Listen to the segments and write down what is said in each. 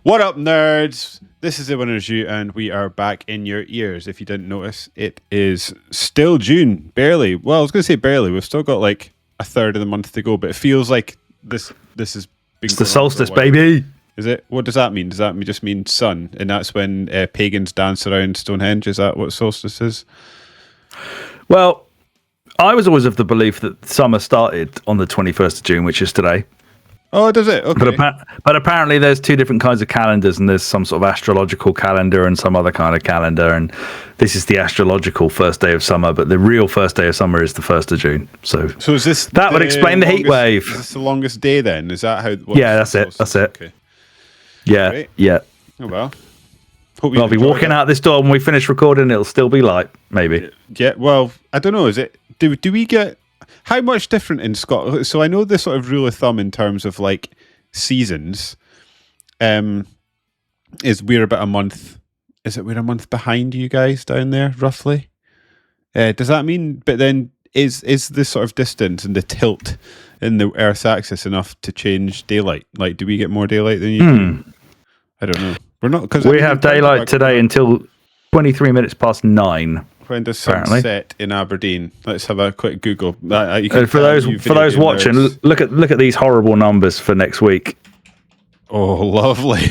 What up, nerds? This is the Winner's You, and we are back in your ears. If you didn't notice, it is still June, barely. Well, I was going to say barely. We've still got like a third of the month to go, but it feels like this is. It's the solstice, baby. Is it? What does that mean? Does that just mean sun? And that's when pagans dance around Stonehenge? Is that what solstice is? Well, I was always of the belief that summer started on the 21st of June, which is today. Oh, does it? Okay. But apparently there's two different kinds of calendars, and there's some sort of astrological calendar and some other kind of calendar, and this is the astrological first day of summer, but the real first day of summer is the 1st of June. So is this that would explain the heat wave. Is this the longest day then? Is that how? Yeah, that's it. That's it. Okay. Yeah, great. Yeah. Oh well. I'll be walking out this door when we finish recording. It'll still be light, maybe. Yeah. Well, I don't know. Is it? Do we get? How much different in Scotland? So I know the sort of rule of thumb in terms of like seasons is we're about a month. Is it we're a month behind you guys down there, roughly? Does that mean? But then is this sort of distance and the tilt in the Earth's axis enough to change daylight? Like, do we get more daylight than you do? I don't know. We're not because we have daylight today until 23 minutes past 9. When does sun set in Aberdeen? Let's have a quick Google. For those watching, look at these horrible numbers for next week. Oh, lovely!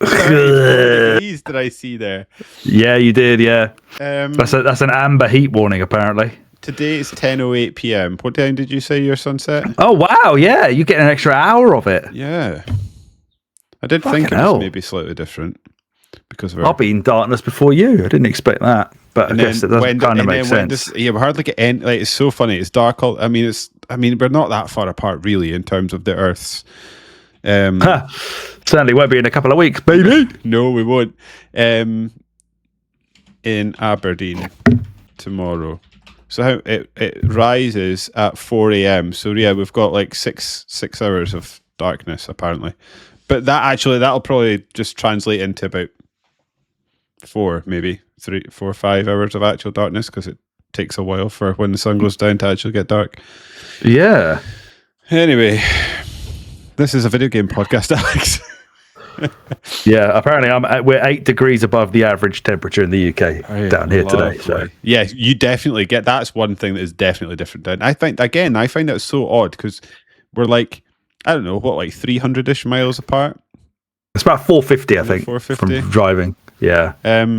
34 did I see there? Yeah, you did. Yeah, that's an amber heat warning apparently. Today it's 10:08 p.m. What time did you say your sunset? Oh wow! Yeah, you get an extra hour of it. Yeah, I did think it was maybe slightly different because I'll be in darkness before you. I didn't expect that. But I guess it doesn't kind of make sense. We hardly get any. Like, it's so funny. It's dark. I mean, we're not that far apart, really, in terms of the Earth's. Certainly won't be in a couple of weeks, baby. No, we won't. In Aberdeen tomorrow. So how it rises at 4 a.m. So yeah, we've got like six hours of darkness apparently. But that'll probably just translate into about 4, maybe 3, 4, 5 hours of actual darkness because it takes a while for when the sun goes down to actually get dark. Yeah. Anyway, this is a video game podcast, Alex. Yeah, apparently we're 8 degrees above the average temperature in the UK down here today. So yeah, you definitely get that's one thing that is definitely different down. I find that so odd because we're like, I don't know, like 300-ish miles apart. It's about 450, I think, 450 from driving. Yeah,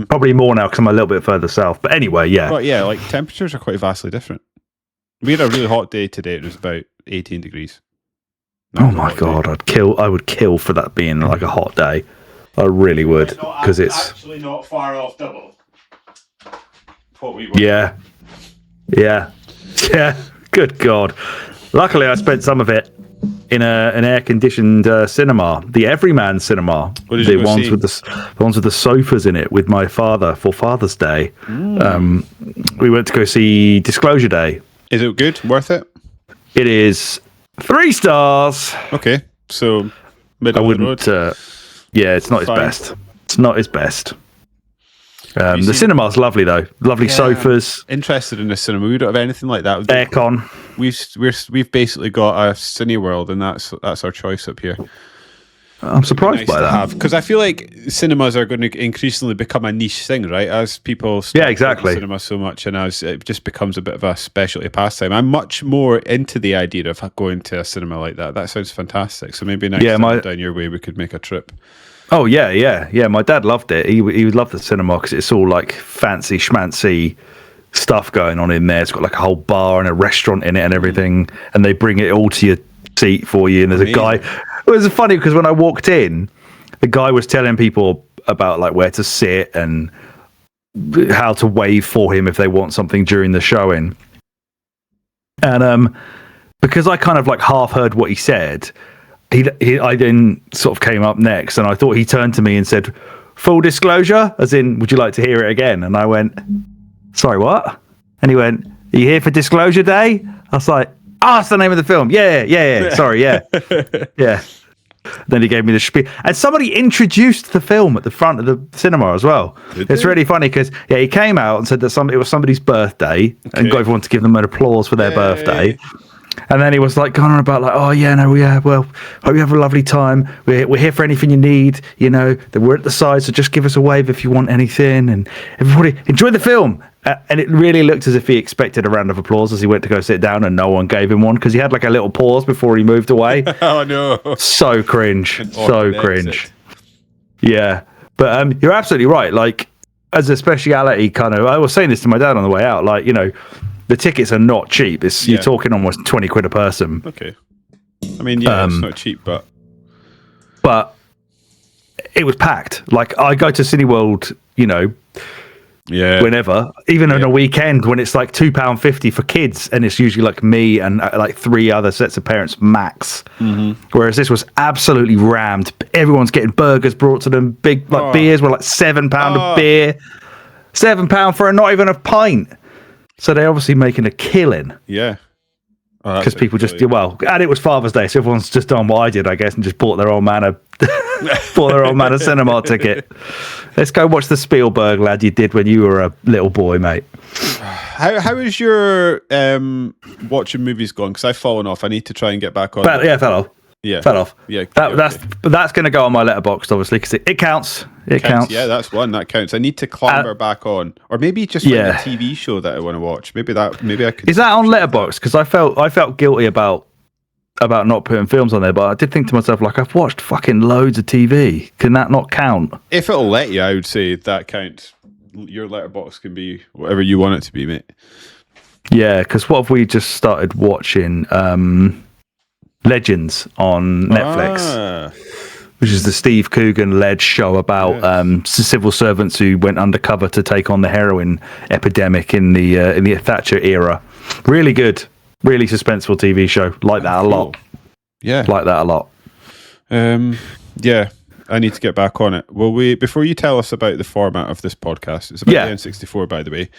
probably more now because I'm a little bit further south. But anyway, yeah. But yeah, like temperatures are quite vastly different. We had a really hot day today. It was about 18 degrees. Oh my god, I would kill for that being like a hot day. I really would because it's actually not far off double. Yeah. Good God. Luckily, I spent some of it in an air-conditioned cinema, the Everyman Cinema, the ones with the sofas in it, with my father for Father's Day. We went to go see Disclosure Day. Is it good? Worth it? It is 3 stars. Okay, so middle of the road. Yeah, it's not his best. It's not his best. The cinema's lovely though. Lovely sofas. Interested in the cinema. We don't have anything like that. Aircon. We've basically got a Cineworld, and that's our choice up here. I'm surprised by that because I feel like cinemas are going to increasingly become a niche thing, right? As people exactly cinema so much, and as it just becomes a bit of a specialty pastime. I'm much more into the idea of going to a cinema like that. That sounds fantastic. So maybe next time down your way, we could make a trip. Oh yeah. My dad loved it. He would love the cinema because it's all like fancy schmancy stuff going on in there. It's got like a whole bar and a restaurant in it and everything, and they bring it all to your seat for you. And there's a guy. It was funny because when I walked in, the guy was telling people about like where to sit and how to wave for him if they want something during the showing. And because I kind of like half heard what he said, I then sort of came up next, and I thought he turned to me and said, "Full disclosure," as in, "Would you like to hear it again?" And I went, "Sorry, what?" And he went, "Are you here for Disclosure Day?" I was like, "Oh, that's the name of the film. Yeah. Sorry, yeah." Yeah. Then he gave me the spiel. And somebody introduced the film at the front of the cinema as well. It's really funny because, he came out and said that it was somebody's birthday and got everyone to give them an applause for their birthday. And then he was like going on about like, oh yeah, no, yeah, well, hope you have a lovely time. We're here for anything you need. You know, we're at the side, so just give us a wave if you want anything. And everybody enjoy the film. And it really looked as if he expected a round of applause as he went to go sit down, and no one gave him one because he had like a little pause before he moved away. Oh no! So cringe, so cringe. Yeah, but you're absolutely right. Like as a speciality, kind of, I was saying this to my dad on the way out. Like, you know, the tickets are not cheap. You're talking almost 20 quid a person. Okay. I mean, yeah, it's not cheap, but it was packed. Like I go to Cineworld, you know. Yeah. Whenever, even on a weekend when it's like £2.50 for kids, and it's usually like me and like 3 other sets of parents max. Whereas this was absolutely rammed. Everyone's getting burgers brought to them. Big beers were like £7 a beer, £7 for not even a pint. So they're obviously making a killing. Yeah. Because people just and it was Father's Day, so everyone's just done what I did, I guess, and just bought their old man a cinema ticket. Let's go watch the Spielberg lad you did when you were a little boy, mate. How is your watching movies going? Because I've fallen off. I need to try and get back on. Fell off. Yeah, fell off. Yeah, that's going to go on my letterbox, obviously, because it counts. It counts. Yeah, that's one that counts. I need to clamber back on, or maybe just find a TV show that I want to watch. Maybe I could. Is that on letterbox? Because I felt guilty about not putting films on there, but I did think to myself, like, I've watched fucking loads of TV. Can that not count? If it'll let you, I would say that counts. Your letterbox can be whatever you want it to be, mate. Yeah, because what have we just started watching? Legends on Netflix, which is the Steve Coogan-led show about civil servants who went undercover to take on the heroin epidemic in the Thatcher era. Really good, really suspenseful TV show. Like that a lot. Yeah, like that a lot. Yeah, I need to get back on it. Will we? Before you tell us about the format of this podcast, it's about the N64, by the way.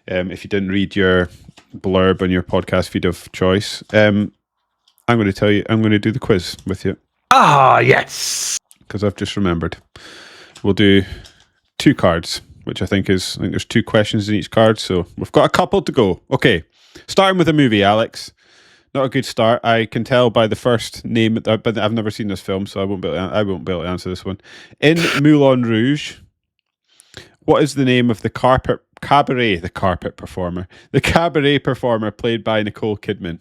If you didn't read your blurb on your podcast feed of choice, I'm going to tell you, I'm going to do the quiz with you. Ah, yes. Because I've just remembered. We'll do 2 cards, which I think there's 2 questions in each card. So we've got a couple to go. Okay. Starting with a movie, Alex. Not a good start. I can tell by the first name, but I've never seen this film, so I won't be able to answer this one. In Moulin Rouge, what is the name of the cabaret performer played by Nicole Kidman?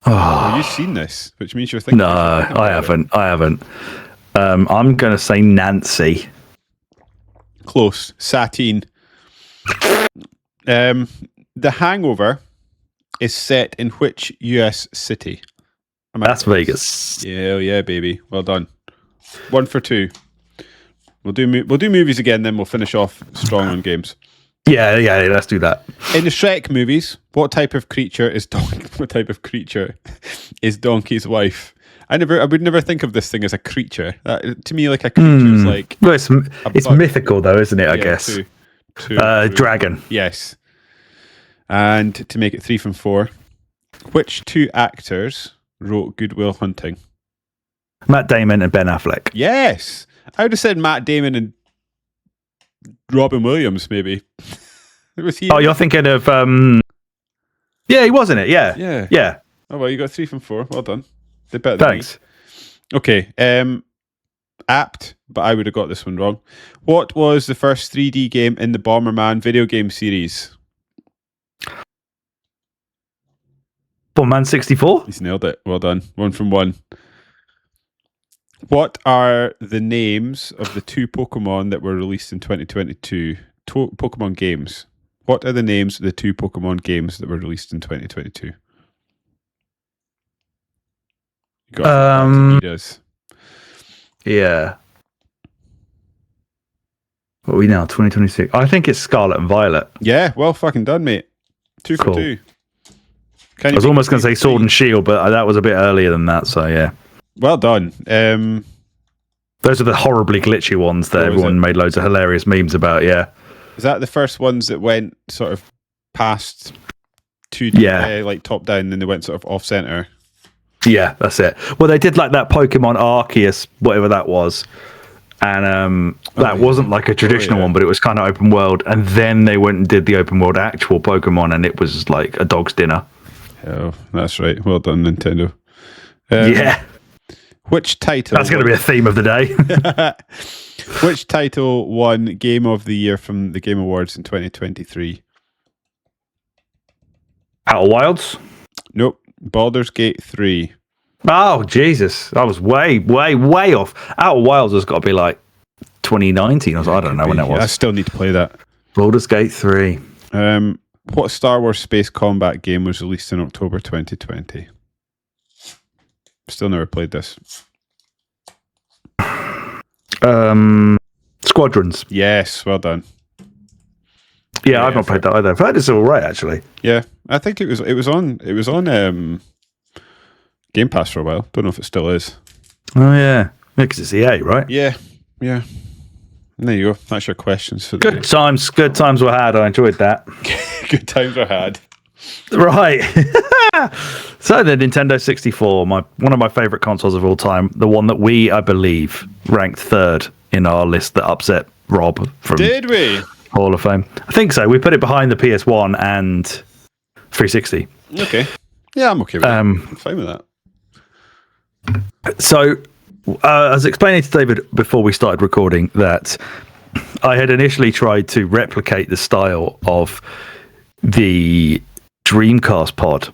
Have you seen this? Which means you're thinking. No, I haven't. I'm going to say Nancy. Close. Satine. The Hangover is set in which US city? Las Vegas. Yeah, baby. Well done. 1 for 2. We'll do movies again, then we'll finish off strong on games. Yeah, let's do that. In the Shrek movies, what type of creature is Donkey's wife? I would never think of this thing as a creature. To me, like a creature is like. Well, it's mythical though, isn't it? I guess. Dragon. Yes. And to make it 3 from 4, which 2 actors wrote Good Will Hunting? Matt Damon and Ben Affleck. Yes, I would have said Matt Damon and Robin Williams, maybe. Was he? Oh, you're thinking of yeah, he was in it. Yeah. Oh well, you got 3 from 4. Well done. Did better. Thanks. Than me. Okay. Apt, but I would have got this one wrong. What was the first 3D game in the Bomberman video game series? Bomberman 64. He's nailed it. Well done. 1 from 1. What are the names of the 2 Pokemon that were released in 2022? Pokemon games. What are the names of the 2 Pokemon games that were released in 2022? You got yeah. What are we now? 2026. I think it's Scarlet and Violet. Yeah, well fucking done, mate. 2 for 2. I was almost going to say Sword and Shield, but that was a bit earlier than that, so yeah. Well done. Those are the horribly glitchy ones that everyone made loads of hilarious memes about, yeah. Is that the first ones that went sort of past 2D, like top down, then they went sort of off center? Yeah, that's it. Well, they did like that Pokemon Arceus, whatever that was. and that wasn't like a traditional one, but it was kind of open world. And then they went and did the open world actual Pokemon, and it was like a dog's dinner. Oh, that's right. Well done, Nintendo. Yeah. Which title? That's going to be a theme of the day. Which title won Game of the Year from the Game Awards in 2023? Outer Wilds? Nope. Baldur's Gate 3. Oh, Jesus. I was way off. Outer Wilds has got to be like 2019 or so. I don't know when that was. I still need to play that. Baldur's Gate 3. What Star Wars space combat game was released in October 2020? Still never played this. Squadrons. Yes, well done. Yeah, I've not played that either. I've heard it's all right, actually. Yeah, I think it was on Game Pass for a while. Don't know if it still is. Oh yeah, because it's EA, right? Yeah. There you go. That's your questions for the Good times were had. I enjoyed that. Good times were had. Right. So the Nintendo 64, one of my favorite consoles of all time, the one that we, I believe, ranked third in our list that upset Rob from Did we? Hall of Fame. I think so. We put it behind the PS1 and 360. Okay. Yeah, I'm okay with that. I'm fine with that. So I was explaining to David before we started recording that I had initially tried to replicate the style of the Dreamcast pod,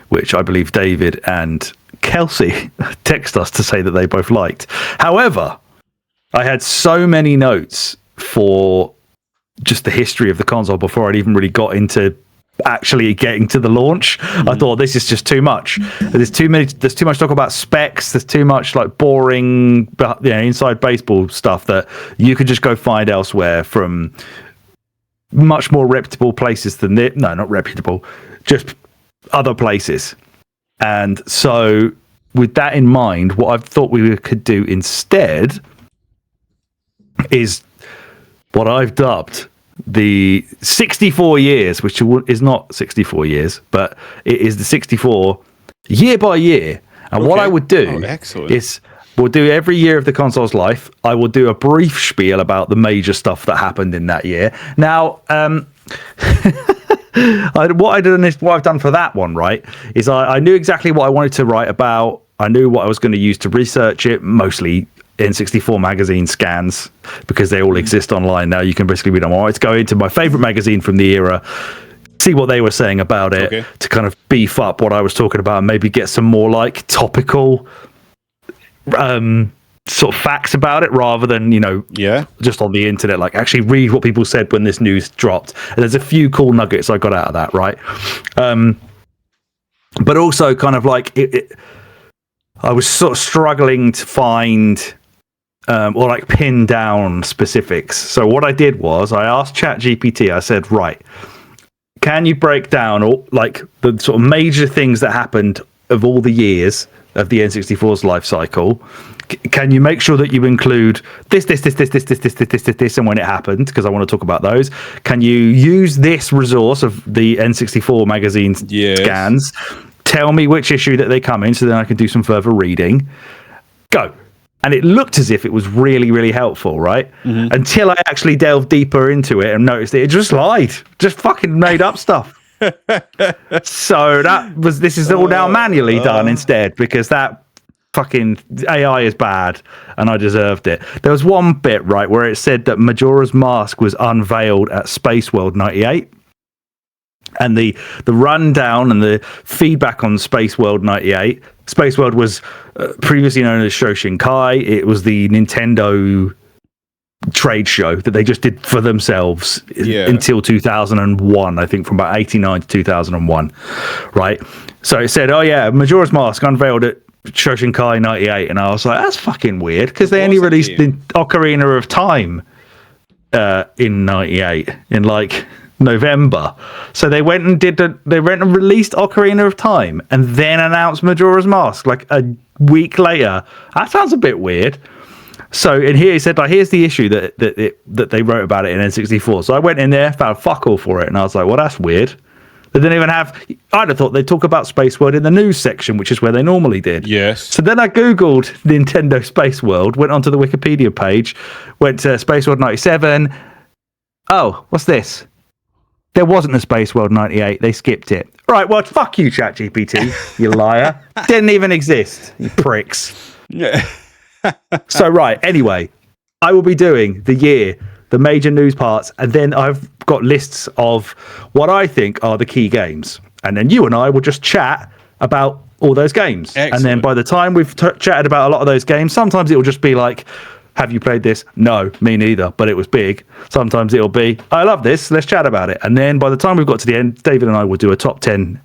which I believe David and Kelsey text us to say that they both liked. However, I had so many notes for just the history of the console before I'd even really got into actually getting to the launch. I thought this is just too much. There's too much talk about specs. There's too much like boring, inside baseball stuff that you could just go find elsewhere from much more reputable places than this. No, not reputable, just other places. And so with that in mind, what I thought we could do instead is what I've dubbed the 64 years, which is not 64 years, but it is the 64 year by year. And what I would do is we'll do every year of the console's life. I will do a brief spiel about the major stuff that happened in that year. Now, what I've done for that one, right, is I knew exactly what I wanted to write about. I knew what I was going to use to research it, mostly N64 magazine scans, because they all exist online now. You can basically read them. I wanted to go into my favorite magazine from the era, see what they were saying about it, to kind of beef up what I was talking about, and maybe get some more like topical sort of facts about it, rather than just on the internet. Like actually read what people said when this news dropped. And there's a few cool nuggets I got out of that, right? But also kind of like I was sort of struggling to find or like pin down specifics. So what I did was I asked ChatGPT, I said, right, can you break down all like the sort of major things that happened of all the years of the N64's life cycle? Can you make sure that you include this, and when it happened, because I want to talk about those? Can you use this resource of the N64 magazine scans? Tell me which issue that they come in, so then I can do some further reading. Go. And it looked as if it was really, really helpful, right? Mm-hmm. Until I actually delved deeper into it and noticed that it just lied, just fucking made up stuff. So this is all now manually done instead, because that fucking AI is bad and I deserved it. There was one bit, right, where it said that Majora's Mask was unveiled at Space World 98. And the rundown and the feedback on Space World 98. Space World was previously known as Shoshinkai. It was the Nintendo trade show that they just did for themselves until 2001, I think, from about 89 to 2001, right? So it said, oh yeah, Majora's Mask unveiled at Shoshinkai 98, and I was like, that's fucking weird, because they only released the Ocarina of Time in 98, in like November. So they went and released Ocarina of Time and then announced Majora's Mask like a week later. That sounds a bit weird. So in here he said, like, here's the issue that they wrote about it in N64. So I went in there, found fuck all for it, and I was like, well, that's weird. They didn't even have. I'd have thought they'd talk about Space World in the news section, which is where they normally did. Yes. So then I googled Nintendo Space World, went onto the Wikipedia page, went to Space World 97. Oh, what's this? There wasn't a Space World 98. They skipped it. Right, well, fuck you, ChatGPT, you liar. Didn't even exist, you pricks. Yeah. So, right, anyway, I will be doing the major news parts, and then I've got lists of what I think are the key games. And then you and I will just chat about all those games. Excellent. And then by the time we've chatted about a lot of those games, sometimes it will just be like, have you played this? No, me neither, but it was big. Sometimes it'll be, I love this, let's chat about it. And then by the time we've got to the end, David and I will do a top 10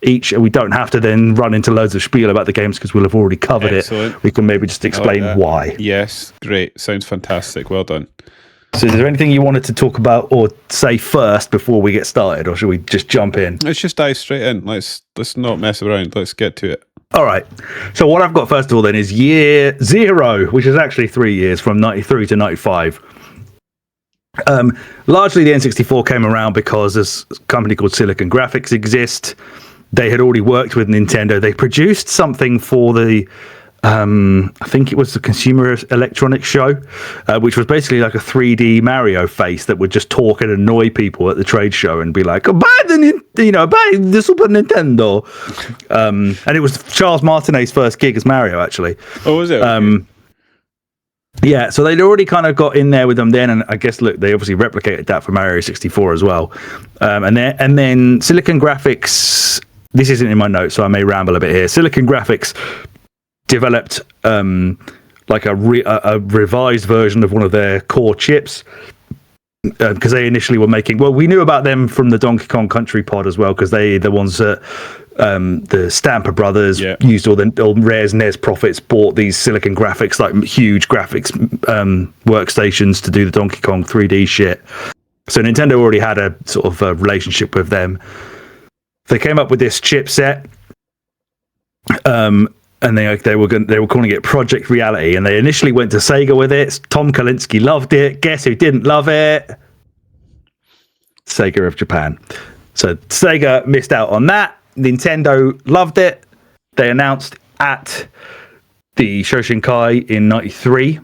each, and we don't have to then run into loads of spiel about the games because we'll have already covered it. We can maybe just explain why. Yes, great. Sounds fantastic. Well done. So is there anything you wanted to talk about or say first before we get started, or should we just jump in? Let's just dive straight in. Let's not mess around. Let's get to it. All right. So what I've got first of all then is year 0, which is actually 3 years from 93 to 95. Largely the N64 came around because this company called Silicon Graphics exist. They had already worked with Nintendo. They produced something for the I think it was the Consumer Electronics Show, which was basically like a 3D Mario face that would just talk and annoy people at the trade show and be like, oh, buy the Super Nintendo. And it was Charles Martinet's first gig as Mario, actually. Oh, was it? Yeah, so they'd already kind of got in there with them then, and I guess, look, they obviously replicated that for Mario 64 as well. And then Silicon Graphics, this isn't in my notes, so I may ramble a bit here. Silicon Graphics developed like a revised version of one of their core chips, because they initially were making, well, we knew about them from the Donkey Kong Country pod as well, because they the ones that the Stamper brothers used all Rare's NES profits, bought these Silicon Graphics, like huge graphics workstations to do the Donkey Kong 3D shit. So Nintendo already had a sort of a relationship with them. They came up with this chipset, and they were calling it Project Reality, and they initially went to Sega with it. Tom Kalinske loved it. Guess who didn't love it? Sega of Japan. So Sega missed out on that. Nintendo loved it. They announced at the Shoshinkai in 93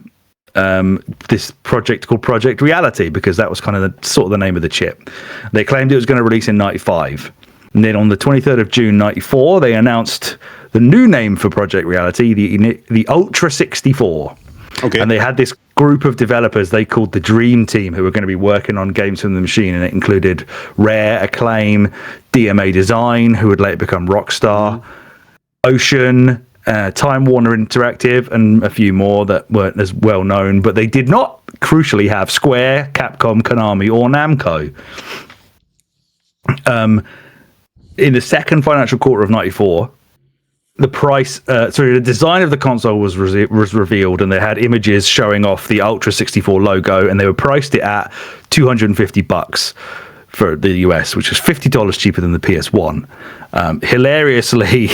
this project called Project Reality, because that was kind of the name of the chip. They claimed it was going to release in 95. And then on the 23rd of June 94, they announced the new name for Project Reality, the Ultra 64. Okay. And they had this group of developers they called the Dream Team, who were going to be working on games from the machine, and it included Rare, Acclaim, DMA Design, who would later become Rockstar, Ocean, Time Warner Interactive, and a few more that weren't as well known, but they did not, crucially, have Square, Capcom, Konami, or Namco. In the second financial quarter of 94, the design of the console was revealed, and they had images showing off the Ultra 64 logo, and they were priced it at $250 for the US, which was $50 cheaper than the PS1. Hilariously,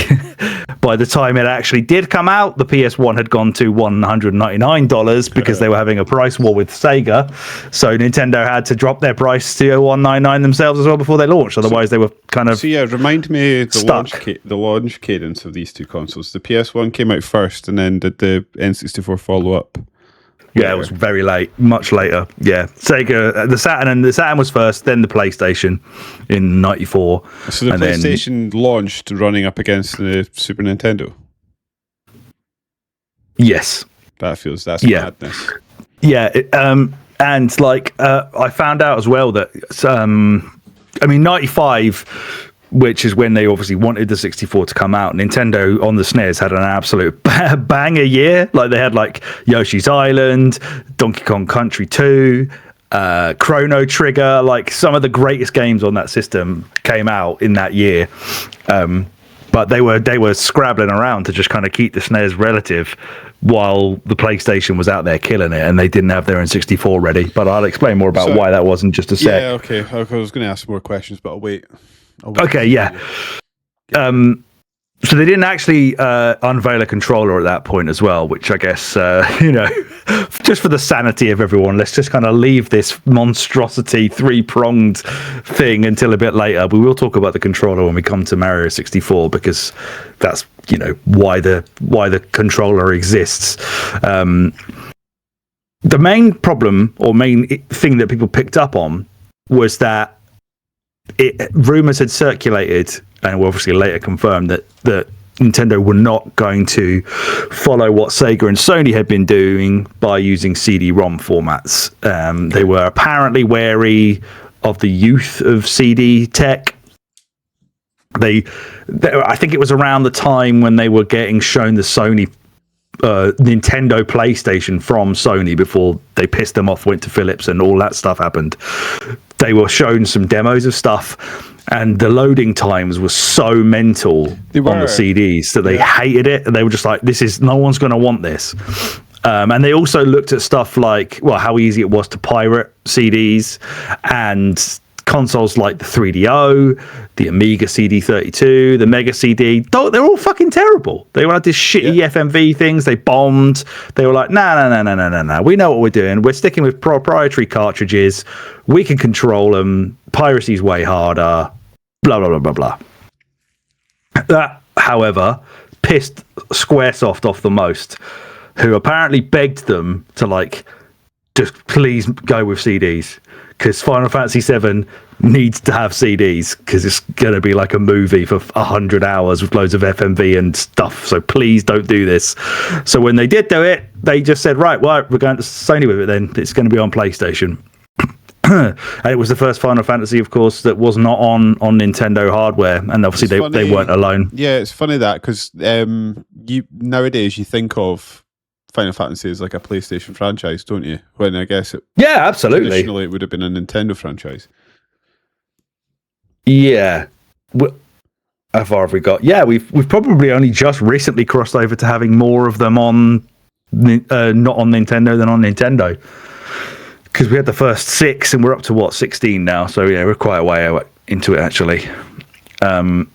by the time it actually did come out, the PS1 had gone to $199 because they were having a price war with Sega. So Nintendo had to drop their price to $199 themselves as well before they launched. Otherwise, they were kind of remind me the launch cadence of these two consoles. The PS1 came out first, and then did the N64 follow up? Yeah, it was very late, much later. Yeah, Sega, the Saturn was first, then the PlayStation in 94. So the PlayStation launched running up against the Super Nintendo? Yes. That's madness. Yeah, and like I found out as well that, 95... which is when they obviously wanted the 64 to come out. Nintendo on the SNES had an absolute banger year. Like they had like Yoshi's Island, Donkey Kong Country 2, Chrono Trigger. Like some of the greatest games on that system came out in that year. But they were scrabbling around to just kind of keep the SNES relative while the PlayStation was out there killing it, and they didn't have their N64 ready. But I'll explain more about why that wasn't just a sec. Yeah, okay. I was going to ask more questions, but I'll wait. Okay, yeah. So they didn't actually unveil a controller at that point as well, which I guess, just for the sanity of everyone, let's just kind of leave this monstrosity 3-pronged thing until a bit later. We will talk about the controller when we come to Mario 64, because that's, why the controller exists. The main problem or main thing that people picked up on was that rumors had circulated and were obviously later confirmed that Nintendo were not going to follow what Sega and Sony had been doing by using CD-ROM formats. They were apparently wary of the youth of CD tech. I think it was around the time when they were getting shown the Sony Nintendo PlayStation from Sony before they pissed them off, went to Philips, and all that stuff happened. They were shown some demos of stuff, and the loading times were so mental on the CDs that they hated it, and they were just like, no one's going to want this. And they also looked at stuff like, how easy it was to pirate CDs, and consoles like the 3DO, the Amiga CD32, the Mega CD, they're all fucking terrible. They had this shitty FMV things. They bombed. They were like, no. We know what we're doing. We're sticking with proprietary cartridges. We can control them. Piracy's way harder. Blah, blah, blah, blah, blah. That, however, pissed Squaresoft off the most, who apparently begged them to, just please go with CDs. Because Final Fantasy VII needs to have CDs, because it's going to be like a movie for 100 hours with loads of FMV and stuff. So please don't do this. So when they did do it, they just said, right, well, we're going to Sony with it then. It's going to be on PlayStation. And it was the first Final Fantasy, of course, that was not on Nintendo hardware. And obviously they weren't alone. Yeah, it's funny that, because nowadays you think of Final Fantasy is like a PlayStation franchise, don't you? When I guess absolutely. Traditionally, it would have been a Nintendo franchise. Yeah. How far have we got? Yeah, we've probably only just recently crossed over to having more of them on not on Nintendo than on Nintendo. Because we had the first 6, and we're up to 16 now. So yeah, we're quite a way into it actually. And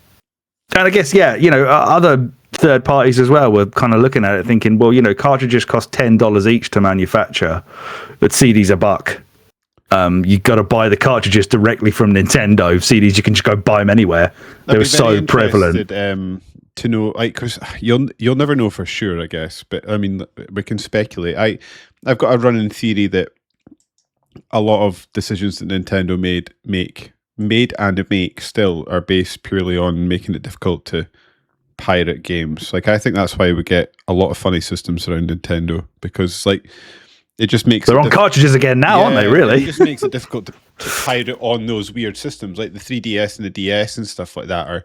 I guess other third parties as well were kind of looking at it thinking, cartridges cost $10 each to manufacture, but CDs $1. You got to buy the cartridges directly from Nintendo. CDs, you can just go buy them anywhere. They were so prevalent. To know, because you'll never know for sure, I guess. But I mean, we can speculate. I've got a running theory that a lot of decisions that Nintendo make still are based purely on making it difficult to pirate games. I think that's why we get a lot of funny systems around Nintendo, because it just makes they're on cartridges again now, aren't they? Really, it just makes it difficult to pirate on those weird systems like the 3DS and the DS and stuff like that. Or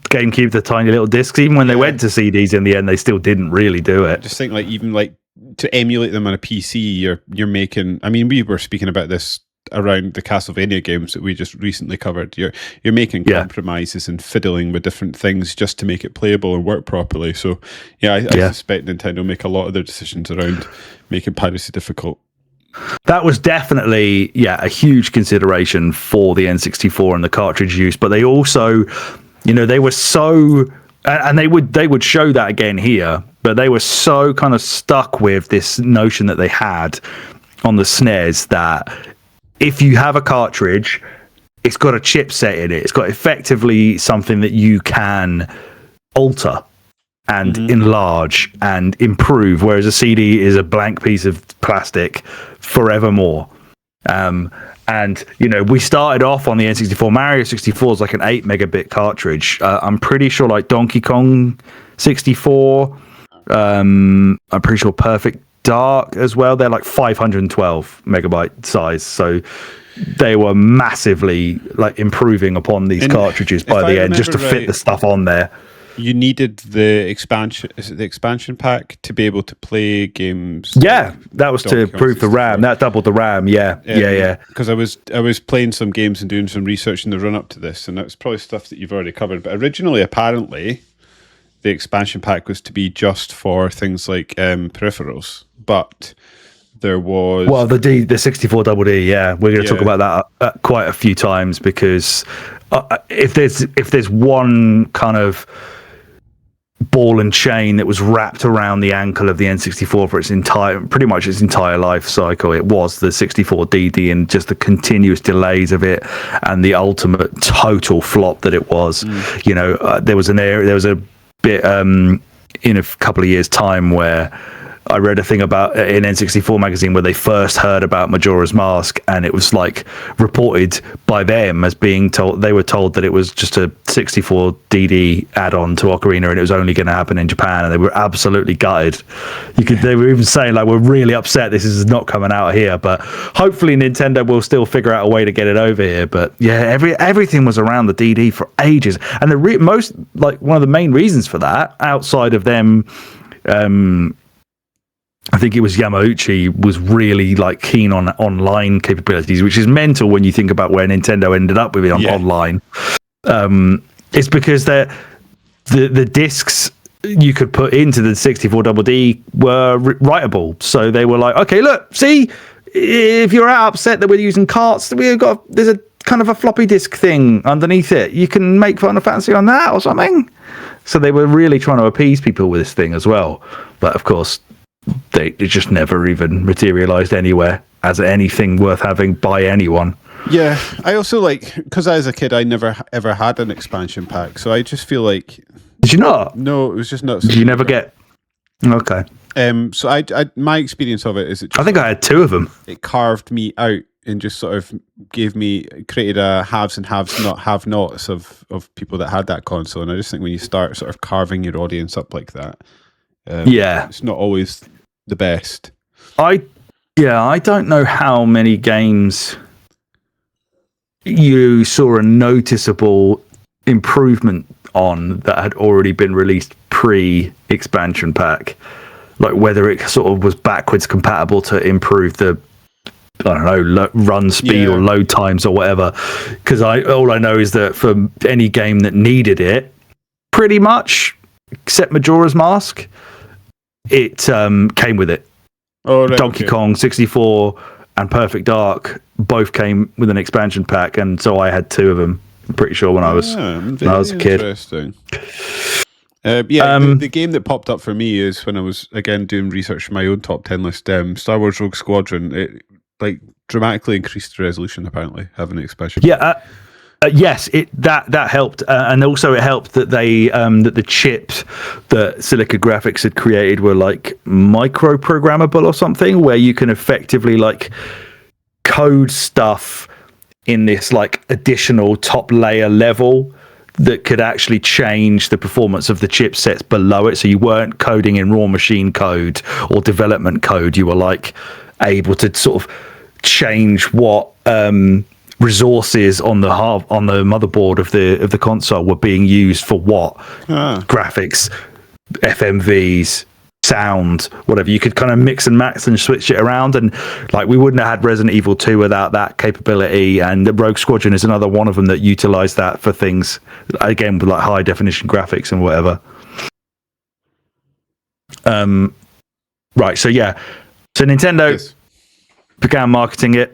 GameCube, the tiny little discs. Even when they went to CDs in the end, they still didn't really do it. I just think to emulate them on a PC, you're making. I mean, we were speaking about this around the Castlevania games that we just recently covered. You're making compromises and fiddling with different things just to make it playable and work properly. So I suspect Nintendo make a lot of their decisions around making piracy difficult. That was definitely a huge consideration for the N64 and the cartridge use, but they also they were so, and they would show that again here, but they were so kind of stuck with this notion that they had on the SNES that if you have a cartridge, it's got a chipset in it. It's got effectively something that you can alter and enlarge and improve, whereas a CD is a blank piece of plastic forevermore. And we started off on the N64. Mario 64 is like an 8 megabit cartridge. I'm pretty sure Donkey Kong 64. I'm pretty sure Perfect Dark as well. They're 512 megabyte size. So they were massively improving upon these cartridges by the end, just to fit the stuff on there. You needed the expansion. Is it the expansion pack to be able to play games? Yeah, that was to improve the RAM. That doubled the RAM. Yeah. Because I was playing some games and doing some research in the run up to this, and that's probably stuff that you've already covered. But originally, apparently, the expansion pack was to be just for things like peripherals, but there was the 64 double D. Yeah, we're going to talk about that quite a few times, because if there's one kind of ball and chain that was wrapped around the ankle of the N64 for pretty much its entire life cycle. It was the 64DD, and just the continuous delays of it, and the ultimate total flop that it was. There was a bit in a couple of years' time where I read a thing about in N64 magazine where they first heard about Majora's Mask, and it was like reported by them as being told, they were told that it was just a 64DD add-on to Ocarina, and it was only going to happen in Japan, and they were absolutely gutted. They were even saying like, we're really upset this is not coming out here, but hopefully Nintendo will still figure out a way to get it over here. But yeah, everything was around the DD for ages, and one of the main reasons for that, outside of them, I think it was Yamauchi was really like keen on online capabilities, which is mental when you think about where Nintendo ended up with it online. It's because the discs you could put into the 64DD were writable, so they were like, okay, look, see, if you're upset that we're using carts, there's a kind of a floppy disk thing underneath it. You can make Final Fantasy on that or something. So they were really trying to appease people with this thing as well, but of course, it just never even materialized anywhere as anything worth having by anyone. Yeah, I also because as a kid I never ever had an expansion pack, so I just feel like. Did you not? No, it was just not. Did you never get? Okay. So I my experience of it is I think I had 2 of them. It carved me out and just sort of created a haves and have-nots of people that had that console, and I just think when you start sort of carving your audience up like that, it's not always the best. I don't know how many games you saw a noticeable improvement on that had already been released pre-expansion pack, like whether it sort of was backwards compatible to improve the run speed or load times or whatever. Because all I know is that for any game that needed it, pretty much except Majora's Mask, it came with it. Oh, right, Donkey Kong 64 and Perfect Dark both came with an expansion pack, and so I had 2 of them. I'm pretty sure when I was a kid. Interesting. The game that popped up for me is when I was again doing research for my own top 10 list. Star Wars Rogue Squadron. It dramatically increased the resolution. Apparently, having an expansion. Yeah. Yes, that helped, and also it helped that they that the chips that Silica Graphics had created were like micro programmable or something, where you can effectively like code stuff in this like additional top layer level that could actually change the performance of the chipsets below it. So you weren't coding in raw machine code or development code. You were like able to sort of change what resources on the motherboard of the console were being used for what graphics, FMVs, sound, whatever. You could kind of mix and match and switch it around, and like we wouldn't have had Resident Evil 2 without that capability, and the Rogue Squadron is another one of them that utilized that for things again with like high definition graphics and whatever. So Nintendo began marketing it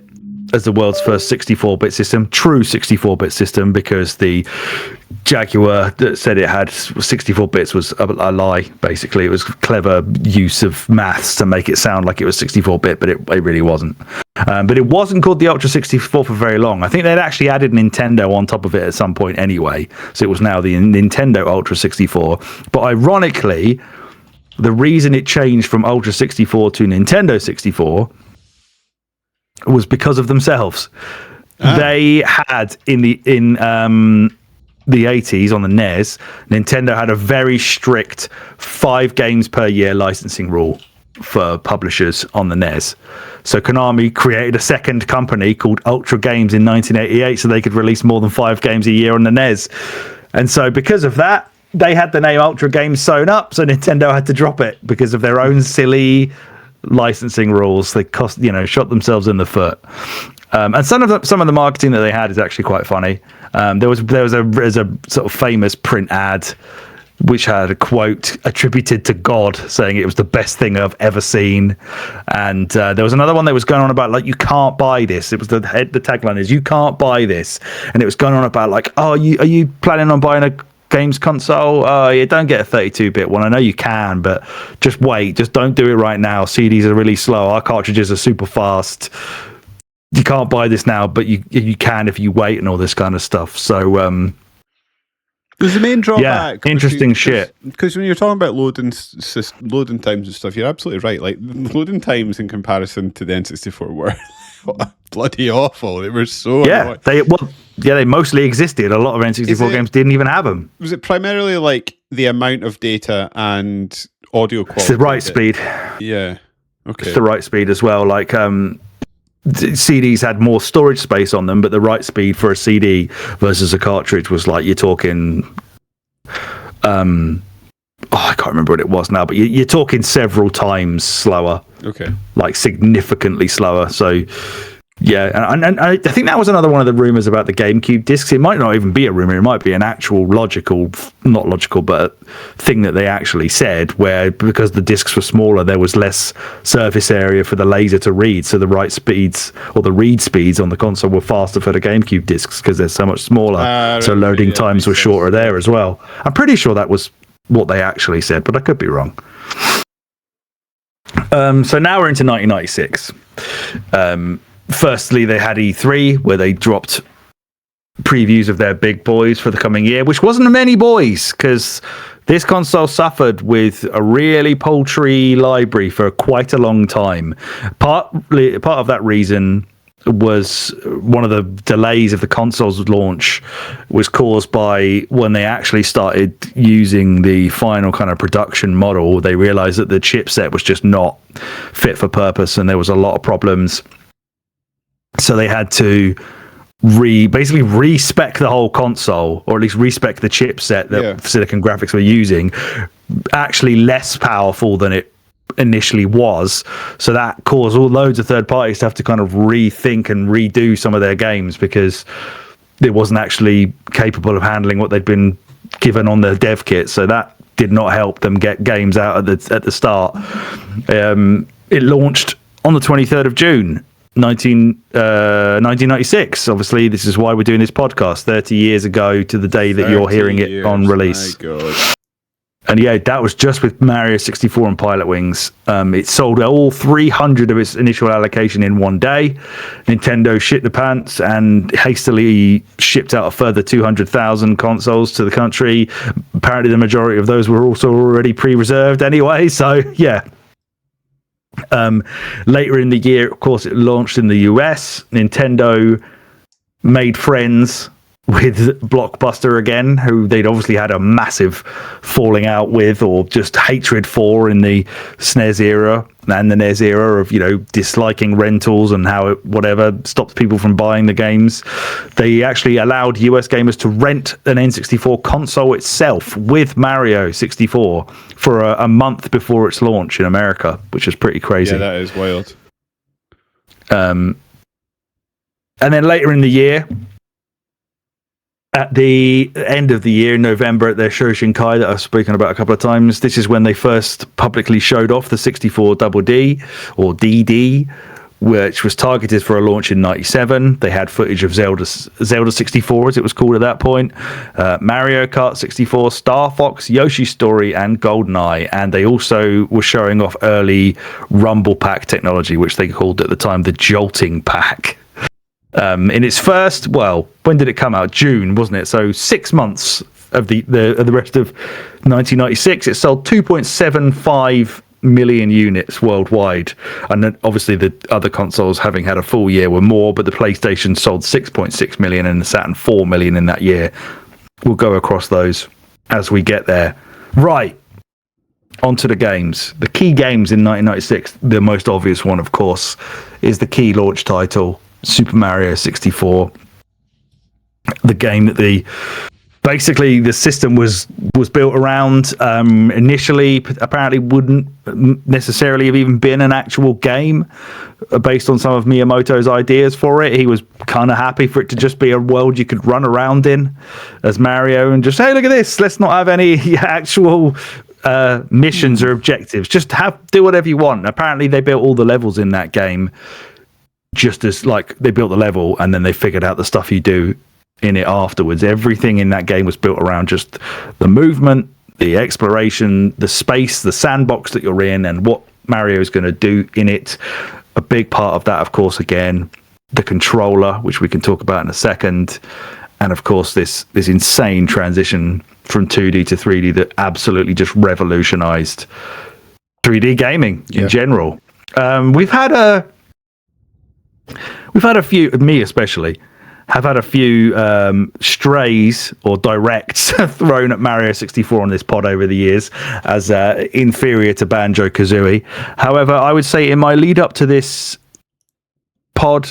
as the world's first 64-bit system, true 64-bit system, because the Jaguar that said it had 64 bits was a lie, basically. It was clever use of maths to make it sound like it was 64-bit, but it really wasn't. But it wasn't called the Ultra 64 for very long. I think they'd actually added Nintendo on top of it at some point anyway, so it was now the Nintendo Ultra 64. But ironically, the reason it changed from Ultra 64 to Nintendo 64 was because of themselves. They had in the 80s on the NES, Nintendo had a very strict 5 games per year licensing rule for publishers on the NES. So Konami created a second company called Ultra Games in 1988 so they could release more than 5 games a year on the NES. And so because of that, they had the name Ultra Games sewn up, so Nintendo had to drop it because of their own silly licensing rules. They shot themselves in the foot. And some of the marketing that they had is actually quite funny. There was a sort of famous print ad which had a quote attributed to God saying it was the best thing I've ever seen. And there was another one that was going on about like, you can't buy this. It was the tagline is, you can't buy this. And it was going on about like, are you planning on buying games console. Oh, you don't get a 32-bit one. I know you can, but just wait. Just don't do it right now. CDs are really slow. Our cartridges are super fast. You can't buy this now, but you can if you wait and all this kind of stuff. So, there's the main drawback. Yeah, interesting shit. Because when you're talking about loading times and stuff, you're absolutely right. Like, loading times in comparison to the N64 were bloody awful. They were so annoying. They mostly existed. A lot of N64 games didn't even have them. Was it primarily like the amount of data and audio quality? It's the right speed. Yeah. Okay. It's the right speed as well. Like, CDs had more storage space on them, but the right speed for a CD versus a cartridge was like, you're talking, I can't remember what it was now, but you're talking several times slower. Okay. Like significantly slower. So yeah, and I think that was another one of the rumors about the GameCube discs. It might not even be a rumor. It might be an actual not logical, but thing that they actually said, where because the discs were smaller, there was less surface area for the laser to read. So the write speeds or the read speeds on the console were faster for the GameCube discs because they're so much smaller. So loading times were shorter there as well. I'm pretty sure that was what they actually said, but I could be wrong. So now we're into 1996. Firstly, they had E3 where they dropped previews of their big boys for the coming year, which wasn't many boys because this console suffered with a really paltry library for quite a long time. Part of that reason was one of the delays of the console's launch was caused by when they actually started using the final kind of production model. They realized that the chipset was just not fit for purpose and there was a lot of problems. So they had to basically respec the whole console, or at least respec the chipset that Silicon Graphics were using, actually less powerful than it initially was. So that caused loads of third parties to have to kind of rethink and redo some of their games because it wasn't actually capable of handling what they'd been given on the dev kit. So that did not help them get games out at the start. It launched on the 23rd of June. 1996. Obviously, this is why we're doing this podcast 30 years ago to the day that you're hearing it on release. My God. And yeah, that was just with Mario 64 and Pilot Wings. It sold all 300 of its initial allocation in one day. Nintendo shit the pants and hastily shipped out a further 200,000 consoles to the country. Apparently, the majority of those were also already pre-reserved anyway. So yeah. Later in the year, of course, it launched in the US. Nintendo made friends with Blockbuster again, who they'd obviously had a massive falling out with or just hatred for in the SNES era and the NES era of, disliking rentals and how it, whatever, stopped people from buying the games. They actually allowed US gamers to rent an N64 console itself with Mario 64 for a month before its launch in America, which is pretty crazy. Yeah, that is wild. And then later in the year, at the end of the year, in November, at their Shoshinkai that I've spoken about a couple of times, this is when they first publicly showed off the 64 Double D, or DD, which was targeted for a launch in 97. They had footage of Zelda 64, as it was called at that point, Mario Kart 64, Star Fox, Yoshi's Story, and GoldenEye. And they also were showing off early Rumble Pack technology, which they called at the time the Jolting Pack. In its first, when did it come out? June, wasn't it? So 6 months of the rest of 1996, it sold 2.75 million units worldwide. And then obviously the other consoles, having had a full year, were more, but the PlayStation sold 6.6 million and the Saturn 4 million in that year. We'll go across those as we get there. Right. Onto the games. The key games in 1996, the most obvious one, of course, is the key launch title, Super Mario 64, the game that basically the system was built around. Initially, apparently wouldn't necessarily have even been an actual game based on some of Miyamoto's ideas for it. He was kind of happy for it to just be a world you could run around in as Mario and just, hey, look at this, let's not have any actual missions or objectives, just do whatever you want. Apparently they built all the levels in that game just as, like, they built the level and then they figured out the stuff you do in it afterwards. Everything in that game was built around just the movement, the exploration, the space, the sandbox that you're in, and what Mario is going to do in it. A big part of that, of course, again, the controller, which we can talk about in a second, and of course this insane transition from 2D to 3D that absolutely just revolutionized 3D gaming in general. We've had a few, me especially, have had a few strays or directs thrown at Mario 64 on this pod over the years as inferior to Banjo-Kazooie. However, I would say in my lead up to this pod,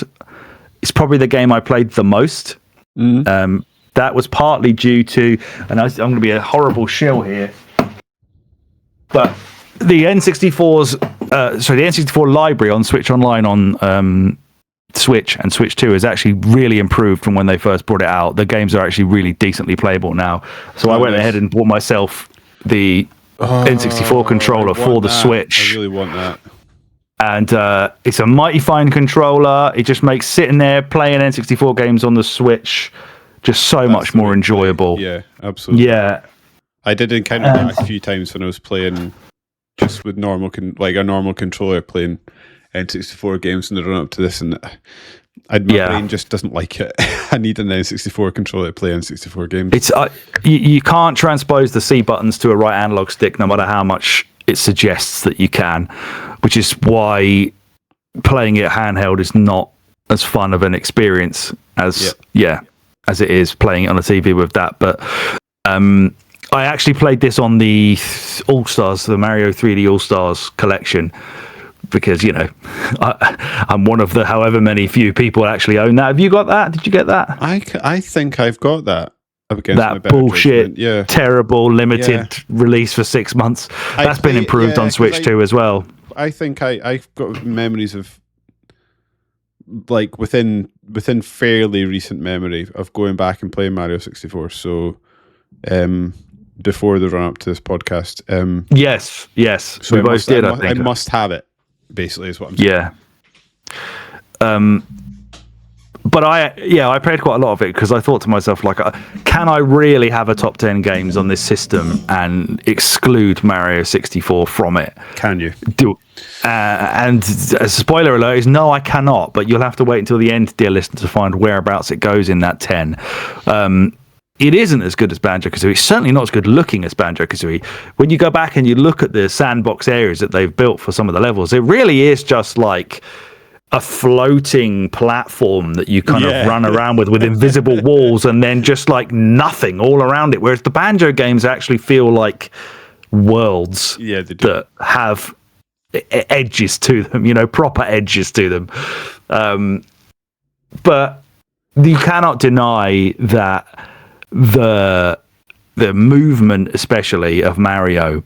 it's probably the game I played the most. That was partly due to, and I'm going to be a horrible shill here, but the N64's, the N64 library on Switch Online on Switch and Switch 2 has actually really improved from when they first brought it out. The games are actually really decently playable now. So I went ahead and bought myself the N64 controller for the Switch. I really want that. And it's a mighty fine controller. It just makes sitting there playing N64 games on the Switch just so much more enjoyable. Yeah, absolutely. Yeah. I did encounter that a few times when I was playing just with a normal controller playing N64 games in the run up to this, and my brain just doesn't like it. I need an N64 controller to play N64 games. It's you can't transpose the C buttons to a right analog stick, no matter how much it suggests that you can, which is why playing it handheld is not as fun of an experience as as it is playing it on a TV with that. But I actually played this on the All-Stars, the Mario 3D All-Stars collection, because, you know, I'm one of the however many few people actually own that. Have you got that? Did you get that? I think I've got that. That bullshit, terrible, limited release for 6 months. That's been improved on Switch too as well. I think I've got memories of, like, within fairly recent memory of going back and playing Mario 64. So, before the run up to this podcast. Yes. So we both did. I must have it. Basically, is what I'm saying. Yeah. But I played quite a lot of it because I thought to myself, like, can I really have a top 10 games on this system and exclude Mario 64 from it? Can you? And a spoiler alert is no, I cannot. But you'll have to wait until the end, dear listener, to find whereabouts it goes in that 10. It isn't as good as Banjo-Kazooie. It's certainly not as good looking as Banjo-Kazooie. When you go back and you look at the sandbox areas that they've built for some of the levels, it really is just like a floating platform that you kind of run around with invisible walls and then just like nothing all around it. Whereas the Banjo games actually feel like worlds that have edges to them, you know, proper edges to them. But you cannot deny that the movement, especially of Mario,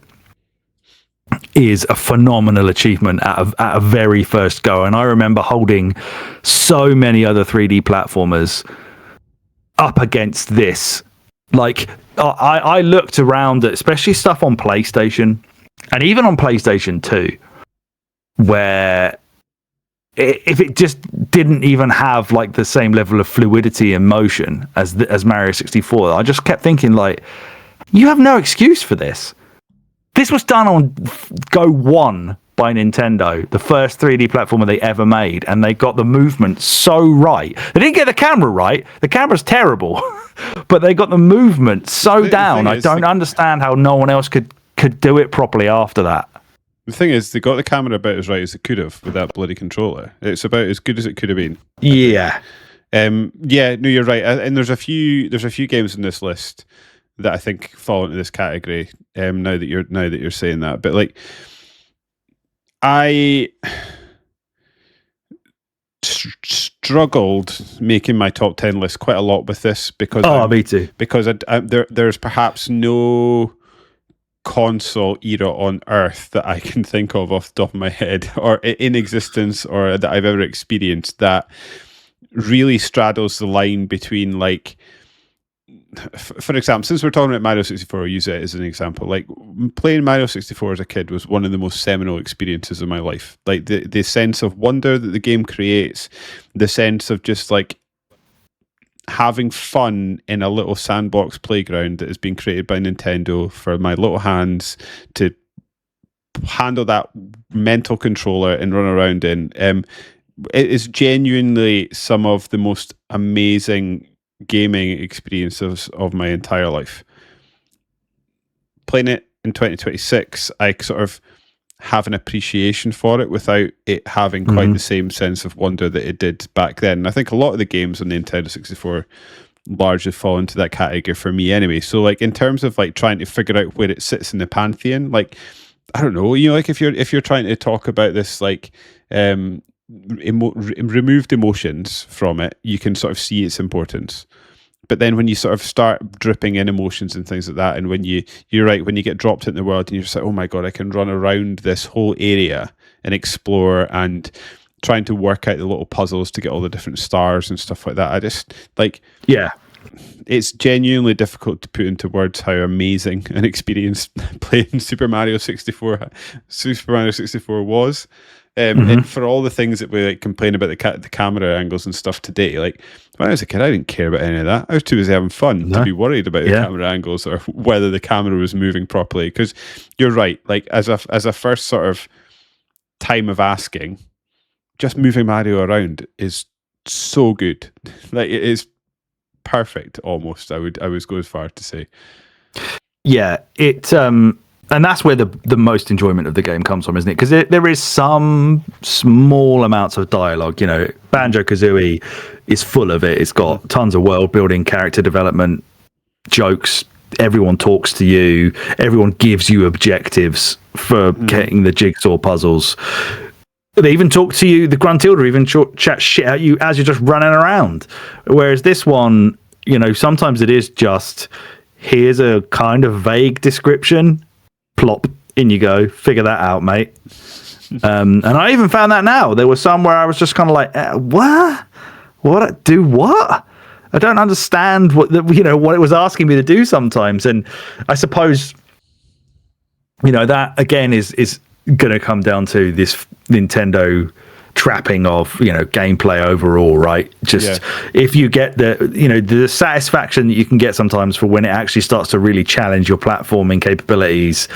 is a phenomenal achievement at a very first go. And I remember holding so many other 3D platformers up against this. Like, I looked around at especially stuff on PlayStation and even on PlayStation 2, where if it just didn't even have like the same level of fluidity and motion as Mario 64, I just kept thinking, like, you have no excuse for this. This was done on Go 1 by Nintendo, the first 3D platformer they ever made, and they got the movement so right. They didn't get the camera right. The camera's terrible, but they got the movement so down. I don't understand how no one else could do it properly after that. The thing is, they got the camera about as right as it could have with that bloody controller. It's about as good as it could have been. Yeah. No, you're right. And there's a few games in this list that I think fall into this category. Now that you're saying that, but like, I struggled making my top 10 list quite a lot with this because me too. Because there's perhaps no console era on Earth that I can think of off the top of my head, or in existence, or that I've ever experienced, that really straddles the line between, like, for example, since we're talking about Mario 64, I'll use it as an example. Like, playing Mario 64 as a kid was one of the most seminal experiences of my life. Like, the sense of wonder that the game creates, the sense of just, like, having fun in a little sandbox playground that has been created by Nintendo for my little hands to handle that mental controller and run around in. It is genuinely some of the most amazing gaming experiences of my entire life. Playing it in 2026, I sort of have an appreciation for it without it having quite the same sense of wonder that it did back then. And I think a lot of the games on the Nintendo 64 largely fall into that category for me anyway. So like in terms of like trying to figure out where it sits in the pantheon, like I don't know, you know, like if you're trying to talk about this like removed emotions from it, you can sort of see its importance. But then when you sort of start dripping in emotions and things like that, and when you're right, when you get dropped into the world and you're just like, oh my God, I can run around this whole area and explore and trying to work out the little puzzles to get all the different stars and stuff like that. I just like, yeah, it's genuinely difficult to put into words how amazing an experience playing Super Mario 64 was. And for all the things that we like complain about the camera angles and stuff today, like when I was a kid, I didn't care about any of that. I was too busy having fun to be worried about the camera angles or whether the camera was moving properly. Because you're right, like as a first sort of time of asking, just moving Mario around is so good. Like it is perfect almost. I was go as far to say. Yeah, it and that's where the most enjoyment of the game comes from, isn't it? Because there is some small amounts of dialogue. You know, Banjo-Kazooie is full of it. It's got tons of world building, character development, jokes. Everyone talks to you. Everyone gives you objectives for getting the jigsaw puzzles. They even talk to you. The Gruntilda even chat shit at you as you're just running around. Whereas this one, you know, sometimes it is just, here's a kind of vague description. Plop, in you go. Figure that out, mate. And I even found that now. There was some where I was just kind of like, what? What? Do what? I don't understand what it was asking me to do sometimes. And I suppose, you know, that again is going to come down to this Nintendo trapping of, you know, gameplay overall, right? Just if you get the satisfaction that you can get sometimes for when it actually starts to really challenge your platforming capabilities,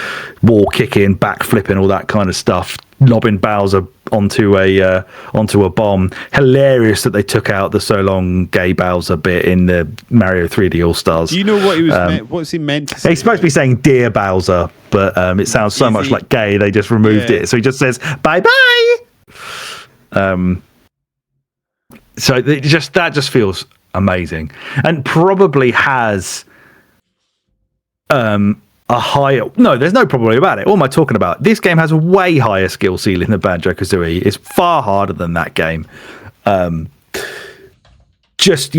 wall kicking, back flipping, all that kind of stuff, lobbing Bowser onto a bomb. Hilarious that they took out the so long gay Bowser bit in the Mario 3D All Stars. Do you know what he was what's he meant to say? He's supposed to be saying dear Bowser, but it sounds so much like gay they just removed it, so he just says bye bye. So that just feels amazing, and probably has a higher. No, there's no probably about it. What am I talking about? This game has a way higher skill ceiling than Banjo-Kazooie. It's far harder than that game. I just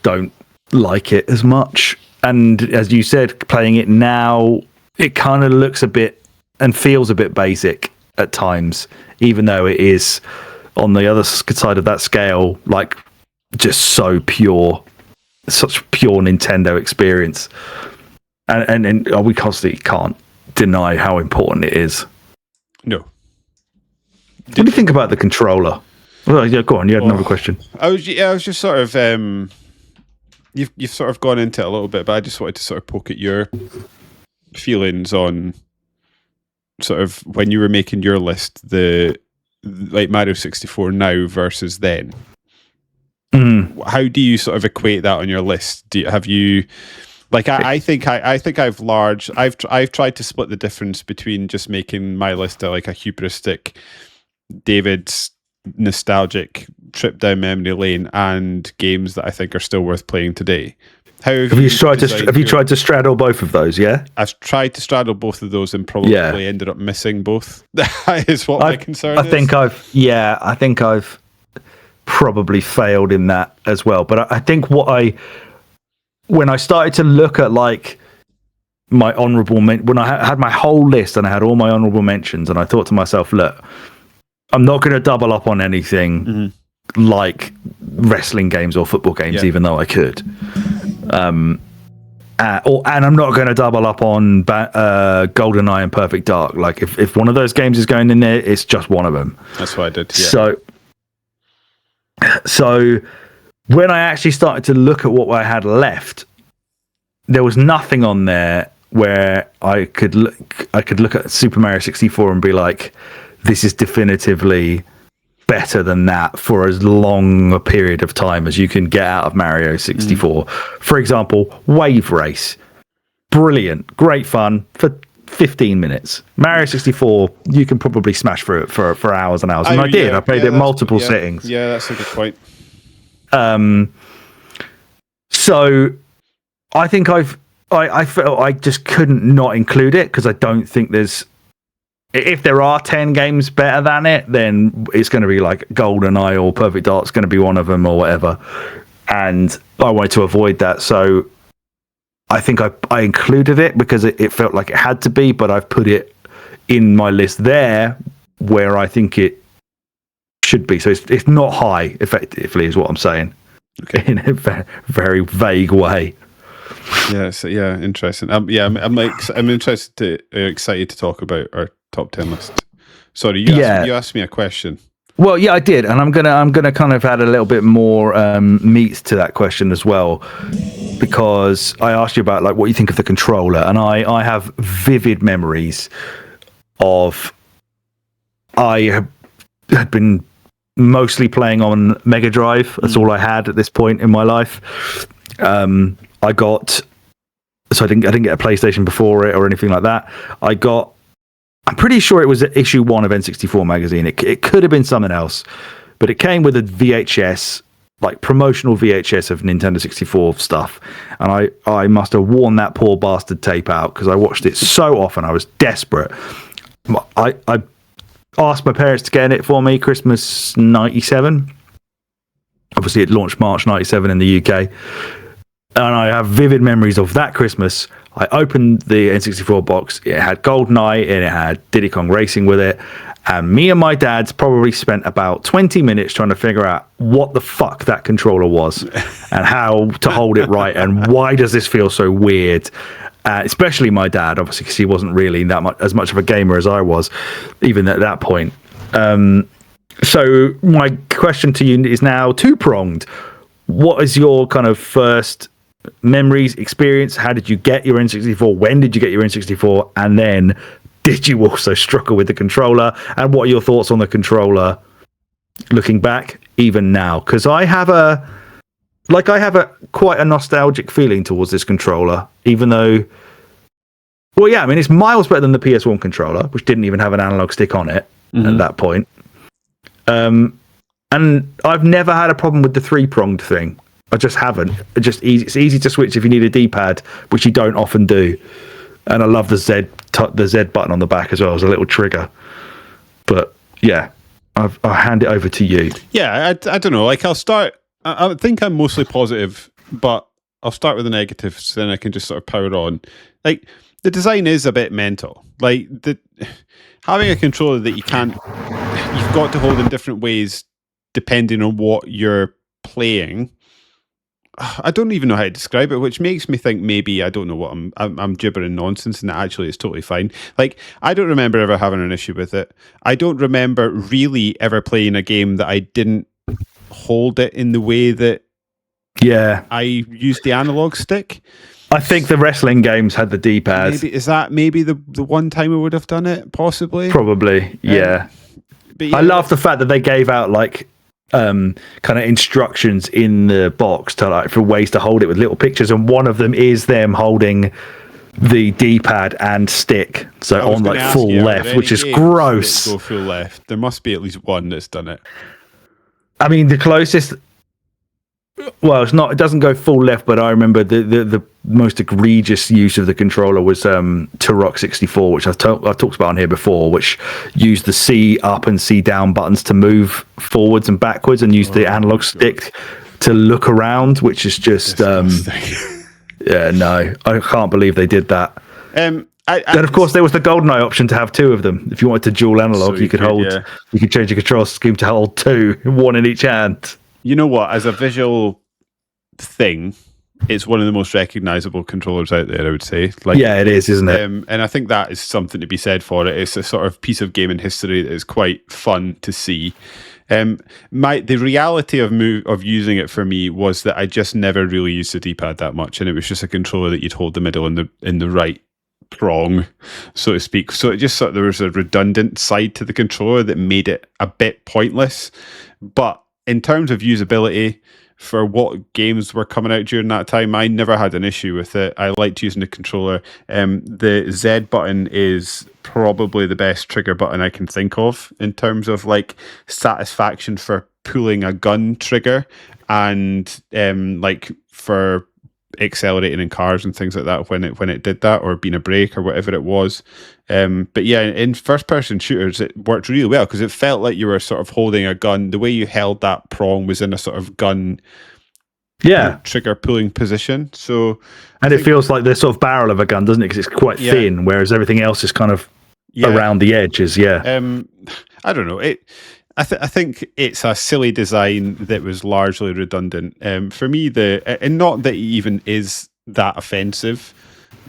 don't like it as much. And as you said, playing it now, it kind of looks a bit and feels a bit basic at times, even though it is on the other side of that scale, like just so pure, such pure Nintendo experience. And we constantly can't deny how important it is. No. What do you think about the controller? Well, yeah, go on. You had another question. I was just sort of you've sort of gone into it a little bit, but I just wanted to sort of poke at your feelings on sort of when you were making your list, the like Mario 64 now versus then. How do you sort of equate that on your list? Have you like I think I've tried to split the difference between just making my list like a hubristic David's nostalgic trip down memory lane and games that I think are still worth playing today. Have you tried to straddle both of those? Yeah, I've tried to straddle both of those and probably ended up missing both. That is what my concern is. I think I've probably failed in that as well. But I think when I started to look at like my honorable when I had my whole list and I had all my honorable mentions, and I thought to myself, look, I'm not going to double up on anything like wrestling games or football games, even though I could. And I'm not going to double up on GoldenEye and Perfect Dark. Like if one of those games is going in there, it's just one of them. That's what I did. Yeah. So when I actually started to look at what I had left, there was nothing on there where I could look at Super Mario 64 and be like, this is definitively better than that for as long a period of time as you can get out of Mario 64. For example, Wave Race. Brilliant. Great fun for 15 minutes. Mario 64, you can probably smash through it for hours and hours. And I did. Yeah, I played it in multiple settings. Yeah, that's a good point. So I think I felt I just couldn't not include it because I don't think there's, if there are 10 games better than it, then it's going to be like GoldenEye or Perfect Dark's going to be one of them or whatever. And I wanted to avoid that. So I think I included it because it felt like it had to be, but I've put it in my list there where I think it should be. So it's not high, effectively, is what I'm saying. Okay. In a very vague way. Yeah, so interesting. I'm interested excited to talk about our top 10 list. Sorry, you asked me a question. Well, yeah, I did, and I'm gonna kind of add a little bit more meat to that question as well, because I asked you about like what you think of the controller, and I have vivid memories of I had been mostly playing on Mega Drive. That's all I had at this point in my life. I didn't get a PlayStation before it or anything like that. I'm pretty sure it was issue 1 of N64 magazine. It could have been something else, but it came with a VHS, like promotional VHS of Nintendo 64 stuff. And I must have worn that poor bastard tape out because I watched it so often. I was desperate. I asked my parents to get it for me Christmas 97. Obviously, it launched March 97 in the UK. And I have vivid memories of that Christmas. I opened the N64 box. It had GoldenEye and it had Diddy Kong Racing with it. And me and my dad probably spent about 20 minutes trying to figure out what the fuck that controller was and how to hold it right and why does this feel so weird. Especially my dad, obviously, because he wasn't really as much of a gamer as I was, even at that point. So my question to you is now two-pronged. What is your kind of first memories, experience? How did you get your N64? When did you get your N64? And then did you also struggle with the controller? And what are your thoughts on the controller looking back, even now? Because I have quite a nostalgic feeling towards this controller, even though, well, yeah, I mean, it's miles better than the PS1 controller, which didn't even have an analog stick on it at that point. And I've never had a problem with the three-pronged thing. I just haven't. It's easy to switch if you need a D-pad, which you don't often do. And I love the Z button on the back as well as a little trigger. But yeah, I'll hand it over to you. Yeah, I don't know. Like I'll start. I think I'm mostly positive, but I'll start with the negatives, so then I can just sort of power on. Like the design is a bit mental. Like having a controller that you've got to hold in different ways depending on what you're playing. I don't even know how to describe it, which makes me think maybe I don't know what I'm gibbering nonsense, and that actually it's totally fine. Like I don't remember ever having an issue with it. I don't remember really ever playing a game that I didn't hold it in the way that I used the analog stick. I think the wrestling games had the D-pad. Is that maybe the one time I would have done it? Possibly. Probably, yeah. But yeah. I love the fact that they gave out like kind of instructions in the box to like for ways to hold it with little pictures, and one of them is them holding the D-pad and stick, so on like full left, which is gross. Go full left. There must be at least one that's done it. I mean, the closest. Well, it's not. It doesn't go full left, but I remember the most egregious use of the controller was Turok 64, which I've talked about on here before, which used the C up and C down buttons to move forwards and backwards, and used the analog stick to look around, which is just yeah, no, I can't believe they did that. And of course, there was the GoldenEye option to have two of them. If you wanted to dual analog, so you could change your control scheme to hold two, one in each hand. You know what? As a visual thing, it's one of the most recognizable controllers out there, I would say. Like, yeah, it is, isn't it? And I think that is something to be said for it. It's a sort of piece of gaming history that is quite fun to see. The reality of using it for me was that I just never really used the D-pad that much, and it was just a controller that you'd hold the middle in the right prong, so to speak. So it just sort of, there was a redundant side to the controller that made it a bit pointless. But in terms of usability, for what games were coming out during that time, I never had an issue with it. I liked using the controller. The Z button is probably the best trigger button I can think of in terms of like satisfaction for pulling a gun trigger and like for accelerating in cars and things like that when it did that, or being a brake or whatever it was. But yeah, in first person shooters it worked really well because it felt like you were sort of holding a gun. The way you held that prong was in a sort of gun trigger pulling position. So and it feels like the sort of barrel of a gun, doesn't it? Because it's quite thin, whereas everything else is kind of around the edges. I don't know, I think it's a silly design that was largely redundant. For me, and not that it even is that offensive,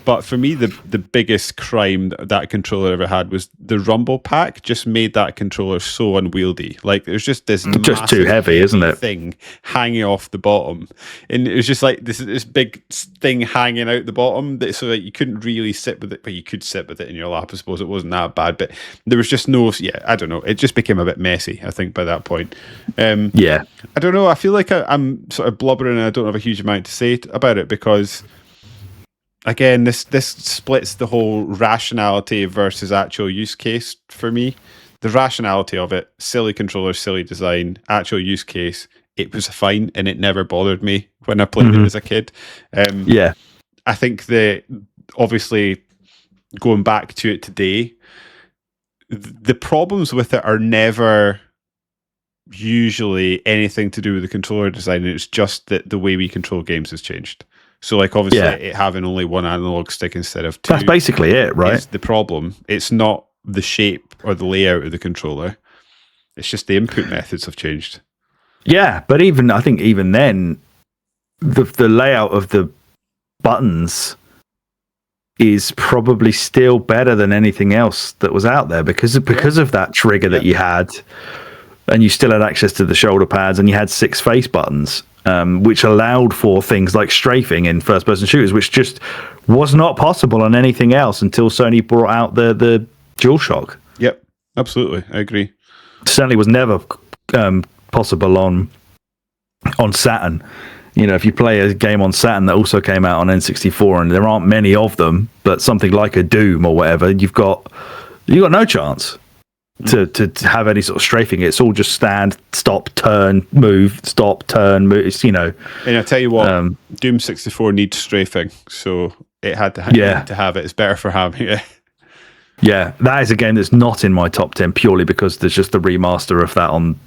but for me, the biggest crime that controller ever had was the rumble pack just made that controller so unwieldy. Like there's just this just too heavy, isn't it? Thing hanging off the bottom, and it was just like this big thing hanging out the bottom that so that you couldn't really sit with it, but you could sit with it in your lap. I suppose it wasn't that bad, but there was just no. Yeah, I don't know. It just became a bit messy, I think, by that point. I don't know. I feel like I'm sort of blubbering, and I don't have a huge amount to say about it because, again, this splits the whole rationality versus actual use case for me. The rationality of it, silly controller, silly design, actual use case, it was fine and it never bothered me when I played it as a kid. I think that obviously going back to it today, the problems with it are never usually anything to do with the controller design. It's just that the way we control games has changed. So, like, obviously, it having only one analog stick instead of two. That's basically it, right? It's the problem. It's not the shape or the layout of the controller. It's just the input methods have changed. Yeah, but I think even then, the layout of the buttons is probably still better than anything else that was out there because of that trigger that you had, and you still had access to the shoulder pads, and you had 6 face buttons. Which allowed for things like strafing in first-person shooters, which just was not possible on anything else until Sony brought out the DualShock. Yep, absolutely, I agree. Certainly was never possible on Saturn. You know, if you play a game on Saturn that also came out on N64, and there aren't many of them, but something like a Doom or whatever, you've got no chance to have any sort of strafing. It's all just stand, stop, turn, move, stop, turn, move. It's, And I tell you what, Doom 64 needs strafing, so it had to have it. It's better for having it. Yeah, that is a game that's not in my top 10 purely because there's just the remaster of that on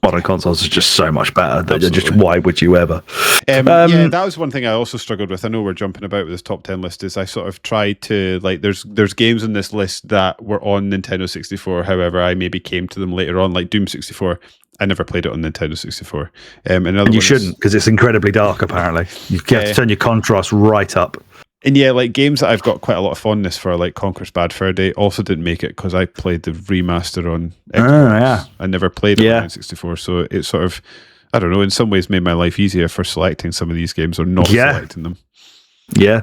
modern consoles is just so much better. Just why would you ever? That was one thing I also struggled with. I know we're jumping about with this top 10 list. Is I sort of tried to like there's games on this list that were on Nintendo 64. However, I maybe came to them later on, like Doom 64. I never played it on Nintendo 64. And you shouldn't because it's incredibly dark. Apparently, you have to turn your contrast right up. And yeah, like games that I've got quite a lot of fondness for, like Conker's Bad Fur Day, also didn't make it because I played the remaster on Xbox. I never played it on N64, so it sort of, I don't know, in some ways made my life easier for selecting some of these games or not selecting them. Yeah.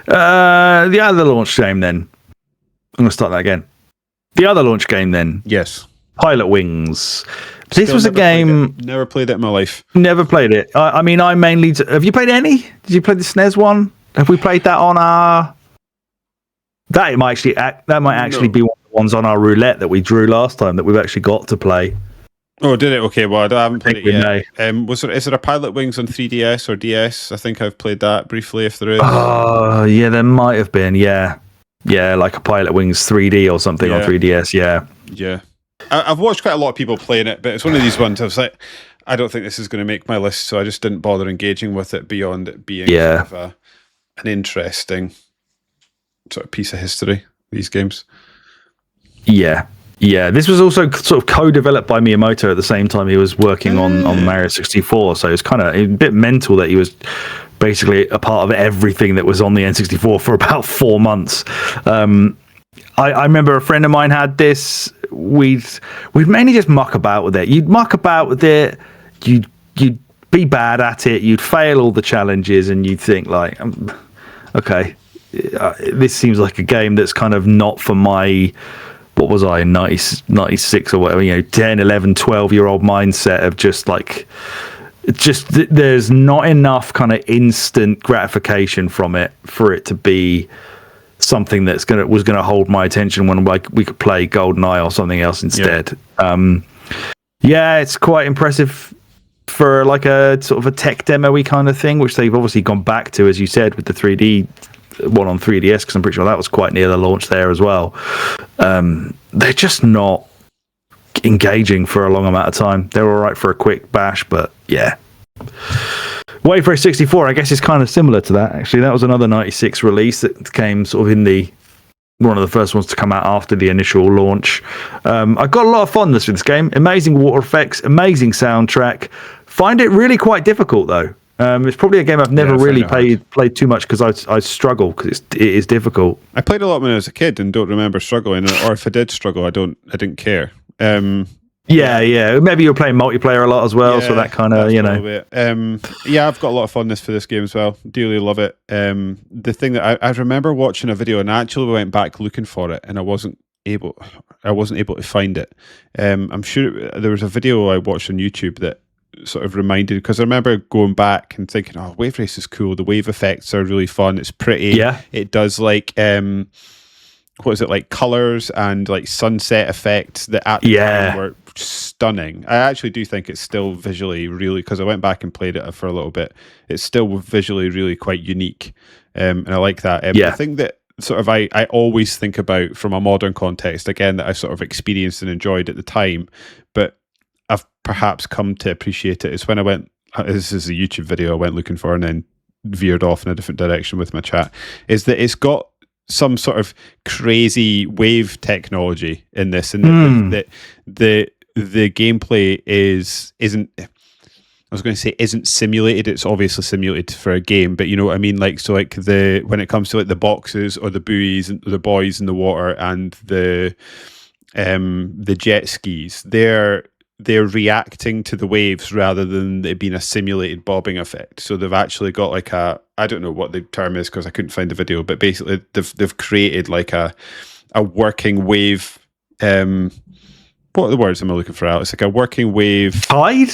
The other launch game then. I'm going to start that again. The other launch game then. Yes. Pilot Wings. This was a game... Never played it in my life. Never played it. I mean, I mainly... Have you played any? Did you play the SNES one? Have we played that on our... That might actually be one of the ones on our roulette that we drew last time that we've actually got to play. Oh, did it? Okay, well, I haven't played it yet. Is there a Pilot Wings on 3DS or DS? I think I've played that briefly, if there is. Oh, yeah, there might have been, yeah. Yeah, like a Pilot Wings 3D or something on 3DS, yeah. Yeah. I've watched quite a lot of people playing it, but it's one of these ones I was like, I don't think this is going to make my list, so I just didn't bother engaging with it beyond it being sort of an interesting sort of piece of history, these games. Yeah. This was also sort of co-developed by Miyamoto at the same time he was working on Mario 64, so it's kind of a bit mental that he was basically a part of everything that was on the N64 for about 4 months. I remember a friend of mine had this we'd mainly just muck about with it. You'd muck about with it. You'd be bad at it. You'd fail all the challenges, and you'd think like, okay, this seems like a game that's kind of not for my, what was I, 96 or whatever, 10, 11, 12-year-old mindset of just like, there's not enough kind of instant gratification from it for it to be something that's was gonna hold my attention when we could play GoldenEye or something else instead. Yeah, it's quite impressive for like a sort of a tech demo-y kind of thing, which they've obviously gone back to, as you said, with the 3D one on 3DS, because I'm pretty sure that was quite near the launch there as well. They're just not engaging for a long amount of time. They're all right for a quick bash, but yeah. Wave Race 64, I guess, is kind of similar to that, actually. That was another 96 release that came sort of in one of the first ones to come out after the initial launch. I got a lot of fondness with this game. Amazing water effects, amazing soundtrack. Find it really quite difficult, though. It's probably a game I've never really played too much, because I struggle, because it is difficult. I played a lot when I was a kid and don't remember struggling, or if I did struggle, I didn't care. Yeah. Maybe you're playing multiplayer a lot as well, so that kind of, yeah, I've got a lot of fondness for this game as well. Dearly love it. The thing that I remember watching a video, and I actually went back looking for it, and I wasn't able to find it. I'm sure there was a video I watched on YouTube that sort of reminded, because I remember going back and thinking, oh, Wave Race is cool. The wave effects are really fun. It's pretty. Yeah. It does like what is it, like colors and like sunset effects that at the time were stunning. I actually do think it's still visually really, because I went back and played it for a little bit, it's still visually really quite unique, and I like that. The thing that sort of I always think about from a modern context, again, that I sort of experienced and enjoyed at the time, but I've perhaps come to appreciate it, is when I went, this is a YouTube video I went looking for and then veered off in a different direction with my chat, is that it's got some sort of crazy wave technology in this, and that the gameplay isn't, I was going to say isn't simulated. It's obviously simulated for a game, but you know what I mean. Like, so like when it comes to like the boxes or the buoys and the buoys in the water and the jet skis, they're reacting to the waves rather than it being a simulated bobbing effect. So they've actually got like I don't know what the term is because I couldn't find the video, but basically they've created like a working wave. What are the words am I looking for, Alex? It's like a working wave tide,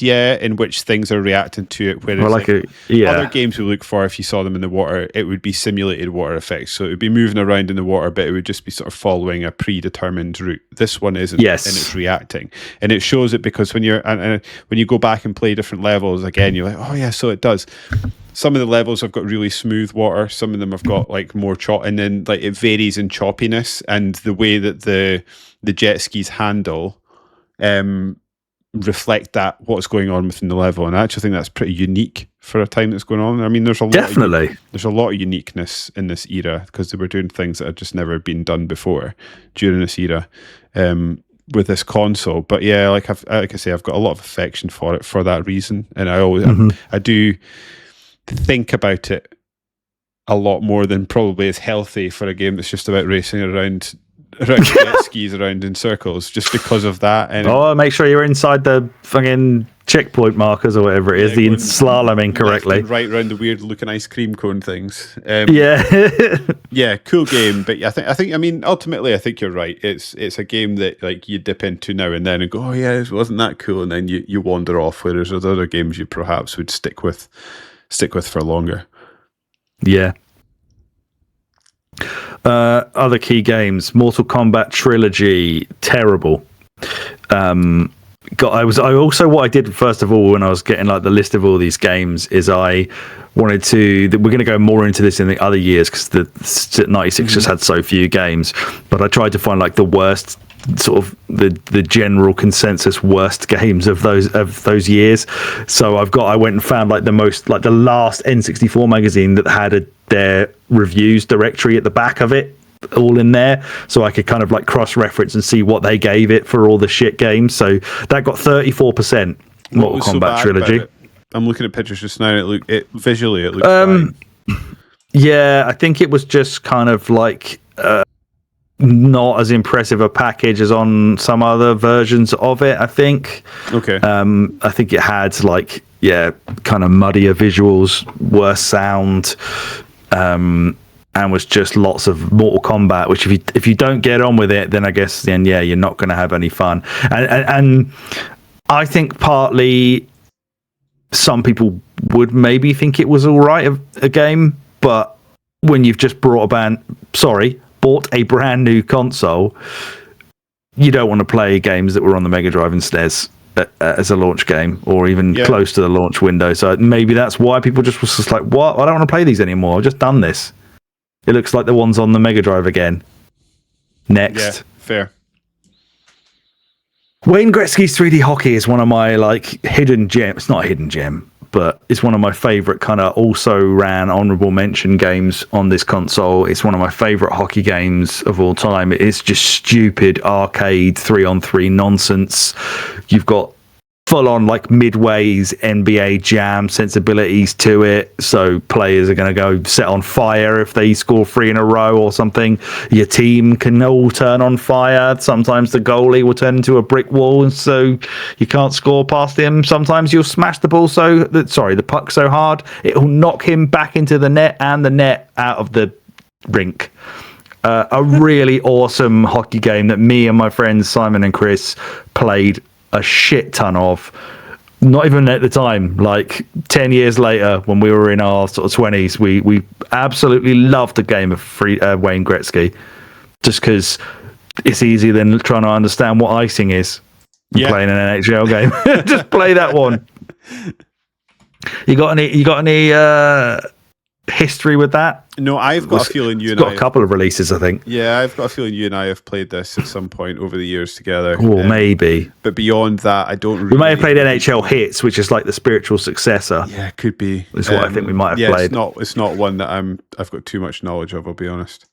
in which things are reacting to it. Whereas other games we look for, if you saw them in the water, it would be simulated water effects. So it would be moving around in the water, but it would just be sort of following a predetermined route. This one isn't, and it's reacting, and it shows it because when when you go back and play different levels again, you're like, oh yeah, so it does. Some of the levels have got really smooth water, some of them have got like more chop, and then like it varies in choppiness, and the way that the jet skis handle reflect that what's going on within the level, and I actually think that's pretty unique for a time that's going on. I mean, there's a lot of uniqueness in this era because they were doing things that had just never been done before during this era with this console. But yeah, like I say, I've got a lot of affection for it for that reason, and I always I do think about it a lot more than probably is healthy for a game that's just about racing around jet skis around in circles, just because of that. And make sure you're inside the fucking checkpoint markers or whatever it is, the slaloming correctly, right around the weird looking ice cream cone things. Yeah, cool game. But I think I mean ultimately I think you're right. It's a game that like you dip into now and then and go, oh yeah, it wasn't that cool, and then you wander off. Whereas there's other games you perhaps would stick with for longer. Yeah. Other key games: Mortal Kombat Trilogy, terrible. What I did first of all when I was getting like the list of all these games is I wanted to. We're going to go more into this in the other years because the 96 just had so few games. But I tried to find like the worst, sort of the general consensus worst games of those years. So I went and found like the last N64 magazine that had their reviews directory at the back of it, all in there, so I could kind of like cross-reference and see what they gave it for all the shit games. So that got 34%. Mortal Kombat Trilogy. I'm looking at pictures just now. Visually it looks fine. Yeah, I think it was just kind of like not as impressive a package as on some other versions of it, I think. Okay. I think it had like, kind of muddier visuals, worse sound, and was just lots of Mortal Kombat, which if you don't get on with it, then I guess you're not going to have any fun. And I think partly some people would maybe think it was all right a game, but when you've just bought a brand new console, you don't want to play games that were on the Mega Drive and SNES as a launch game, or even close to the launch window. So maybe that's why people just was just like, what? I don't want to play these anymore. I've just done this. It looks like the ones on the Mega Drive again. Next. Yeah, fair. Wayne Gretzky's 3D Hockey is one of my like hidden gems. It's not a hidden gem, but it's one of my favorite kind of also ran honorable mention games on this console. It's one of my favorite hockey games of all time. It's just stupid arcade 3-on-3 nonsense. You've got full on like midways NBA Jam sensibilities to it, so players are going to go set on fire if they score 3 in a row or something. Your team can all turn on fire. Sometimes the goalie will turn into a brick wall, and so you can't score past him. Sometimes you'll smash the puck so hard it'll knock him back into the net and the net out of the rink. A really awesome hockey game that me and my friends Simon and Chris played a shit ton of. Not even at the time, like 10 years later when we were in our sort of 20s, we absolutely loved the game of Wayne Gretzky, just because it's easier than trying to understand what icing is playing an NHL game. Just play that one. You got any history with that? No, I've got a feeling you and I got a couple of releases, I think. Yeah, I've got a feeling you and I have played this at some point over the years together. Or maybe. But beyond that, I don't really... We may have played NHL Hits, which is like the spiritual successor. Yeah, it could be. Is what I think we might have played. It's not one that I've got too much knowledge of, I'll be honest.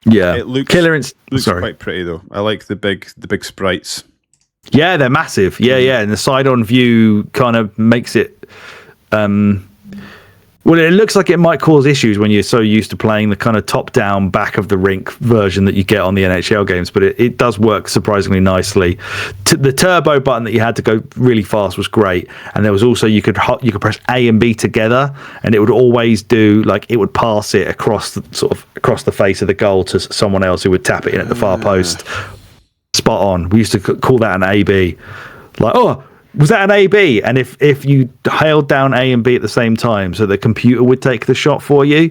Yeah. It looks quite pretty, though. I like the big sprites. Yeah, they're massive. Yeah. And the side-on view kind of makes it... Well, it looks like it might cause issues when you're so used to playing the kind of top-down, back of the rink version that you get on the NHL games, but it does work surprisingly nicely. The turbo button that you had to go really fast was great, and there was also you could press A and B together, and it would always do it would pass it across the face of the goal to someone else who would tap it in at the far post. Spot on. We used to call that an AB. Was that an A-B? And if you held down A and B at the same time, so the computer would take the shot for you,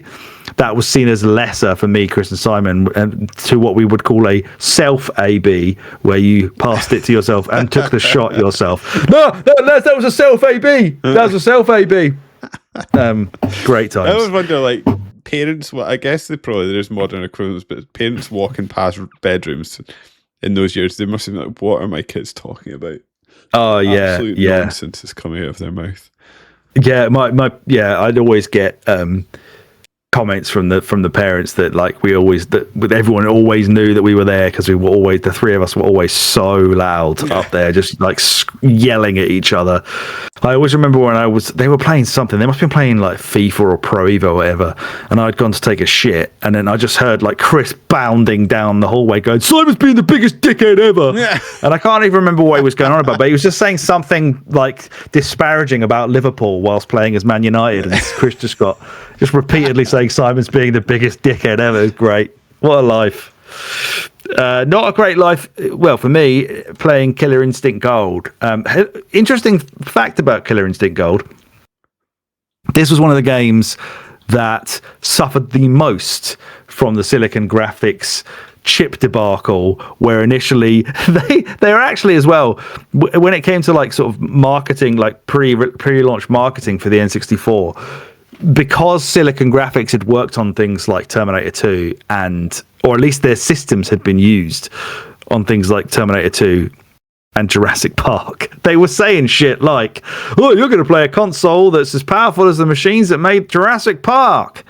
that was seen as lesser for me, Chris and Simon, to what we would call a self-A-B, where you passed it to yourself and took the shot yourself. No, that was a self-A-B. That was a self-A-B. Great times. I always wonder, parents, I guess there's modern equivalents, but parents walking past bedrooms in those years, they must have been like, what are my kids talking about? Oh yeah, absolute nonsense is coming out of their mouth. Yeah, I'd always get comments from the parents that everyone always knew that we were there because the three of us were always so loud up there, just yelling at each other. I always remember when they were playing something. They must have been playing FIFA or Pro Evo or whatever, and I'd gone to take a shit, and then I just heard Chris bounding down the hallway going, "Simon's being the biggest dickhead ever," and I can't even remember what he was going on about, but he was just saying something disparaging about Liverpool whilst playing as Man United, and Chris just repeatedly saying Simon's being the biggest dickhead ever. It was great. What a life. Not a great life. Well, for me, playing Killer Instinct Gold. Interesting fact about Killer Instinct Gold. This was one of the games that suffered the most from the Silicon Graphics chip debacle, where initially they were actually as well, when it came to marketing, pre-launch marketing for the N64, because Silicon Graphics had worked on things like Terminator 2, or at least their systems had been used on things like Terminator 2 and Jurassic Park, they were saying shit like, "Oh, you're going to play a console that's as powerful as the machines that made Jurassic Park,"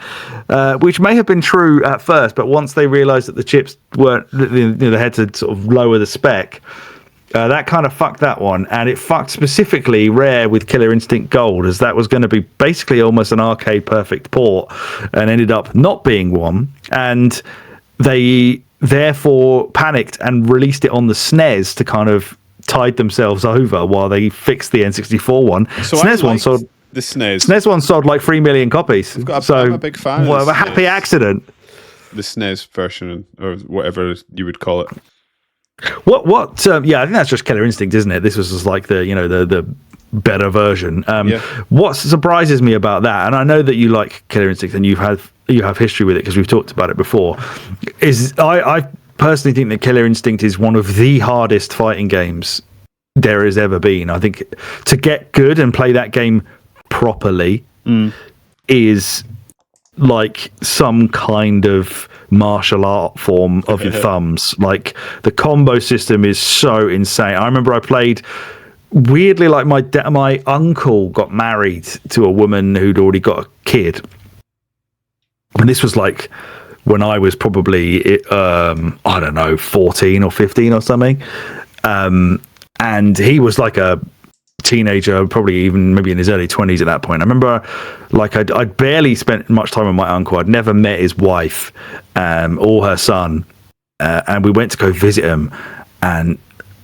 which may have been true at first, but once they realized that the chips weren't, they had to sort of lower the spec. That kind of fucked that one, and it fucked specifically Rare with Killer Instinct Gold, as that was going to be basically almost an arcade perfect port, and ended up not being one. And they therefore panicked and released it on the SNES to kind of tide themselves over while they fixed the N64 one. So SNES one sold the SNES. SNES one sold like 3 million copies. I'm a big fan. Of a happy accident. The SNES version, or whatever you would call it. What? Yeah, I think that's just Killer Instinct, isn't it? This was just like the better version. What surprises me about that, and I know that you like Killer Instinct and you have history with it because we've talked about it before, is I personally think that Killer Instinct is one of the hardest fighting games there has ever been. I think to get good and play that game properly is like some kind of martial art form of your thumbs. Like the combo system is so insane. I remember I played weirdly, like my uncle got married to a woman who'd already got a kid, and this was like when I was probably I don't know, 14 or 15 or something, and he was like a teenager, probably even maybe in his early 20s at that point. I remember like I'd barely spent much time with my uncle. I'd never met his wife or her son, and we went to go visit him, and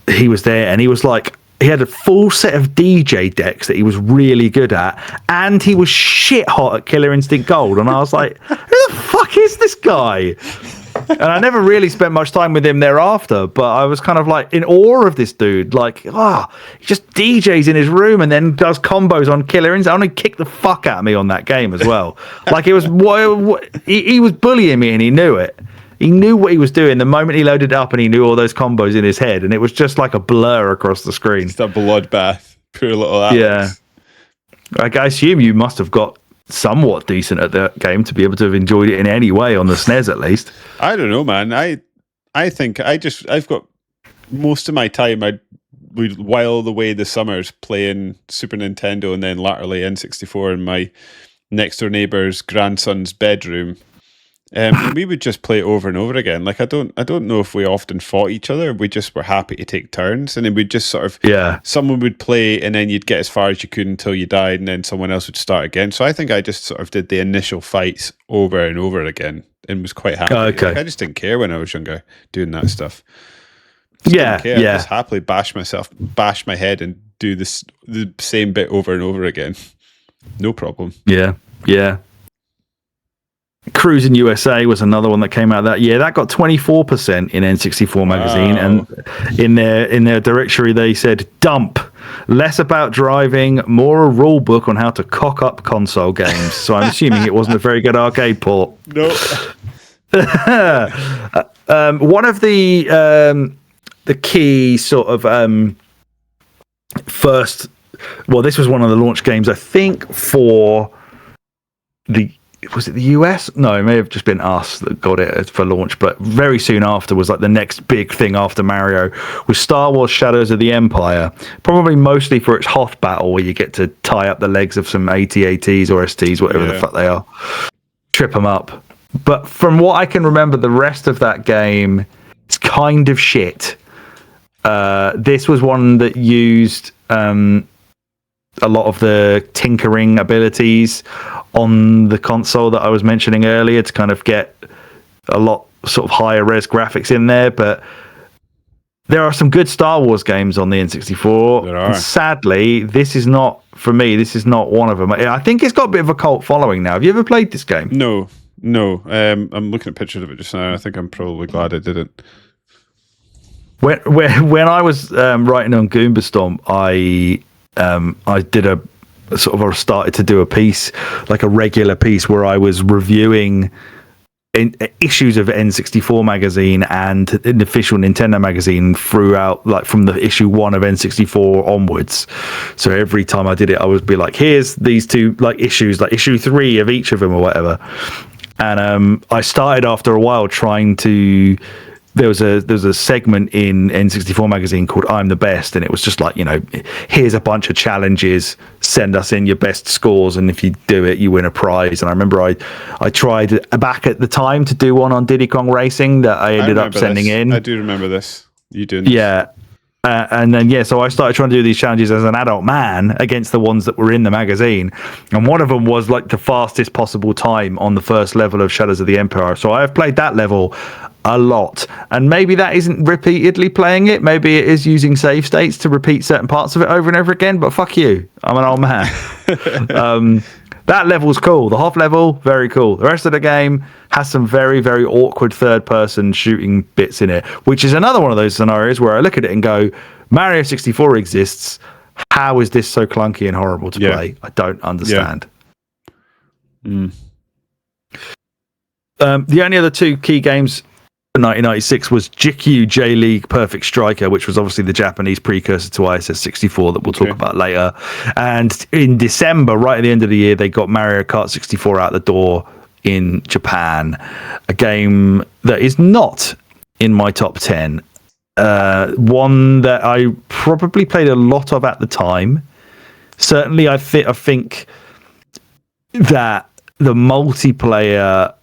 he was there, and he was like, he had a full set of DJ decks that he was really good at, and he was shit hot at Killer Instinct Gold. And I was like, who the fuck is this guy? And I never really spent much time with him thereafter, but I was kind of like in awe of this dude. Like, he just DJs in his room and then does combos on Killer Instinct. I only kicked the fuck out of me on that game as well. Like, it was he was bullying me, and he knew it. He knew what he was doing the moment he loaded it up, and he knew all those combos in his head, and it was just like a blur across the screen. Just a bloodbath. Poor little Alex. Yeah. Like, I assume you must have got somewhat decent at that game to be able to have enjoyed it in any way on the SNES at least. I don't know, man. I think I've got most of my time I would while away the summers playing Super Nintendo and then latterly N64 in my next door neighbor's grandson's bedroom. We would just play it over and over again. Like I don't know if we often fought each other. We just were happy to take turns, and then we'd just sort of someone would play, and then you'd get as far as you could until you died, and then someone else would start again. So I think I just sort of did the initial fights over and over again, and was quite happy. Okay. Like, I just didn't care when I was younger doing that stuff. I just happily bash my head, and do the same bit over and over again. No problem. Yeah. Cruising USA was another one that came out that year. That got 24% in N64 magazine, and in their directory they said dump. Less about driving, more a rule book on how to cock up console games. So I'm assuming it wasn't a very good arcade port. No. One of the key sort of first. Well, this was one of the launch games, I think, for the. Was it the US? No, it may have just been us that got it for launch, but very soon after was like the next big thing after Mario was Star Wars Shadows of the Empire, probably mostly for its Hoth battle where you get to tie up the legs of some AT-ATs or STs, whatever the fuck they are, trip them up. But from what I can remember, the rest of that game is kind of shit. This was one that used a lot of the tinkering abilities on the console that I was mentioning earlier to kind of get a lot sort of higher res graphics in there, but there are some good Star Wars games on the N64. There are. And sadly, this is not, for me, this is not one of them. I think it's got a bit of a cult following now. Have you ever played this game? No. I'm looking at pictures of it just now. I think I'm probably glad I didn't. When I was writing on Goomba Stomp, I did a sort of started to do a piece, like a regular piece, where I was reviewing issues of N64 magazine and an official Nintendo magazine throughout, like from the issue 1 of N64 onwards. So every time I did it, I would be like, here's these two like issues, like issue 3 of each of them or whatever. And I started after a while trying to. There was a segment in N64 magazine called I'm the Best, and it was just like, here's a bunch of challenges, send us in your best scores, and if you do it, you win a prize. And I remember I tried back at the time to do one on Diddy Kong Racing that I ended up sending in. I do remember this. You doing this? Yeah. And then, so I started trying to do these challenges as an adult man against the ones that were in the magazine. And one of them was like the fastest possible time on the first level of Shadows of the Empire. So I have played that level a lot. And maybe that isn't repeatedly playing it. Maybe it is using save states to repeat certain parts of it over and over again. But fuck you. I'm an old man. That level's cool. The Hoth level, very cool. The rest of the game has some very, very awkward third-person shooting bits in it, which is another one of those scenarios where I look at it and go, Mario 64 exists. How is this so clunky and horrible to play? I don't understand. The only other two key games for 1996 was GQ J-League Perfect Striker, which was obviously the Japanese precursor to ISS 64 that we'll talk about later. And in December, right at the end of the year, they got Mario Kart 64 out the door in Japan, a game that is not in my top 10. One that I probably played a lot of at the time. Certainly, I think that the multiplayer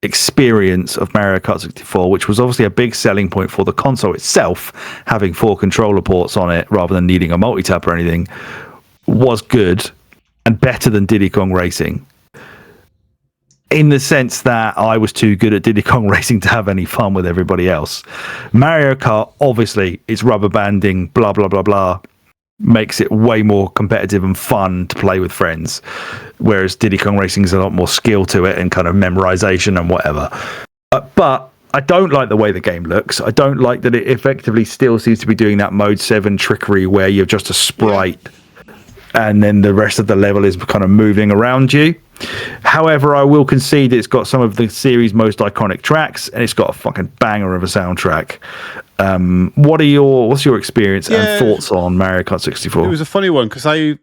experience of Mario Kart 64, which was obviously a big selling point for the console itself, having 4 controller ports on it rather than needing a multi-tap or anything, was good and better than Diddy Kong Racing, in the sense that I was too good at Diddy Kong Racing to have any fun with everybody else. Mario Kart, obviously, it's rubber banding, blah, blah, blah, blah, makes it way more competitive and fun to play with friends, whereas Diddy Kong Racing is a lot more skill to it and kind of memorization and whatever. But I don't like the way the game looks. I don't like that it effectively still seems to be doing that Mode 7 trickery where you're just a sprite and then the rest of the level is kind of moving around you. However, I will concede it's got some of the series' most iconic tracks, and it's got a fucking banger of a soundtrack. What's your experience and thoughts on Mario Kart 64? It was a funny one because I've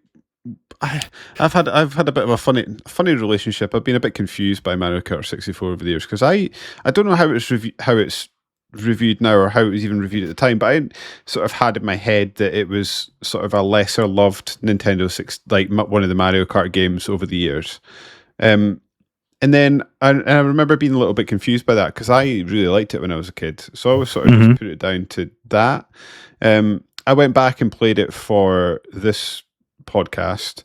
had a bit of a funny relationship. I've been a bit confused by Mario Kart 64 over the years because I don't know how it's reviewed now or how it was even reviewed at the time, but I sort of had in my head that it was sort of a lesser loved Nintendo 6, like one of the Mario Kart games over the years. And then I remember being a little bit confused by that because I really liked it when I was a kid. So I was sort of just put it down to that. I went back and played it for this podcast.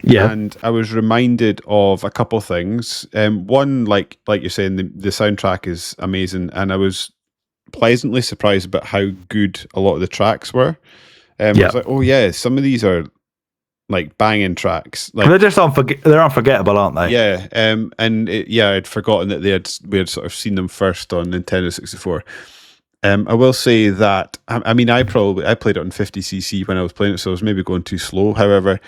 Yeah. And I was reminded of a couple things. One, like you're saying, the soundtrack is amazing. And I was pleasantly surprised about how good a lot of the tracks were. I was like, oh yeah, some of these are like banging tracks. Like, they're just they're unforgettable, aren't they? Yeah. I'd forgotten that we had sort of seen them first on Nintendo 64. I will say that I played it on 50cc when I was playing it, so I was maybe going too slow. However,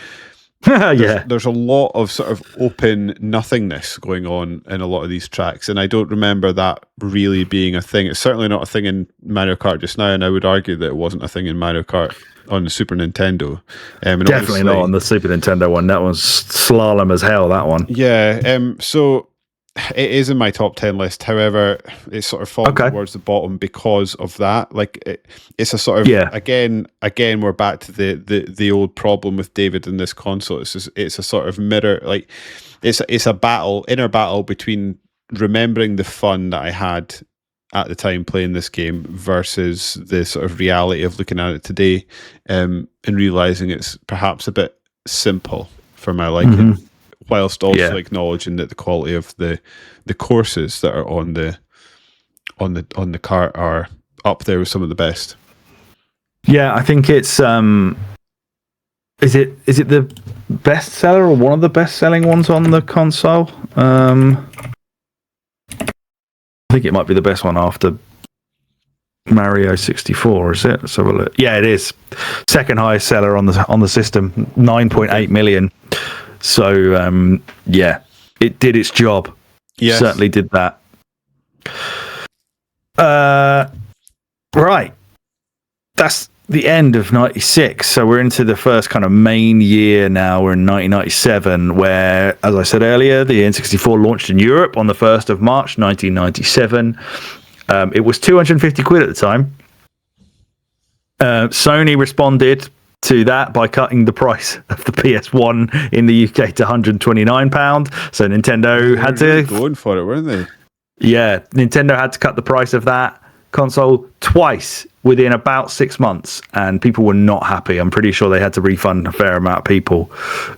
there's a lot of sort of open nothingness going on in a lot of these tracks, and I don't remember that really being a thing. It's certainly not a thing in Mario Kart just now, and I would argue that it wasn't a thing in Mario Kart on the Super Nintendo. Definitely not on the Super Nintendo one. That was slalom as hell, that one. Yeah, so it is in my top 10 list. However, it's sort of fallen towards the bottom because of that. Like it's a sort of again we're back to the old problem with David in this console. It's a sort of mirror, like it's a inner battle between remembering the fun that I had at the time playing this game versus the sort of reality of looking at it today, and realizing it's perhaps a bit simple for my liking. Whilst also acknowledging that the quality of the courses that are on the cart are up there with some of the best. Yeah, I think it's is it the best seller or one of the best selling ones on the console? I think it might be the best one after Mario 64, is it? Let's have a look. Yeah, it is. Second highest seller on the system, 9.8 million. So, it did its job. Yes. Certainly did that. Right. That's the end of 96. So we're into the first kind of main year now. We're in 1997, where, as I said earlier, the N64 launched in Europe on the 1st of March, 1997. It was 250 quid at the time. Sony responded to that by cutting the price of the PS1 in the UK to £129. So Nintendo had to going for it, weren't they? Yeah, Nintendo had to cut the price of that console twice within about 6 months, and people were not happy. I'm pretty sure they had to refund a fair amount of people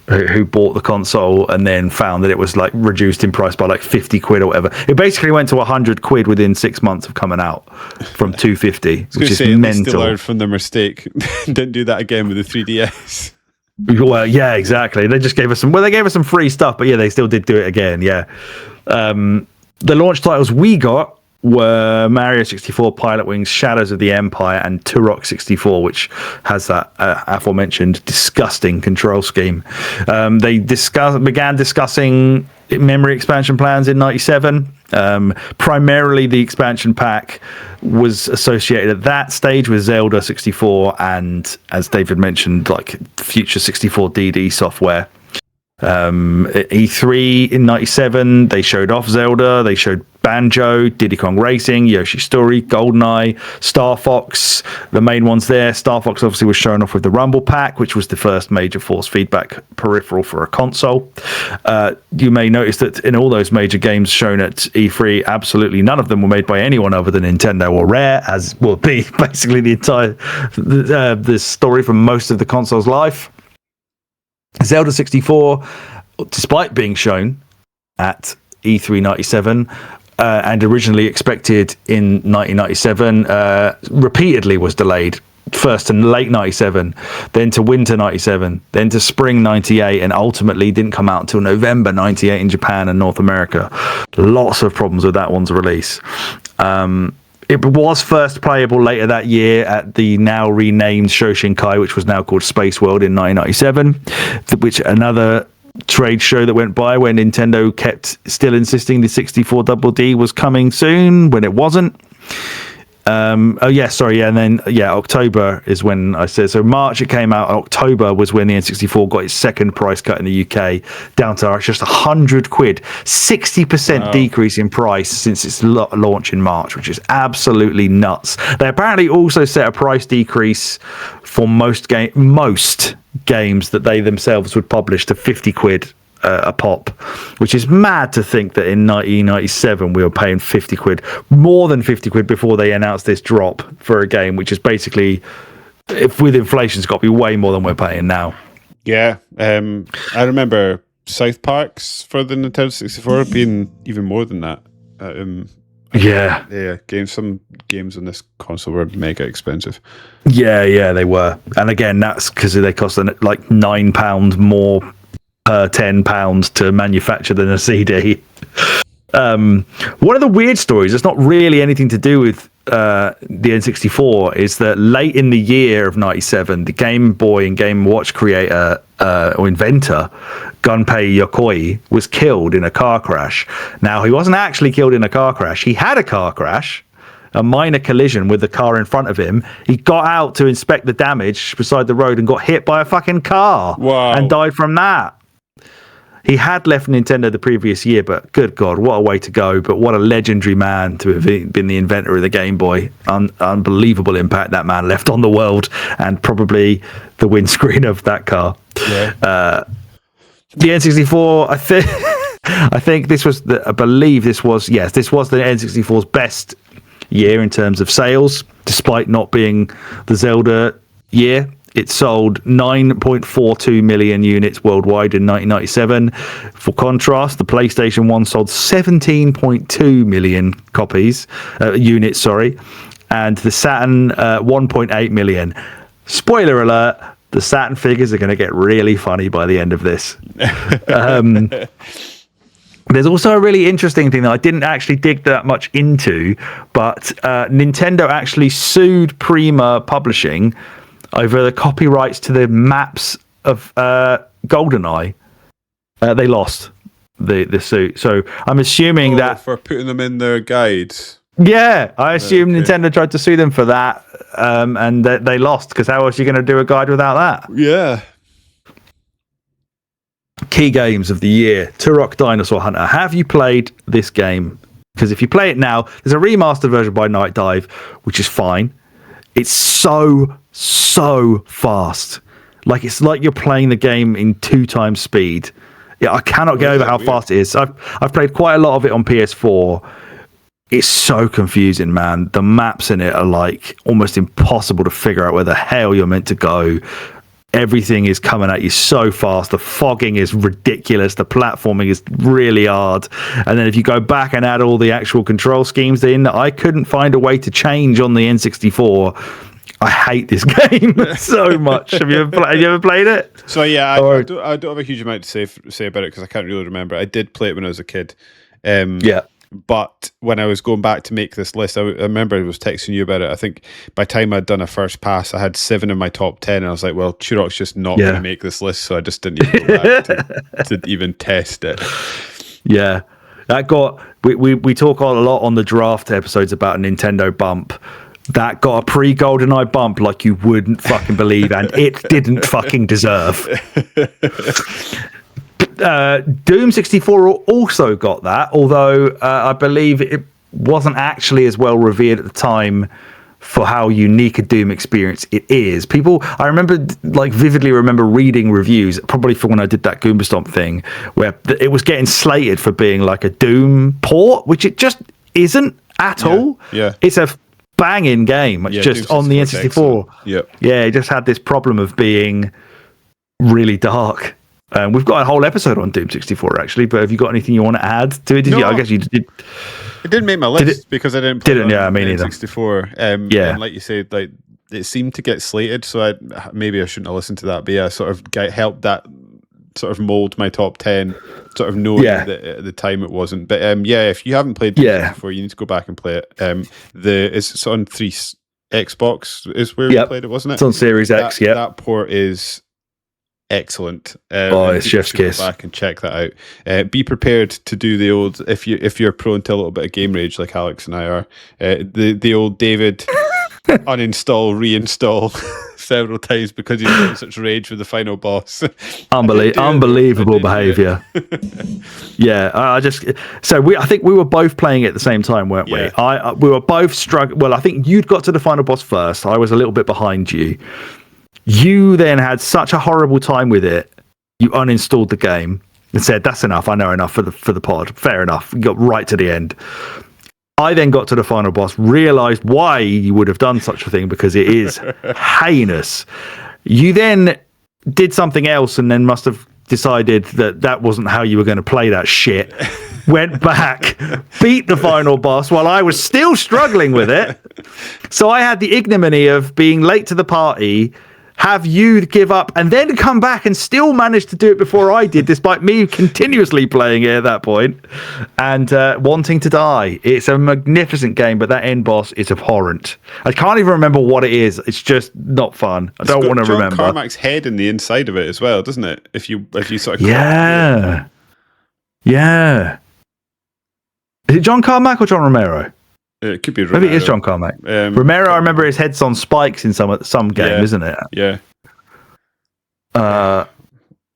who bought the console and then found that it was like reduced in price by like 50 quid or whatever. It basically went to 100 quid within 6 months of coming out from 250, which is mental. They learned from their mistake. Didn't do that again with the 3DS. Well, yeah, exactly. They just gave us some. Well, they gave us some free stuff, but yeah, they still did do it again. Yeah. The launch titles we got were Mario 64, Pilot Wings, Shadows of the Empire, and Turok 64, which has that aforementioned disgusting control scheme. They began discussing memory expansion plans in 97. Primarily, the expansion pack was associated at that stage with Zelda 64 and, as David mentioned, like future 64 DD software. At E3 in 97, they showed off Zelda, they showed Banjo, Diddy Kong Racing, Yoshi's Story, GoldenEye, Star Fox, the main ones there. Star Fox obviously was shown off with the Rumble Pack, which was the first major force feedback peripheral for a console. You may notice that in all those major games shown at E3, absolutely none of them were made by anyone other than Nintendo or Rare, as will be basically the entire the story for most of the console's life. Zelda 64, despite being shown at E3 97 and originally expected in 1997, repeatedly was delayed. First to late 97, then to winter 97, then to spring 98, and ultimately didn't come out until November 98 in Japan and North America. Lots of problems with that one's release. It was first playable later that year at the now renamed Shoshinkai, which was now called Space World in 1997, which another trade show that went by where Nintendo kept still insisting the 64 Double D was coming soon when it wasn't. And then October is when I said, so March it came out. October was when the N64 got its second price cut in the UK, down to just 100 quid, 60% decrease in price since its launch in March, which is absolutely nuts. They apparently also set a price decrease for most games that they themselves would publish to 50 quid a pop, which is mad to think that in 1997 we were paying 50 quid, more than 50 quid before they announced this drop for a game, which is basically, if with inflation, it's got to be way more than we're paying now. Yeah, I remember South Park's for the Nintendo 64 being even more than that. Some games on this console were mega expensive. Yeah, they were, and again, that's because they cost like £9 more per £10 to manufacture than a CD. One of the weird stories, it's not really anything to do with the N64, is that late in the year of 97, the Game Boy and Game Watch creator or inventor Gunpei Yokoi was killed in a car crash. Now, he wasn't actually killed in a car crash. He had a car crash, a minor collision with the car in front of him. He got out to inspect the damage beside the road and got hit by a fucking car. Wow. And died from that. He had left Nintendo the previous year, but good God, what a way to go. But what a legendary man to have been the inventor of the Game Boy. Unbelievable impact that man left on the world, and probably the windscreen of that car. Yeah. The N64, I think this was the N64's best year in terms of sales, despite not being the Zelda year. It sold 9.42 million units worldwide in 1997. For contrast, the PlayStation 1 sold 17.2 million units, and the Saturn 1.8 million. Spoiler alert, the Saturn figures are going to get really funny by the end of this. There's also a really interesting thing that I didn't actually dig that much into, but Nintendo actually sued Prima Publishing over the copyrights to the maps of GoldenEye. They lost the suit. So I'm assuming that... For putting them in their guides. Yeah, I assume Nintendo tried to sue them for that, and they lost, because how else are you going to do a guide without that? Yeah. Key games of the year. Turok Dinosaur Hunter. Have you played this game? Because if you play it now, there's a remastered version by Night Dive, which is fine. It's so fast. Like, it's like you're playing the game in 2 times speed. Yeah, I cannot get over how fast it is. I've played quite a lot of it on PS4. it's so confusing, man. The maps in it are like almost impossible to figure out where the hell you're meant to go. Everything is coming at you so fast. The fogging is ridiculous. The platforming is really hard. And then if you go back and add all the actual control schemes in that I couldn't find a way to change on the N64, I hate this game so much. Have you ever played it? So yeah, I don't have a huge amount to say about it because I can't really remember. I did play it when I was a kid. Yeah. But when I was going back to make this list, I remember I was texting you about it. I think by the time I'd done a first pass, I had 7 in my top 10. And I was like, well, Turok's just not going to make this list. So I just didn't even go back to even test it. Yeah. That got, we talk a lot on the draft episodes about a Nintendo bump. That got a pre-GoldenEye bump like you wouldn't fucking believe. And it didn't fucking deserve. Doom 64 also got that, although I believe it wasn't actually as well revered at the time for how unique a Doom experience it is. I vividly remember reading reviews, probably for when I did that Goomba Stomp thing, where it was getting slated for being like a Doom port, which it just isn't at all. Yeah. It's a banging game. It's just on the N64. Yeah, it just had this problem of being really dark. We've got a whole episode on Doom 64 actually, but have you got anything you want to add to it? I guess you did. It didn't make my list because I didn't play it on me 64. And like you said, like it seemed to get slated, so maybe I shouldn't have listened to that. But yeah, sort of helped that sort of mold my top 10, sort of knowing that at the time it wasn't. But if you haven't played Doom 64, you need to go back and play it. It's on Xbox is where we played it, wasn't it? It's on Series X. Yeah, that port is excellent. It's chef's kiss. Go back and check that out. Be prepared to do the old, if you're prone to a little bit of game rage like Alex and I are, the old David uninstall, reinstall several times because he's got such rage with the final boss. Unbelievable behavior. I think we were both playing it at the same time, weren't we? We were both struggling. Well, I think you'd got to the final boss first. I was a little bit behind you. You then had such a horrible time with it, you uninstalled the game and said, that's enough, I know enough for the pod. Fair enough. You got right to the end. I then got to the final boss, realised why you would have done such a thing, because it is heinous. You then did something else and then must have decided that wasn't how you were going to play that shit. Went back, beat the final boss while I was still struggling with it. So I had the ignominy of being late to the party, have you give up, and then come back and still manage to do it before I did, despite me continuously playing it at that point and wanting to die. It's a magnificent game, but that end boss is abhorrent. I can't even remember what it is. It's just not fun. I don't want to remember. John Carmack's head in the inside of it as well, doesn't it? If you sort of yeah. Is it John Carmack or John Romero? It could be Romero. Maybe it is John Carmack. Romero, I remember his head's on spikes in some game, isn't it? Yeah.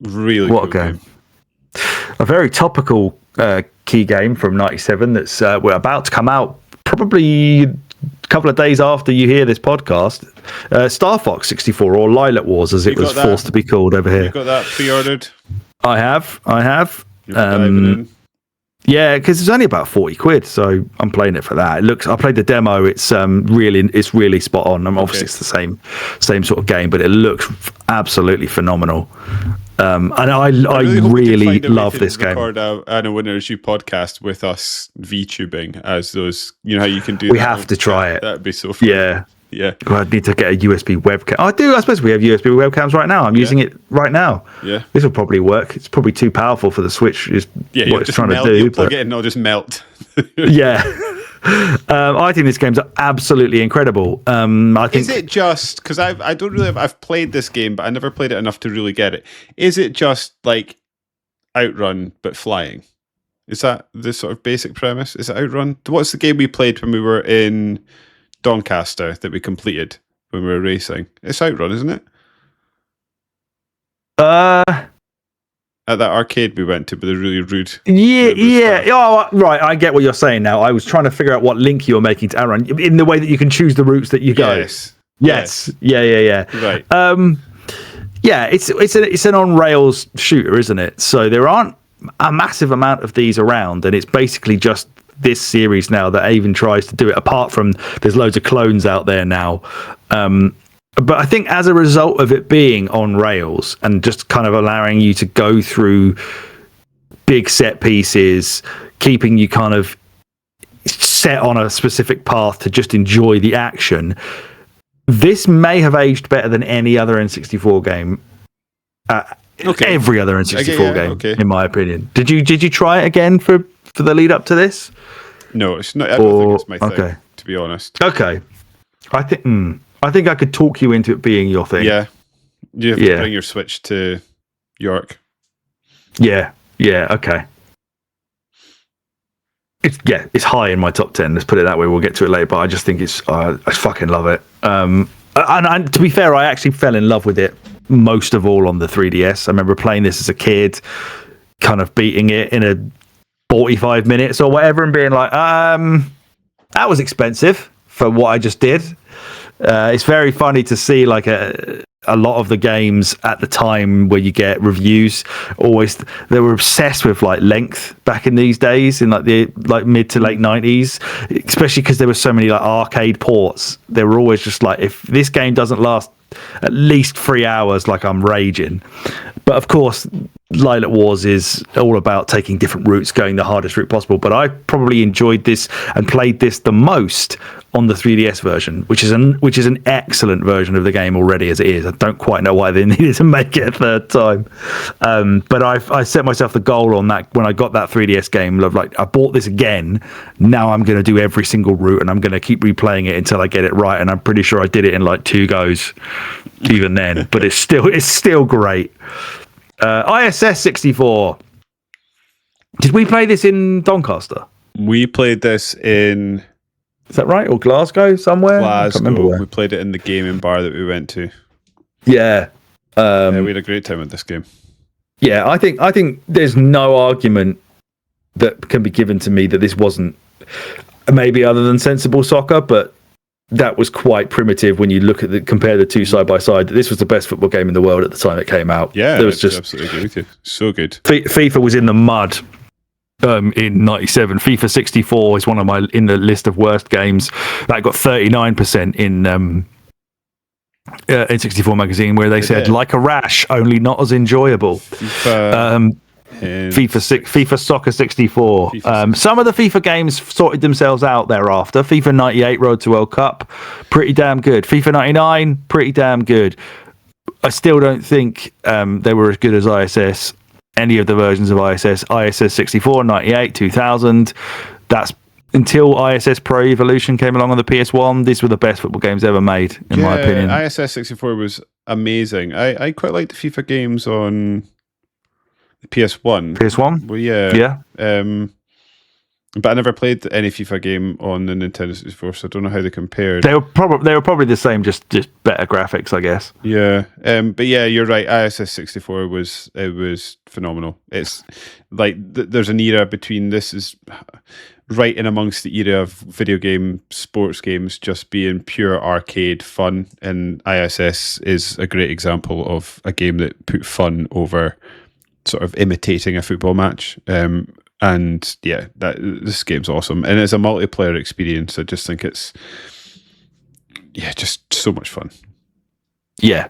Really what cool a game. A very topical key game from 97 that's we're about to come out probably a couple of days after you hear this podcast. Star Fox 64, or Lilac Wars as it was forced to be called over here. You got that pre-ordered? I have. You're diving in. Yeah, because it's only about 40 quid, so I'm playing it for that. I played the demo. It's really spot on. Obviously it's the same sort of game, but it looks absolutely phenomenal. And I really love this game. Record a Winners You podcast with us VTubing as those. You know how you can do. We have to try it. That'd be so fun. Yeah. Yeah. Well, I need to get a USB webcam. I suppose we have USB webcams right now. I'm using it right now. Yeah. This will probably work. It's probably too powerful for the Switch. What it's trying to do. You'll plug it in and it'll just melt. Yeah. I think this game's absolutely incredible. Is it just because I don't really I've played this game, but I never played it enough to really get it. Is it just like Outrun but flying? Is that the sort of basic premise? Is it Outrun? What's the game we played when we were in Doncaster that we completed when we were racing? It's Outrun, isn't it? At that arcade we went to with the really rude. Yeah. Oh, right. I get what you're saying now. I was trying to figure out what link you were making to Outrun in the way that you can choose the routes that you go. Yes. Yeah. Right. Yeah. It's an on rails shooter, isn't it? So there aren't a massive amount of these around, and it's basically just this series now that even tries to do it. Apart from there's loads of clones out there now. But I think as a result of it being on rails and just kind of allowing you to go through big set pieces, keeping you kind of set on a specific path to just enjoy the action, this may have aged better than any other N64 game. Every other N64 game, in my opinion. Did you try it again for the lead up to this? No, it's not. I don't think it's my thing, to be honest. Okay, I think I could talk you into it being your thing. Yeah, you have to bring your Switch to York. Yeah, okay. It's high in my top 10. Let's put it that way. We'll get to it later, but I just think I fucking love it. And to be fair, I actually fell in love with it most of all on the 3DS. I remember playing this as a kid, kind of beating it in a 45 minutes or whatever, and being like, that was expensive for what I just did. It's very funny to see like a lot of the games at the time where you get reviews, they were obsessed with like length back in these days in like the mid to late 90s, especially because there were so many like arcade ports. They were always just like, if this game doesn't last at least 3 hours, like I'm raging. But of course, Lilac Wars is all about taking different routes, going the hardest route possible. But I probably enjoyed this and played this the most on the 3DS version, which is an excellent version of the game already as it is. I don't quite know why they needed to make it a third time. But I set myself the goal on that when I got that 3DS game of like, I bought this again. Now I'm going to do every single route and I'm going to keep replaying it until I get it right. And I'm pretty sure I did it in like 2 goes even then, but it's still great. ISS 64. Did we play this in Doncaster? We played this in... Is that right? Or Glasgow somewhere? Glasgow. We played it in the gaming bar that we went to. Yeah. We had a great time with this game. Yeah, I think there's no argument that can be given to me that this wasn't, maybe other than sensible soccer, but that was quite primitive when you look at compare the two side by side. This was the best football game in the world at the time it came out. Yeah, there was absolutely agree with you. So good. FIFA was in the mud in '97. FIFA 64 is one of my in the list of worst games. That got 39% in 64 magazine, where they said like a rash, only not as enjoyable. FIFA Soccer 64. Some of the FIFA games sorted themselves out thereafter. FIFA 98 Road to World Cup, pretty damn good. FIFA 99, pretty damn good. I still don't think they were as good as ISS. Any of the versions of ISS 64, 98, 2000. That's until ISS Pro Evolution came along on the PS1. These were the best football games ever made, in my opinion. ISS 64 was amazing. I quite liked the FIFA games on the PS1. PS1? Well, yeah. But I never played any FIFA game on the Nintendo 64, so I don't know how they compared. They were probably the same, just better graphics, I guess. Yeah. But yeah, you're right. ISS 64 was phenomenal. It's like there's an era between this is right in amongst the era of video game sports games just being pure arcade fun, and ISS is a great example of a game that put fun over sort of imitating a football match. And yeah, this game's awesome, and it's a multiplayer experience. I just think it's just so much fun. Yeah,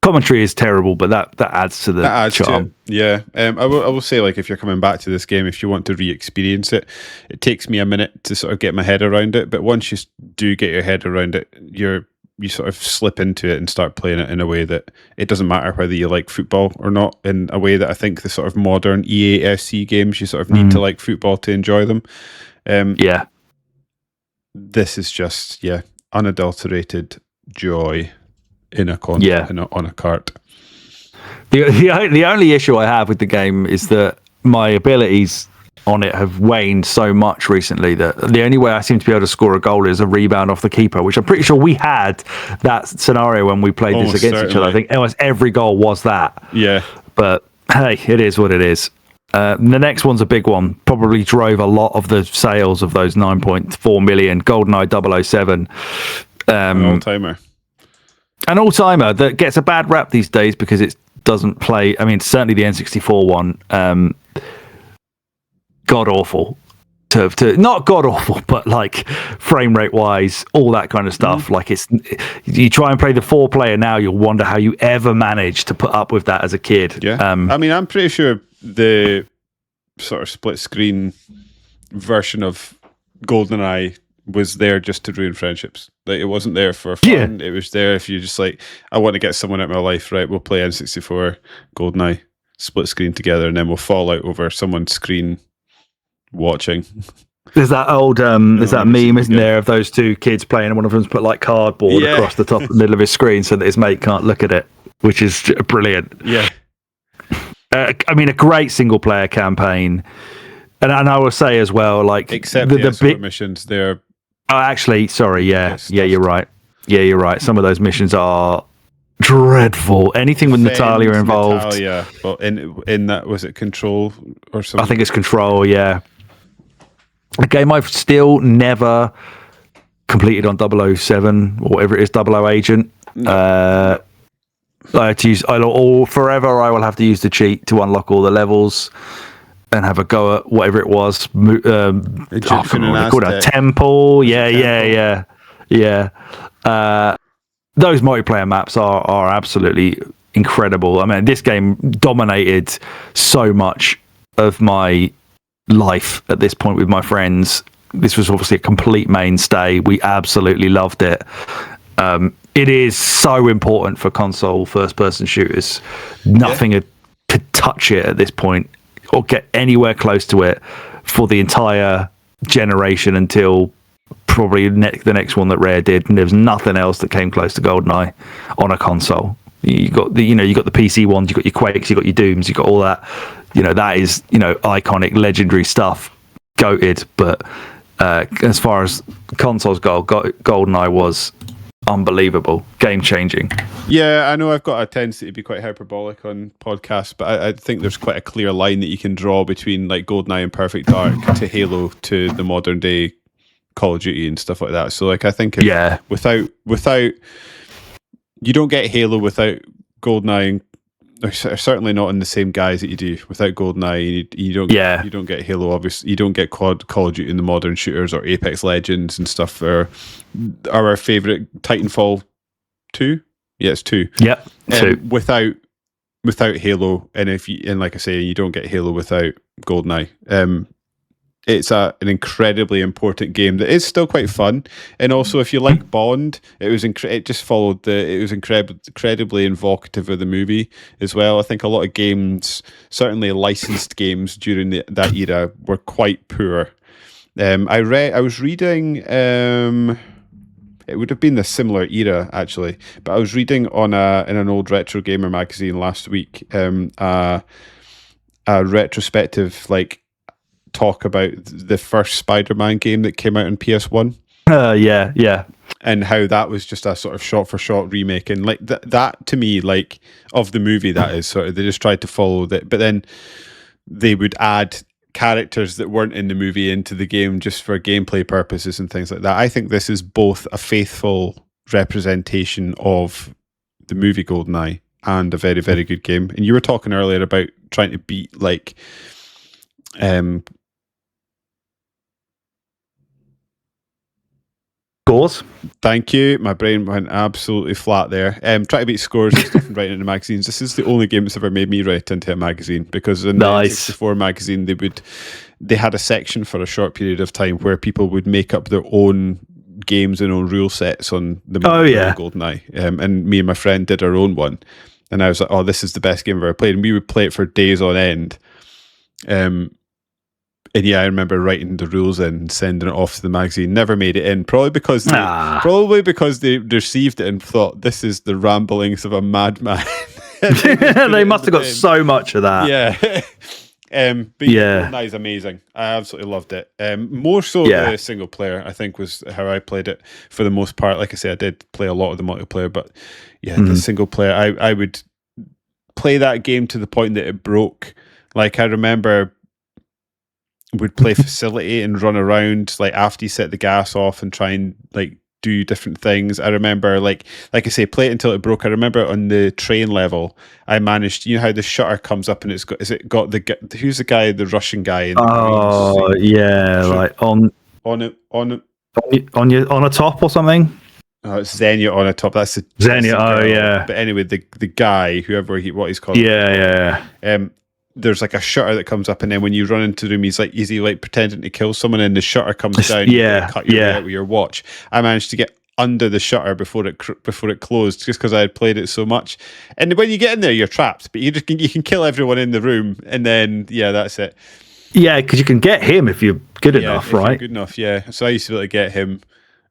commentary is terrible, but that adds to the charm. Yeah, I will say, like, if you're coming back to this game, if you want to re-experience it, it takes me a minute to sort of get my head around it. But once you do get your head around it, you sort of slip into it and start playing it in a way that it doesn't matter whether you like football or not, in a way that I think the sort of modern EA FC games, you sort of need to like football to enjoy them. This is just, unadulterated joy on a cart. The only issue I have with the game is that my abilities on it have waned so much recently that the only way I seem to be able to score a goal is a rebound off the keeper, which I'm pretty sure we had that scenario when we played this against each other. I think almost every goal was that. Yeah. But hey, it is what it is. The next one's a big one. Probably drove a lot of the sales of those 9.4 million GoldenEye 007. An all-timer. An all-timer that gets a bad rap these days because it doesn't play. I mean, certainly the N64 one. God awful. to not god awful, but like frame rate wise, all that kind of stuff. Like you try and play the 4-player now, you'll wonder how you ever managed to put up with that as a kid. Yeah, I mean, I'm pretty sure the sort of split screen version of GoldenEye was there just to ruin friendships. Like, it wasn't there for fun. It was there if you just like, I want to get someone out of my life, right? We'll play N64 GoldenEye split screen together, and then we'll fall out over someone's screen watching. There's that old there's that meme, isn't there, of those two kids playing, and one of them's put like cardboard across the top middle of his screen so that his mate can't look at it, which is brilliant. Yeah. I mean, a great single player campaign. And I will say as well, like, except the big missions, they're actually, sorry, you're right. Yeah, you're right. Some of those missions are dreadful. Anything with Natalia involved. Natalia, well, in that, was it Control or something? I think it's Control. Yeah, a game I've still never completed on 007 or whatever it is, 00 Agent. No. I had to use forever. I will have to use the cheat to unlock all the levels and have a go at whatever it was. Egyptian called a temple. Yeah. Those multiplayer maps are absolutely incredible. I mean, this game dominated so much of my life at this point with my friends. This was obviously a complete mainstay. We absolutely loved it. It is so important for console first-person shooters. Nothing could touch it at this point or get anywhere close to it for the entire generation until probably the next one that Rare did, and there's nothing else that came close to GoldenEye on a console. You got the PC ones, you got your Quakes, you got your Dooms, you got all that. That is iconic, legendary stuff, goated. But as far as consoles go, GoldenEye was unbelievable, game changing. Yeah, I know I've got a tendency to be quite hyperbolic on podcasts, but I think there's quite a clear line that you can draw between like GoldenEye and Perfect Dark to Halo to the modern day Call of Duty and stuff like that. So like, I think without you don't get Halo without GoldenEye, or certainly not in the same guise that you do without GoldenEye. You don't get Halo. Obviously, you don't get Call of Duty in the modern shooters or Apex Legends and stuff. Or our favorite Titanfall 2. Yeah, it's 2. Yep. 2. Without Halo, and like I say, you don't get Halo without GoldenEye. It's an incredibly important game that is still quite fun, and also if you like Bond, it was incredibly evocative of the movie as well. I think a lot of games, certainly licensed games during that era, were quite poor. I was reading. It would have been the similar era actually, but I was reading in an old Retro Gamer magazine last week a retrospective talk about the first Spider-Man game that came out on PS1. Yeah. And how that was just a sort of shot-for-shot remake, and like that to me, like, of the movie, that is sort of, they just tried to follow that, but then they would add characters that weren't in the movie into the game just for gameplay purposes and things like that. I think this is both a faithful representation of the movie GoldenEye and a very, very good game. And you were talking earlier about trying to beat scores. Thank you. My brain went absolutely flat there. Try to beat scores and stuff and writing into magazines. This is the only game that's ever made me write into a magazine, because in the N64 magazine they had a section for a short period of time where people would make up their own games and own rule sets on the GoldenEye. And me and my friend did our own one. And I was like, oh, this is the best game I've ever played. And we would play it for days on end. And yeah, I remember writing the rules in and sending it off to the magazine. Never made it in, probably because they received it and thought, this is the ramblings of a madman. They must have got so much of that. Yeah. But GoldenEye is amazing. I absolutely loved it. More so the single player, I think, was how I played it for the most part. Like I say, I did play a lot of the multiplayer, but the single player, I would play that game to the point that it broke. Like, I remember would play Facility and run around after you set the gas off and try and do different things. I remember, like I say, play it until it broke. I remember on the train level, I managed. You know how the shutter comes up and got who's the guy, the Russian guy in the Oh green suit? yeah, like on a top or something. Oh, it's Xenia on a top. That's the Xenia. Oh girl. yeah. But anyway, the guy, what he's called. Yeah. There's like a shutter that comes up, and then when you run into the room, is he like pretending to kill someone, and the shutter comes down. Yeah, cut your way out with your watch. I managed to get under the shutter before it closed, just because I had played it so much. And when you get in there, you're trapped, but you can kill everyone in the room, and then that's it. Yeah, because you can get him if you're good enough, right? Good enough, yeah. So I used to be able to get him.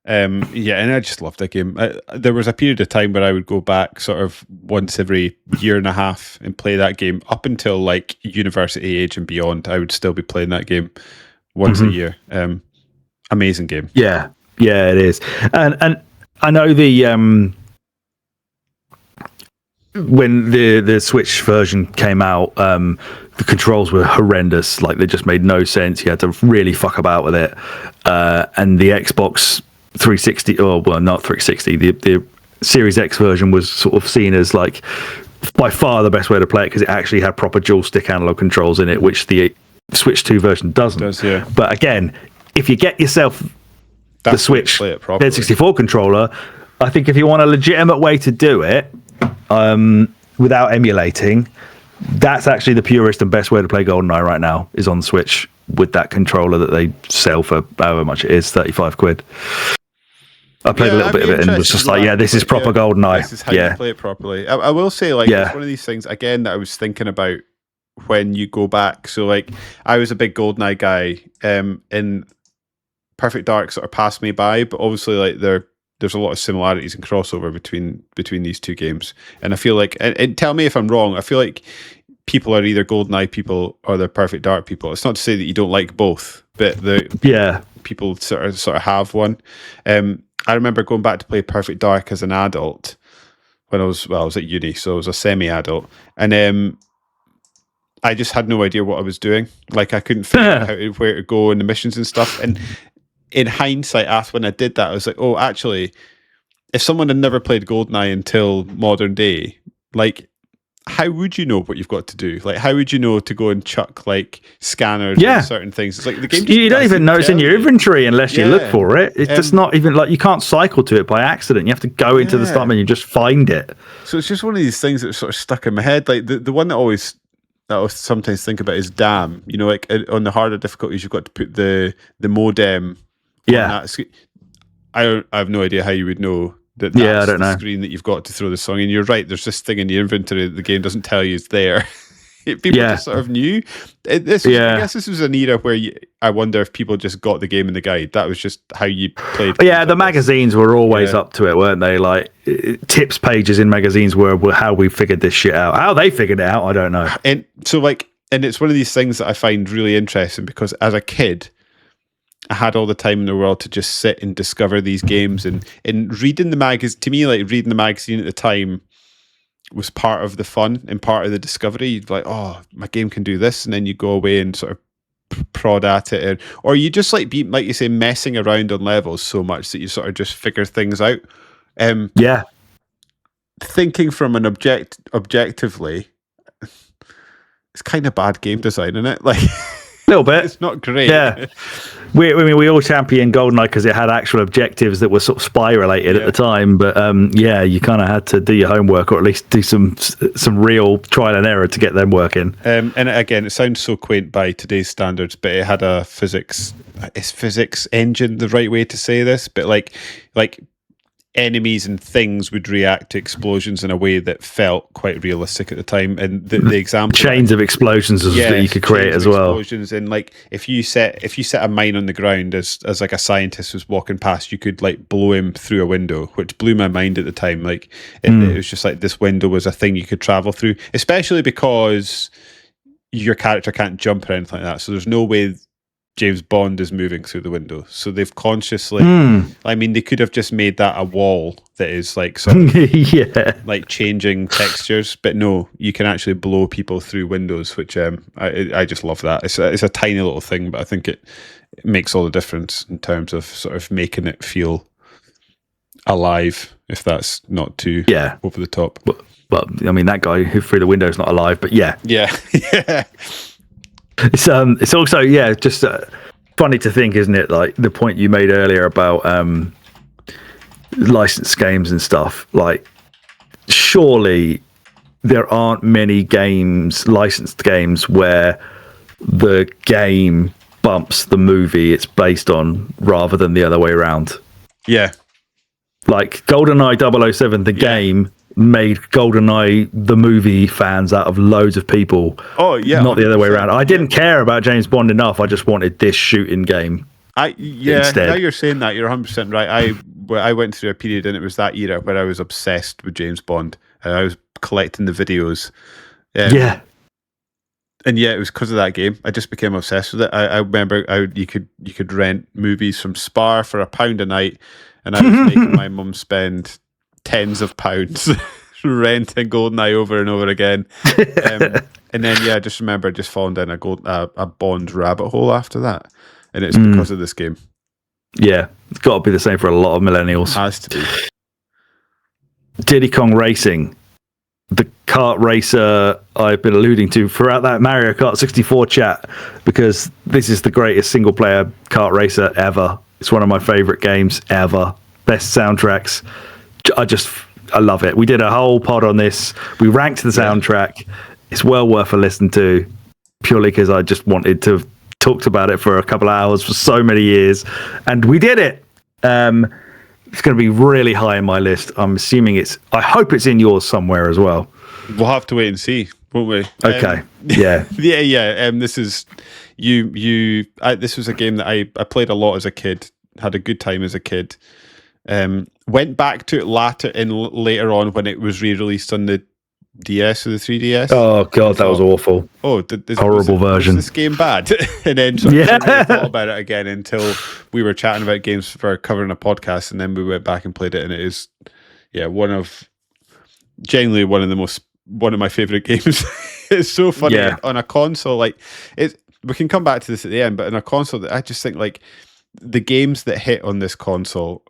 And I just loved that game. There was a period of time where I would go back sort of once every year and a half and play that game up until like university age and beyond. I would still be playing that game once a year. Amazing game. Yeah, it is. And I know when the Switch version came out, the controls were horrendous. Like, they just made no sense. You had to really fuck about with it. And the Xbox 360, not 360, the Series X version was sort of seen as like by far the best way to play it, because it actually had proper dual stick analog controls in it, which the Switch 2 version doesn't. But again, if you get yourself the Switch N64 controller, I think if you want a legitimate way to do it without emulating, that's actually the purest and best way to play GoldenEye right now, is on Switch with that controller that they sell for however much it is, 35 quid. I played a little bit of it and was just like, this is proper GoldenEye. This is how you play it properly. I will say, like, it's one of these things, again, that I was thinking about when you go back. So, like, I was a big GoldenEye guy, and Perfect Dark sort of passed me by, but obviously, like, there's a lot of similarities and crossover between these two games. And I feel like, and tell me if I'm wrong, I feel like people are either GoldenEye people or they're Perfect Dark people. It's not to say that you don't like both, but people sort of have one. I remember going back to play Perfect Dark as an adult when I was at uni, so I was a semi-adult, and I just had no idea what I was doing. Like, I couldn't figure out where to go in the missions and stuff. And in hindsight, after when I did that, I was like, oh, actually, if someone had never played GoldenEye until modern day, like, how would you know what you've got to do? Like, how would you know to go and chuck like scanners and certain things? It's like the game. You don't even know it's in your inventory unless you look for it. It's just not even like, you can't cycle to it by accident. You have to go into the start menu and just find it. So it's just one of these things that sort of stuck in my head. Like the one that I sometimes think about is Damn. You know, like on the harder difficulties, you've got to put the modem. Yeah. I have no idea how you would know. That's I don't know. Screen that you've got to throw the song in. You're right. There's this thing in the inventory that the game doesn't tell you is there. People just sort of knew. I guess this was an era where I wonder if people just got the game in the guide. That was just how you played. Yeah, the magazines were always up to it, weren't they? Like, tips pages in magazines were how we figured this shit out. How they figured it out, I don't know. And so, like, and it's one of these things that I find really interesting, because as a kid, I had all the time in the world to just sit and discover these games, and reading the magazine. To me, like, reading the magazine at the time was part of the fun and part of the discovery. You'd be like, oh, my game can do this, and then you go away and sort of prod at it, or you just like be, like you say, messing around on levels so much that you sort of just figure things out. Thinking from an objectively, it's kind of bad game design, isn't it? Like, a little bit. It's not great. Yeah. We all championed GoldenEye because it had actual objectives that were sort of spy related at the time, but you kind of had to do your homework, or at least do some real trial and error to get them working. And again, it sounds so quaint by today's standards, but it had a physics engine, the right way to say this, but like enemies and things would react to explosions in a way that felt quite realistic at the time. And the example, chains of explosions that you could create as well. Explosions, and like if you set a mine on the ground as like a scientist was walking past, you could like blow him through a window, which blew my mind at the time. Like it was just like this window was a thing you could travel through, especially because your character can't jump or anything like that. So there's no way James Bond is moving through the window. So they've consciously, I mean, they could have just made that a wall that is like sort of like changing textures, but no, you can actually blow people through windows, which I just love that. It's a tiny little thing, but I think it makes all the difference in terms of sort of making it feel alive, if that's not too over the top. But I mean, that guy who threw the window is not alive. But yeah. It's also just funny to think, isn't it? Like the point you made earlier about licensed games and stuff. Like, surely there aren't many licensed games where the game bumps the movie it's based on rather than the other way around. Yeah. Like GoldenEye 007, the game made GoldenEye the movie fans out of loads of people. Oh yeah, not the other way around. I didn't care about James Bond enough. I just wanted this shooting game. Instead. Now you're saying that, you're 100% right. I went through a period, and it was that era where I was obsessed with James Bond. I was collecting the videos. And it was because of that game. I just became obsessed with it. I remember you could rent movies from Spar for £1 a night, and I was making my mum spend tens of pounds renting GoldenEye over and over again. And then I just remember just falling down a Bond rabbit hole after that, and it's because of this game. Yeah, it's got to be the same for a lot of millennials. Has to be. Diddy Kong Racing, the kart racer I've been alluding to throughout that Mario Kart 64 chat, because this is the greatest single player kart racer ever. It's one of my favorite games ever. Best soundtracks. I love it. We did a whole pod on this. We ranked the soundtrack. It's well worth a listen to, purely because I just wanted to have talked about it for a couple of hours for so many years, and we did it. It's going to be really high in my list. I'm assuming I hope it's in yours somewhere as well. We'll have to wait and see, won't we? Okay. Yeah. This is this was a game that I played a lot as a kid. Had a good time as a kid. Went back to it later on when it was re-released on the DS or the 3DS. Oh god, that was awful. Oh, horrible version. Was this game bad? And then I thought about it again until we were chatting about games for covering a podcast, and then we went back and played it, and it is one of my favorite games. It's so funny on a console. Like we can come back to this at the end, but on a console, I just think like the games that hit on this console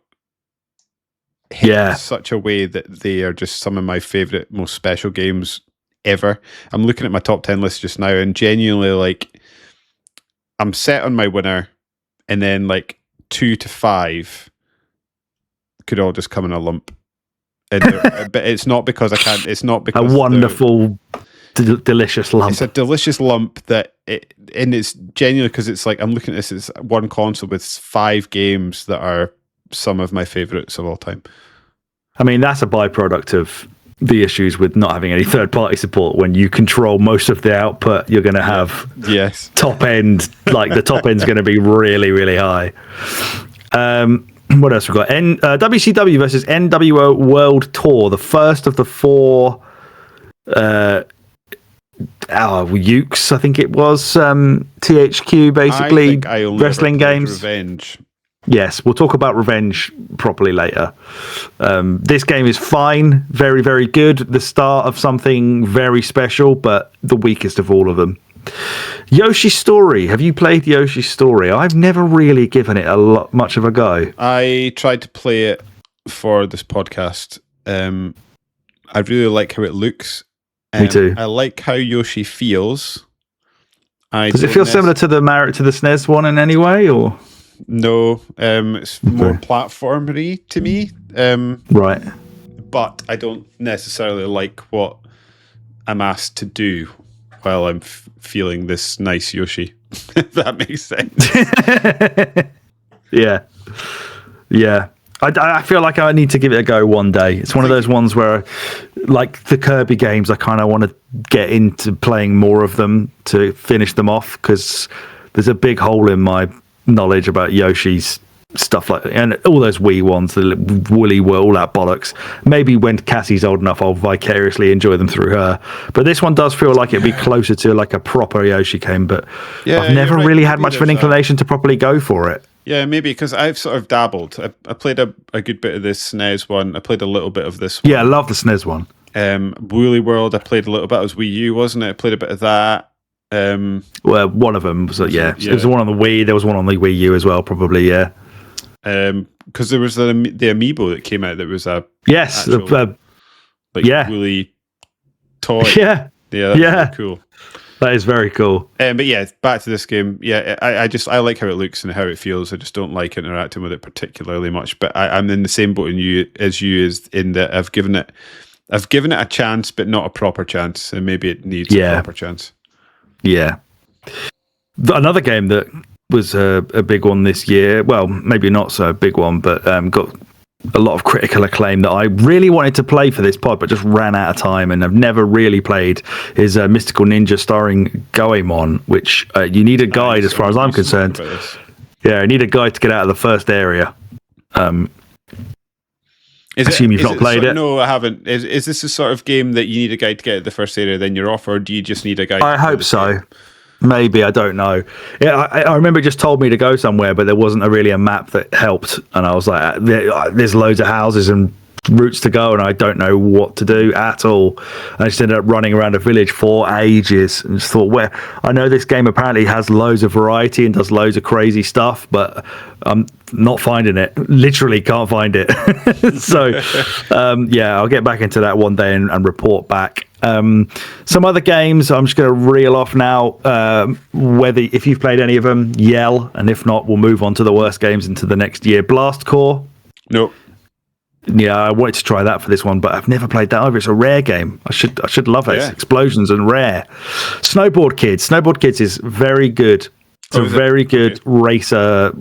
hit in such a way that they are just some of my favorite, most special games ever. I'm looking at my top 10 list just now, and genuinely, like, I'm set on my winner, and then like 2 to 5 could all just come in a lump. And but it's not because I can't. It's not because a wonderful, delicious lump. It's a delicious lump and it's genuinely because it's like I'm looking at this as one console with 5 games that are some of my favorites of all time. I mean, that's a byproduct of the issues with not having any third-party support. When you control most of the output, you're going to have top end. Like the top end's going to be really, really high. What else we got? WCW versus NWO World Tour, the first of the 4 Ukes, I think it was, THQ basically wrestling games. Revenge. Yes, we'll talk about Revenge properly later. This game is fine, very, very good. The start of something very special, but the weakest of all of them. Yoshi's Story. Have you played Yoshi's Story? I've never really given it much of a go. I tried to play it for this podcast. I really like how it looks. Me too. I like how Yoshi feels. Does it feel similar to the SNES one in any way, or? No, it's more platformery to me. Right. But I don't necessarily like what I'm asked to do while I'm feeling this nice Yoshi. If that makes sense. Yeah. I feel like I need to give it a go one day. It's one of those ones where, like the Kirby games, I kind of want to get into playing more of them to finish them off, because there's a big hole in my knowledge about Yoshi's stuff, like, and all those Wii ones, the Woolly World, all that bollocks. Maybe when Cassie's old enough, I'll vicariously enjoy them through her. But this one does feel like it'd be closer to like a proper Yoshi game. But I've never really had much of an inclination to properly go for it. Yeah, maybe because I've sort of dabbled. I played a good bit of this SNES one. I played a little bit of this one. Yeah, I love the SNES one. Woolly World, I played a little bit. It was Wii U, wasn't it? I played a bit of that. Well, one of them was it was one on the Wii. There was one on the Wii U as well, probably. Yeah. Because there was the amiibo that came out that was a yes, actual, woolly toy. Yeah, that's really cool. That is very cool. But yeah, back to this game. Yeah, I like how it looks and how it feels. I just don't like interacting with it particularly much. But I'm in the same boat as you is in that I've given it a chance, but not a proper chance, and maybe it needs a proper chance. Yeah. Another game that was a big one this year. Well, maybe not so big one, but got a lot of critical acclaim that I really wanted to play for this pod, but just ran out of time and I've never really played, is Mystical Ninja starring Goemon, which you need a guide as far as I'm concerned. Yeah, I need a guide to get out of the first area. Assume you've not played it. No, I haven't. Is this the sort of game that you need a guide to get out of the first area, then you're off, or do you just need a guide? I hope so. Maybe, I don't know. Yeah, I remember it just told me to go somewhere, but there wasn't really a map that helped. And I was like, there's loads of houses and routes to go, and I don't know what to do at all. I just ended up running around a village for ages and just thought, I know this game apparently has loads of variety and does loads of crazy stuff, but I'm not finding it. Literally can't find it. So, I'll get back into that one day and report back. Some other games I'm just going to reel off now. If you've played any of them, yell, and if not, we'll move on to the worst games into the next year. Blast Core. Nope. Yeah, I wanted to try that for this one, but I've never played that either. It's a Rare game. I should love it. Yeah. It's explosions and Rare. Snowboard Kids. Snowboard Kids is very good. It's a very good racer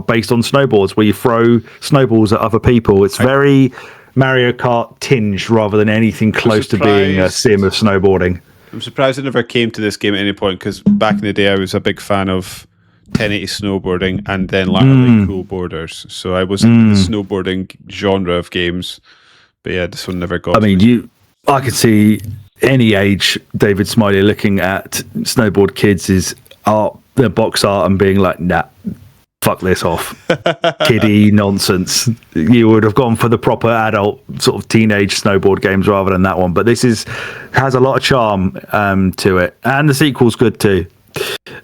based on snowboards where you throw snowballs at other people. It's very Mario Kart tinged rather than anything close to being a sim of snowboarding. I'm surprised I never came to this game at any point, because back in the day I was a big fan of 1080 snowboarding and then latterly cool boarders. So I was in the snowboarding genre of games. But yeah, this one never got I could see any age David Smiley looking at Snowboard Kids' art, their box art, and being like, nah, fuck this off. Kiddie nonsense. You would have gone for the proper adult sort of teenage snowboard games rather than that one. But this has a lot of charm to it. And the sequel's good too.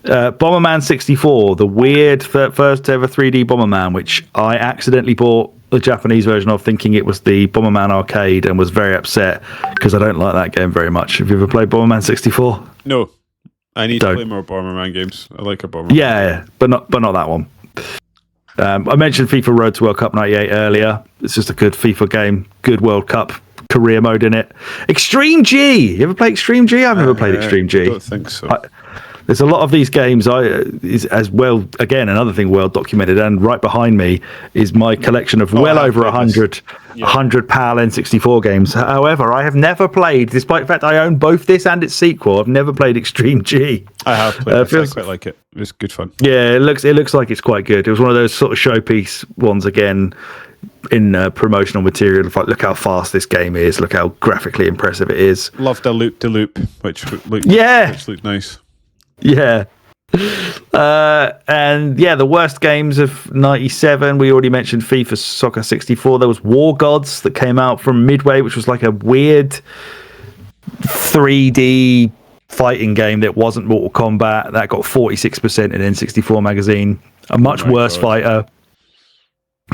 Bomberman 64, the weird first ever 3D Bomberman, which I accidentally bought the Japanese version of thinking it was the Bomberman arcade and was very upset because I don't like that game very much. Have you ever played Bomberman 64? No. I need to play more Bomberman games. I like a Bomberman. Yeah, but not that one. I mentioned FIFA Road to World Cup 98 earlier. It's just a good FIFA game, good World Cup career mode in it. Extreme G. You ever played Extreme G? I've never played Extreme G. I don't think so. There's a lot of these games as well. Again, another thing well documented, and right behind me is my collection of over 100 PAL N64 games. However, I have never played, despite the fact I own both this and its sequel, I've never played Extreme G. I have played it. I quite like it. It's good fun. Yeah, it looks like it's quite good. It was one of those sort of showpiece ones again in promotional material. Like, look how fast this game is. Look how graphically impressive it is. Loved the loop, which looked nice. Yeah. And yeah, the worst games of 97. We already mentioned FIFA Soccer 64. There was War Gods that came out from Midway, which was like a weird 3D fighting game that wasn't Mortal Kombat. That got 46% in N64 magazine. A much worse fighter.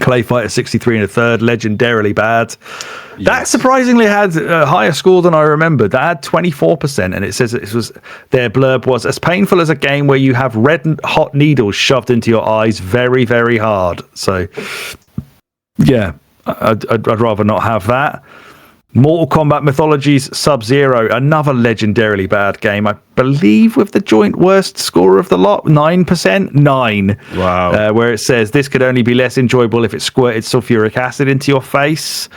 Clay Fighter 63 and a third, legendarily bad. Yes. That surprisingly had a higher score than I remembered. That had 24%, and it says their blurb was as painful as a game where you have red hot needles shoved into your eyes very, very hard. So, yeah, I'd rather not have that. Mortal Kombat Mythologies Sub-Zero, another legendarily bad game, I believe with the joint worst score of the lot, 9%. 9. Wow. Where it says this could only be less enjoyable if it squirted sulfuric acid into your face.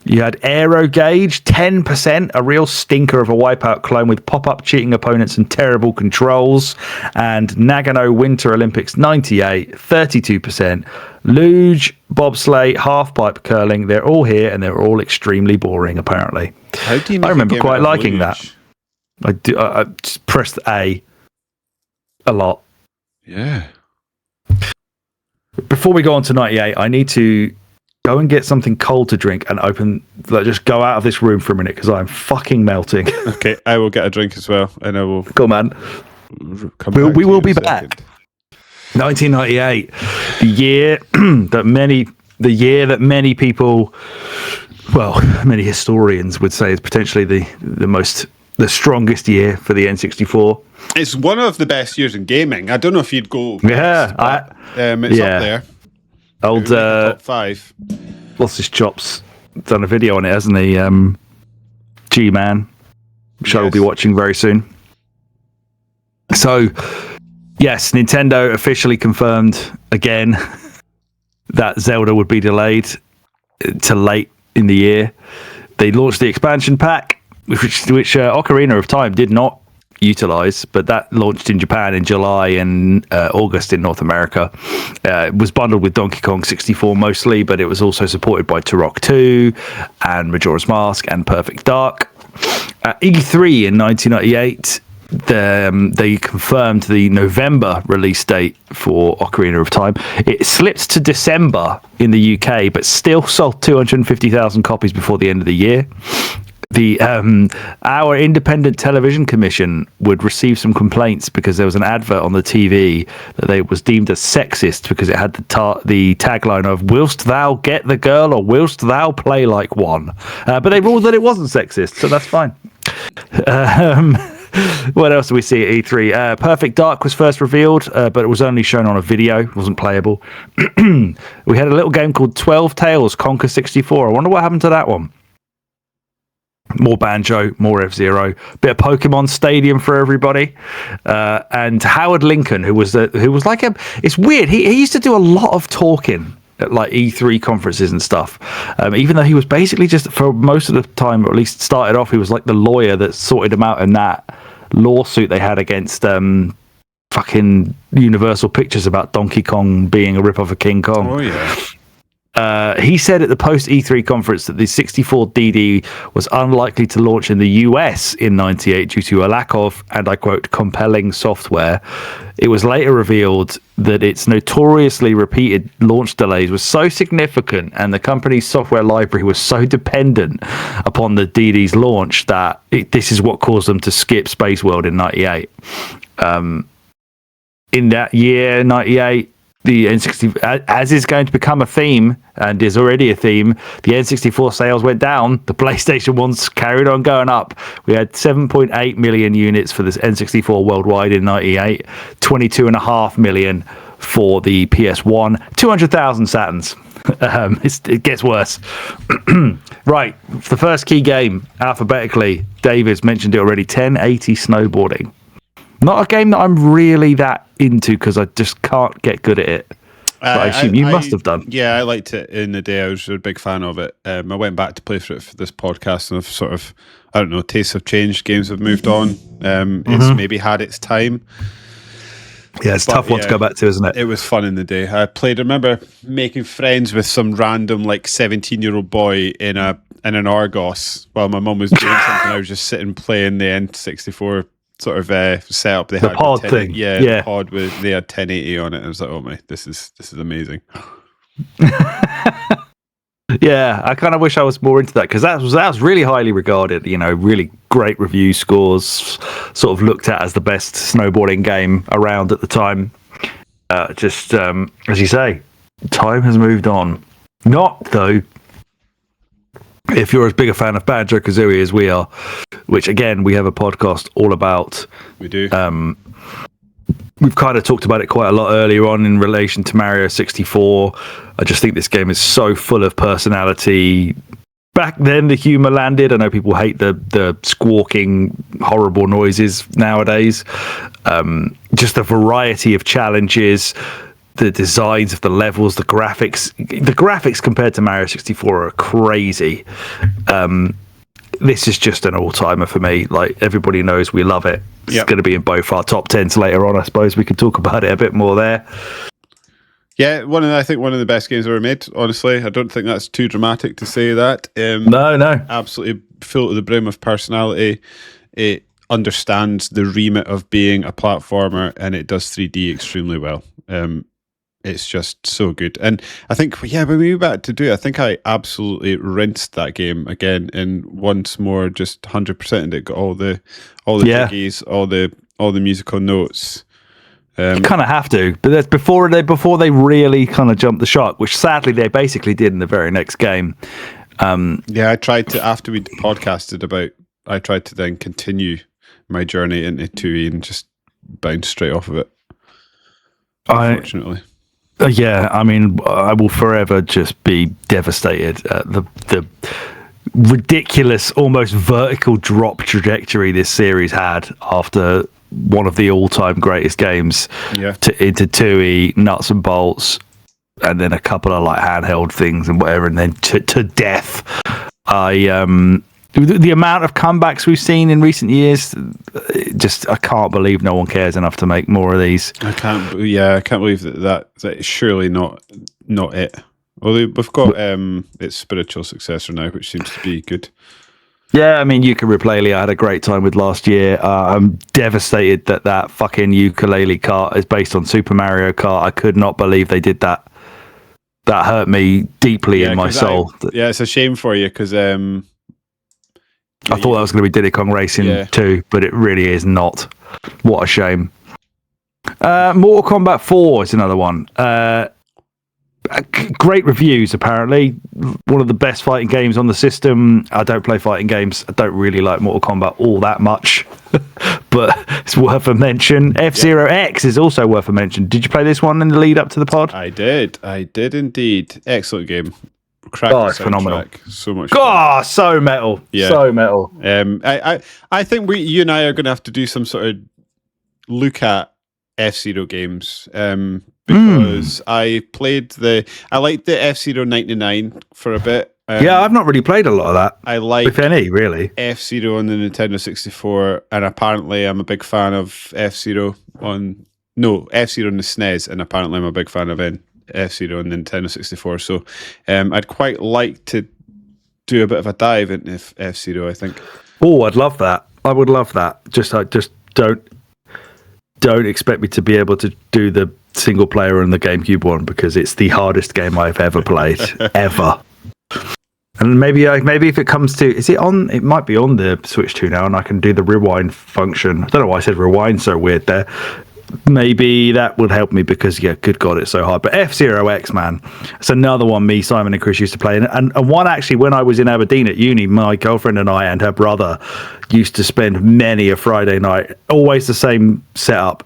You had Aero Gauge, 10%, a real stinker of a Wipeout clone with pop-up cheating opponents and terrible controls. And Nagano Winter Olympics 98, 32%. Luge, bobsleigh, half-pipe curling, they're all here and they're all extremely boring, apparently. How do you I remember quite liking that. I just pressed A a lot. Yeah. Before we go on to 98, I need to go and get something cold to drink and just go out of this room for a minute because I'm fucking melting. Okay, I will get a drink as well, and I will. Go, man. We will be back. 1998, the year that many people, well, many historians would say is potentially the strongest year for the N64. It's one of the best years in gaming. I don't know if you'd go best, it's up there. Old top 5. What's his chops? Done a video on it, hasn't he? G-Man, which I will be watching very soon. So, yes, Nintendo officially confirmed again that Zelda would be delayed to late in the year. They launched the expansion pack, which Ocarina of Time did not utilize, but that launched in Japan in July and August in North America. It was bundled with Donkey Kong 64 mostly, but it was also supported by Turok 2 and Majora's Mask and Perfect Dark. At E3 in 1998, they confirmed the November release date for Ocarina of Time. It slipped to December in the UK, but still sold 250,000 copies before the end of the year. Our Independent Television Commission would receive some complaints because there was an advert on the TV that was deemed as sexist because it had the tagline of "Whilst thou get the girl, or whilst thou play like one," but they ruled that it wasn't sexist, so that's fine. What else do we see at E3? Perfect Dark was first revealed, but it was only shown on a video. It wasn't playable. We had a little game called 12 Tales Conquer 64. I wonder what happened to that one. More Banjo, more F-Zero, bit of Pokemon Stadium for everybody, and Howard Lincoln, who was like it's weird. He used to do a lot of talking at like E3 conferences and stuff. Even though he was basically just, for most of the time, or at least started off, he was like the lawyer that sorted him out in that lawsuit they had against fucking Universal Pictures about Donkey Kong being a rip-off of King Kong. Oh yeah. He said at the post E3 conference that the 64DD was unlikely to launch in the US in 98 due to a lack of, and I quote, compelling software. It was later revealed that its notoriously repeated launch delays were so significant and the company's software library was so dependent upon the DD's launch that this is what caused them to skip Space World in 98. In that year, 98, the N64, as is going to become a theme and is already a theme, the N64 sales went down. The PlayStation ones carried on going up. We had 7.8 million units for this N64 worldwide in 98, 22.5 million for the PS1, 200,000 Saturns. It gets worse. Right, the first key game, alphabetically, David's mentioned it already, 1080 snowboarding. Not a game that I'm really that into because I just can't get good at it. But I assume you must have done. Yeah, I liked it in the day. I was a big fan of it. I went back to play for it for this podcast, and I've sort of, I don't know, tastes have changed. Games have moved on. It's maybe had its time. Yeah, it's a tough one to go back to, isn't it? It was fun in the day. I remember making friends with some random like 17-year-old boy in an Argos while my mum was doing something. I was just sitting playing the N64 sort of setup they had. The pod thing. Yeah, the pod they had 1080 on it. I was like, oh my, this is amazing. Yeah, I kind of wish I was more into that because that was really highly regarded. You know, really great review scores, sort of looked at as the best snowboarding game around at the time. Just as you say, time has moved on. Not though. If you're as big a fan of Banjo-Kazooie as we are, which again we have a podcast all about. We do. We've kind of talked about it quite a lot earlier on in relation to Mario 64. I just think this game is so full of personality. Back then, the humour landed. I know people hate the squawking, horrible noises nowadays. Just the variety of challenges, the designs of the levels, the graphics. The graphics compared to Mario 64 are crazy. This is just an all-timer for me. Like, everybody knows we love it. It's going to be in both our top 10s later on. I suppose we can talk about it a bit more there. Yeah, I think one of the best games ever made, honestly. I don't think that's too dramatic to say that. No. Absolutely full to the brim of personality. It understands the remit of being a platformer, and it does 3D extremely well. It's just so good. And I think, when we were back to do it, I think I absolutely rinsed that game again and once more just 100%ed it, got all the biggies, all the musical notes. You kind of have to, but that's before they really kind of jumped the shark, which sadly they basically did in the very next game. I tried to, after we podcasted about, I tried to then continue my journey into 2E and just bounce straight off of it. Unfortunately. I mean, I will forever just be devastated at the ridiculous, almost vertical drop trajectory this series had after one of the all-time greatest games into 2E, nuts and bolts, and then a couple of like handheld things and whatever, and then to death. The amount of comebacks we've seen in recent years, I can't believe no one cares enough to make more of these. I can't believe that is surely not it. Although we've got its spiritual successor now, which seems to be good. Yeah, I mean, ukulele I had a great time with last year. I'm devastated that fucking ukulele kart is based on Super Mario Kart. I could not believe they did that. That hurt me deeply in my soul. It's a shame for you because I thought that was going to be Diddy Kong Racing 2, but it really is not. What a shame. Mortal Kombat 4 is another one. Great reviews, apparently. One of the best fighting games on the system. I don't play fighting games. I don't really like Mortal Kombat all that much, but it's worth a mention. F-Zero X is also worth a mention. Did you play this one in the lead up to the pod? I did indeed. Excellent game. It's phenomenal. So much fun. So metal. Yeah. So metal. I think you and I are going to have to do some sort of look at F-Zero games. Because I liked the F-Zero 99 for a bit. I've not really played a lot of that. I like, if any, really. F-Zero on the Nintendo 64, and apparently I'm a big fan of F-Zero on the SNES, and apparently I'm a big fan of F-Zero on the Nintendo 64. So I'd quite like to do a bit of a dive into F-Zero, I think. Oh, I'd love that. I would love that. Just don't expect me to be able to do the single player on the GameCube one, because it's the hardest game I've ever played ever. And maybe if it comes to, it might be on the Switch 2 now, and I can do the rewind function. I don't know why I said rewind so weird there. Maybe that would help me, because good God, it's so hard. But F-Zero X, man, it's another one me, Simon and Chris used to play. And one actually, when I was in Aberdeen at uni, my girlfriend and I and her brother used to spend many a Friday night, always the same setup.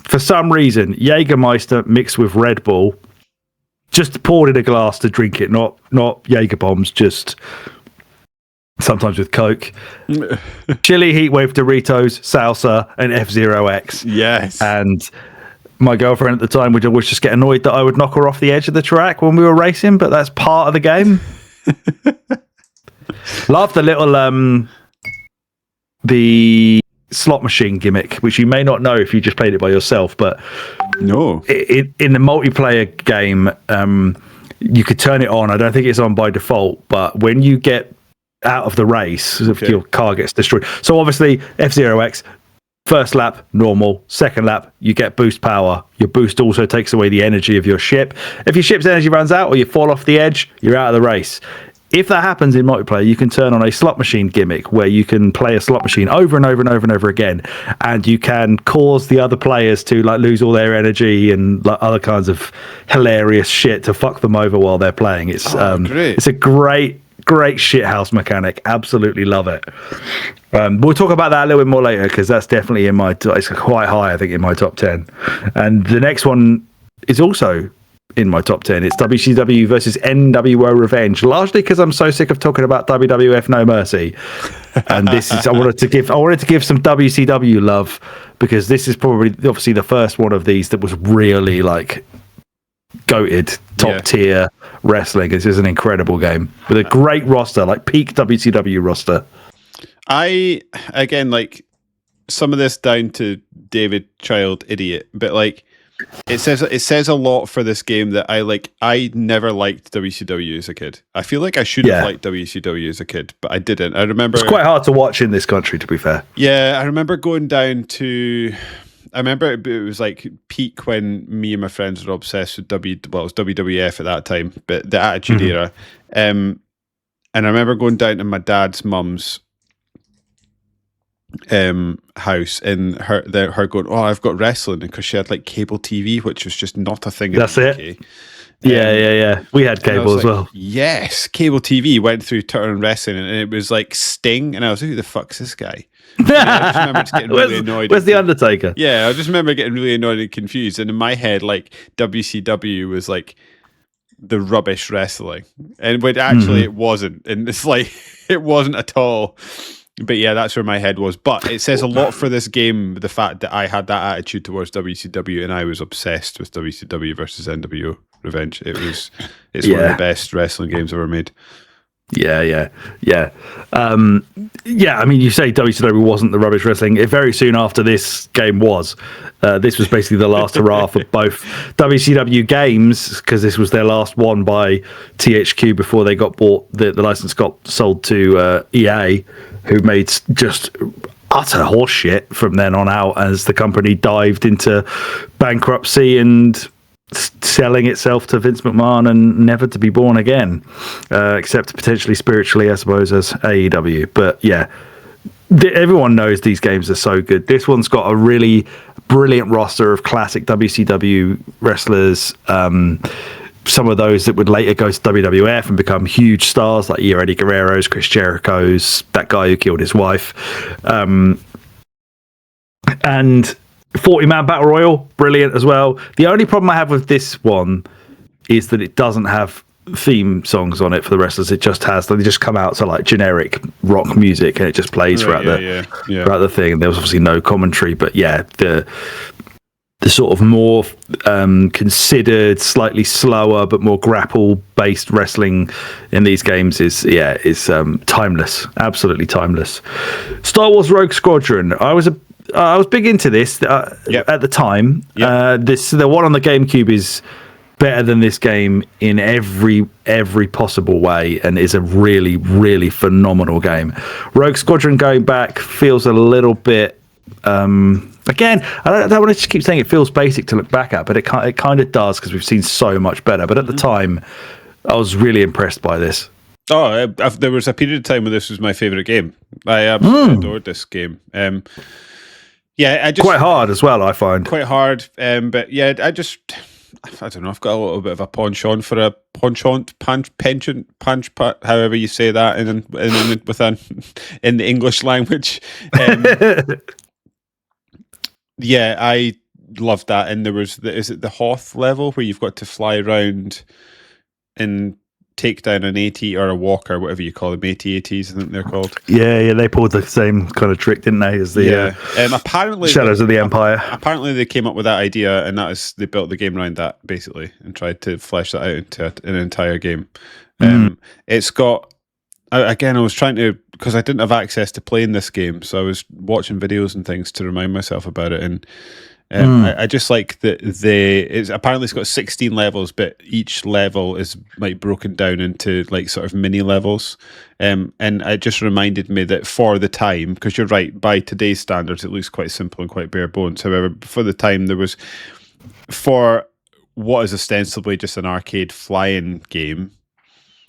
For some reason, Jägermeister mixed with Red Bull, just poured in a glass to drink it, not Jaeger bombs, just sometimes with Coke. Chili Heatwave Doritos, salsa, and F-Zero X. Yes. And my girlfriend at the time would always just get annoyed that I would knock her off the edge of the track when we were racing, but that's part of the game. Love the little the slot machine gimmick, which you may not know if you just played it by yourself, but no, in the multiplayer game, you could turn it on. I don't think it's on by default, but when you get out of the race, if your car gets destroyed. So obviously F-Zero X, first lap normal, second lap you get boost power. Your boost also takes away the energy of your ship. If your ship's energy runs out or you fall off the edge, you're out of the race. If that happens in multiplayer, you can turn on a slot machine gimmick where you can play a slot machine over and over and over and over again, and you can cause the other players to like lose all their energy and like other kinds of hilarious shit to fuck them over while they're playing. It's it's a great shithouse mechanic. Absolutely love it. We'll talk about that a little bit more later, because that's definitely it's quite high, I think, in my top 10. And the next one is also in my top 10. It's WCW versus NWO Revenge, largely because I'm so sick of talking about WWF No Mercy. And this is I wanted to give some WCW love, because this is probably obviously the first one of these that was really like goated top tier wrestling. This is an incredible game with a great roster, like peak WCW roster. I again, like, some of this down to David Child idiot, but like it says a lot for this game that I never liked WCW as a kid. I feel like I should have liked WCW as a kid, but I didn't. I remember it's quite hard to watch in this country, to be fair. Yeah, I remember going down to. I remember it was like peak when me and my friends were obsessed with it was WWF at that time, but the Attitude Era. And I remember going down to my dad's mum's house, and her going, "Oh, I've got wrestling," because she had like cable TV, which was just not a thing in That's the it. UK. Yeah. We had cable as well. Yes, cable TV went through Turner and Wrestling, and it was like Sting, and I was like, "Who the fuck's this guy?" I just remember just getting really annoyed. Where's the Undertaker? Yeah, I just remember getting really annoyed and confused, and in my head, like WCW was like the rubbish wrestling, and when actually it wasn't, and it's like it wasn't at all. But yeah, that's where my head was. But it says a lot for this game, the fact that I had that attitude towards WCW, and I was obsessed with WCW versus NWO Revenge. It's one of the best wrestling games ever made. Yeah. I mean, you say WCW wasn't the rubbish wrestling. Very soon after this game was. This was basically the last hurrah for both WCW games, because this was their last one by THQ before they got bought. The license got sold to EA, who made just utter horseshit from then on out as the company dived into bankruptcy and selling itself to Vince McMahon and never to be born again, except potentially spiritually, I suppose, as AEW. But yeah, everyone knows these games are so good. This one's got a really brilliant roster of classic WCW wrestlers. Some of those that would later go to WWF and become huge stars, like Eddie Guerrero's, Chris Jericho's, that guy who killed his wife. And 40-man battle royal, brilliant as well. The only problem I have with this one is that it doesn't have theme songs on it for the wrestlers. It just has, they just come out to like generic rock music, and it just plays throughout the thing. And there was obviously no commentary, but yeah, the sort of more considered, slightly slower but more grapple-based wrestling in these games is timeless, absolutely timeless. Star Wars Rogue Squadron. I was big into this at the time. The one on the GameCube is better than this game in every possible way, and is a really, really phenomenal game. Rogue Squadron, going back, feels a little bit. Again, I don't want to just keep saying it feels basic to look back at, but it kind of does, because we've seen so much better. But at the time, I was really impressed by this. Oh, there was a period of time where this was my favorite game. I absolutely adored this game. I just quite hard as well, I find. Quite hard, but yeah, I don't know. I've got a little bit of a penchant for a penchant, however you say that in the English language. Yeah, I loved that. And there was is it the Hoth level where you've got to fly around and take down an AT or a walker, whatever you call them, AT-ATs, I think they're called. Yeah, they pulled the same kind of trick, didn't they, as the apparently Shadows of the Empire. Apparently they came up with that idea, and they built the game around that, basically, and tried to flesh that out into an entire game. It's got, again, I was trying to, because I didn't have access to playing this game, so I was watching videos and things to remind myself about it, and I just like that apparently it's got 16 levels, but each level is like broken down into like sort of mini levels. And it just reminded me that for the time, because you're right, by today's standards, it looks quite simple and quite bare bones. However, for the time, there was, for what is ostensibly just an arcade flying game,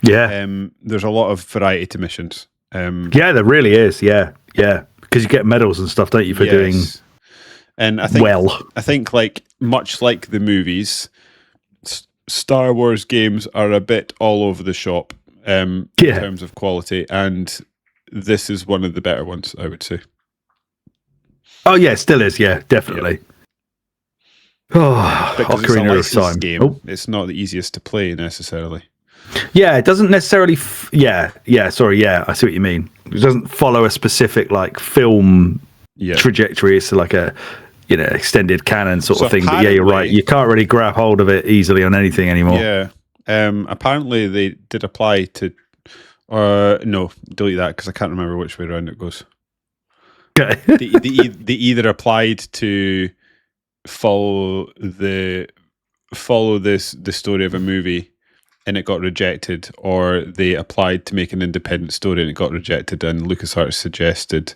there's a lot of variety to missions. There really is. Yeah. Because you get medals and stuff, don't you, for doing... And I think like much like the movies, Star Wars games are a bit all over the shop in terms of quality, and this is one of the better ones, I would say. Oh yeah, it still is. Yeah, definitely. Oh, Ocarina of Time. Game. It's not the easiest to play necessarily. Yeah, it doesn't necessarily. I see what you mean. It doesn't follow a specific like film trajectory. It's like a extended canon sort of thing. But yeah, you're right. You can't really grab hold of it easily on anything anymore. Yeah. Apparently they did apply to. No, delete that, because I can't remember which way around it goes. Okay. they either applied to follow the story of a movie, and it got rejected, or they applied to make an independent story and it got rejected, and LucasArts suggested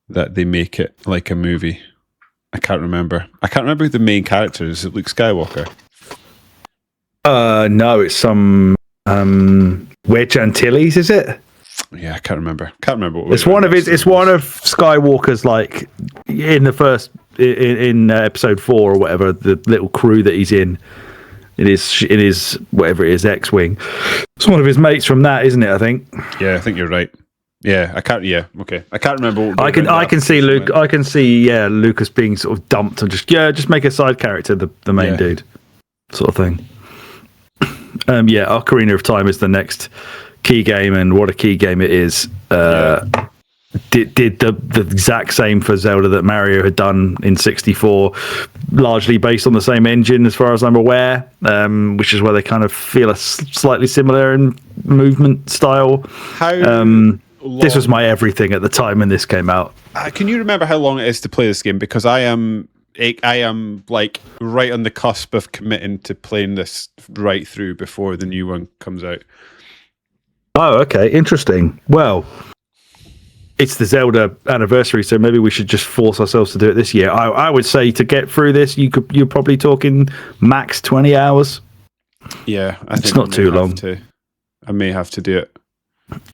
that they make it like a movie. I can't remember who the main character is. Is it Luke Skywalker? No, it's some Wedge Antilles, is it? Yeah, I can't remember. Can't remember what It's one of his. It's one of Skywalker's, like in the first in episode 4 or whatever. The little crew that he's in his whatever it is, X-wing. It's one of his mates from that, isn't it? I think. Yeah, I think you're right. Yeah, I can't. Yeah, okay. I can't remember. What I can see Luke. I can see Lucas being sort of dumped and just make a side character the main dude, sort of thing. Ocarina of Time is the next key game, and what a key game it is. Did the exact same for Zelda that Mario had done in 64, largely based on the same engine as far as I'm aware, which is where they kind of feel a slightly similar in movement style. This was my everything at the time when this came out. Can you remember how long it is to play this game? Because I am like right on the cusp of committing to playing this right through before the new one comes out. Oh, okay, interesting. Well, it's the Zelda anniversary, so maybe we should just force ourselves to do it this year. I would say to get through this, you're probably talking max 20 hours. Yeah, it's not too long. I may have to do it.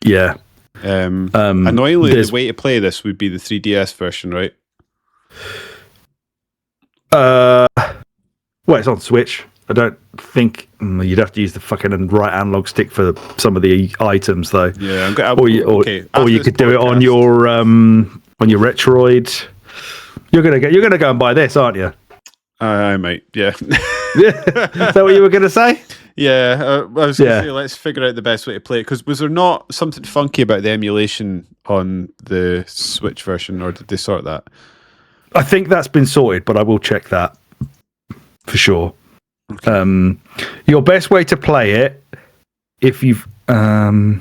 Yeah. Annoyingly, the way to play this would be the 3DS version, right? Well, it's on Switch. I don't think you'd have to use the fucking right analog stick for some of the items, though. Yeah, or you could do it on your Retroid. You're gonna go and buy this, aren't you? I might. Yeah. Yeah. Is that what you were gonna say? Yeah, I was going to say, let's figure out the best way to play it. Because was there not something funky about the emulation on the Switch version, or did they sort that? I think that's been sorted, but I will check that for sure. Okay. Your best way to play it, if you've your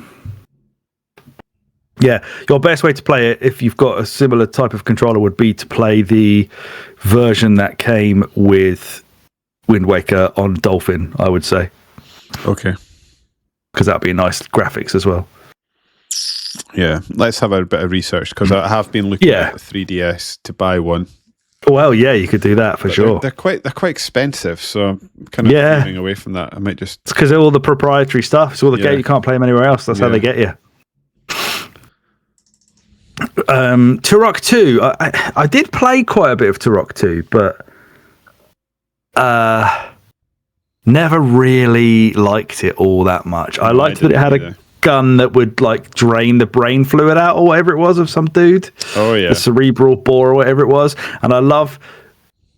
best way to play it if you've got a similar type of controller would be to play the version that came with Wind Waker on Dolphin, I would say. Okay. Because that'd be nice graphics as well. Yeah, let's have a bit of research, because I have been looking at the 3DS to buy one. Well, yeah, you could do that for sure. They're quite expensive, so I'm kind of moving away from that. I might just. It's because of all the proprietary stuff. It's all the game, you can't play them anywhere else. That's how they get you. Turok 2. I did play quite a bit of Turok 2, but never really liked it all that much. I liked that it had a gun that would like drain the brain fluid out or whatever it was of some dude. Oh yeah, the cerebral bore or whatever it was. And I love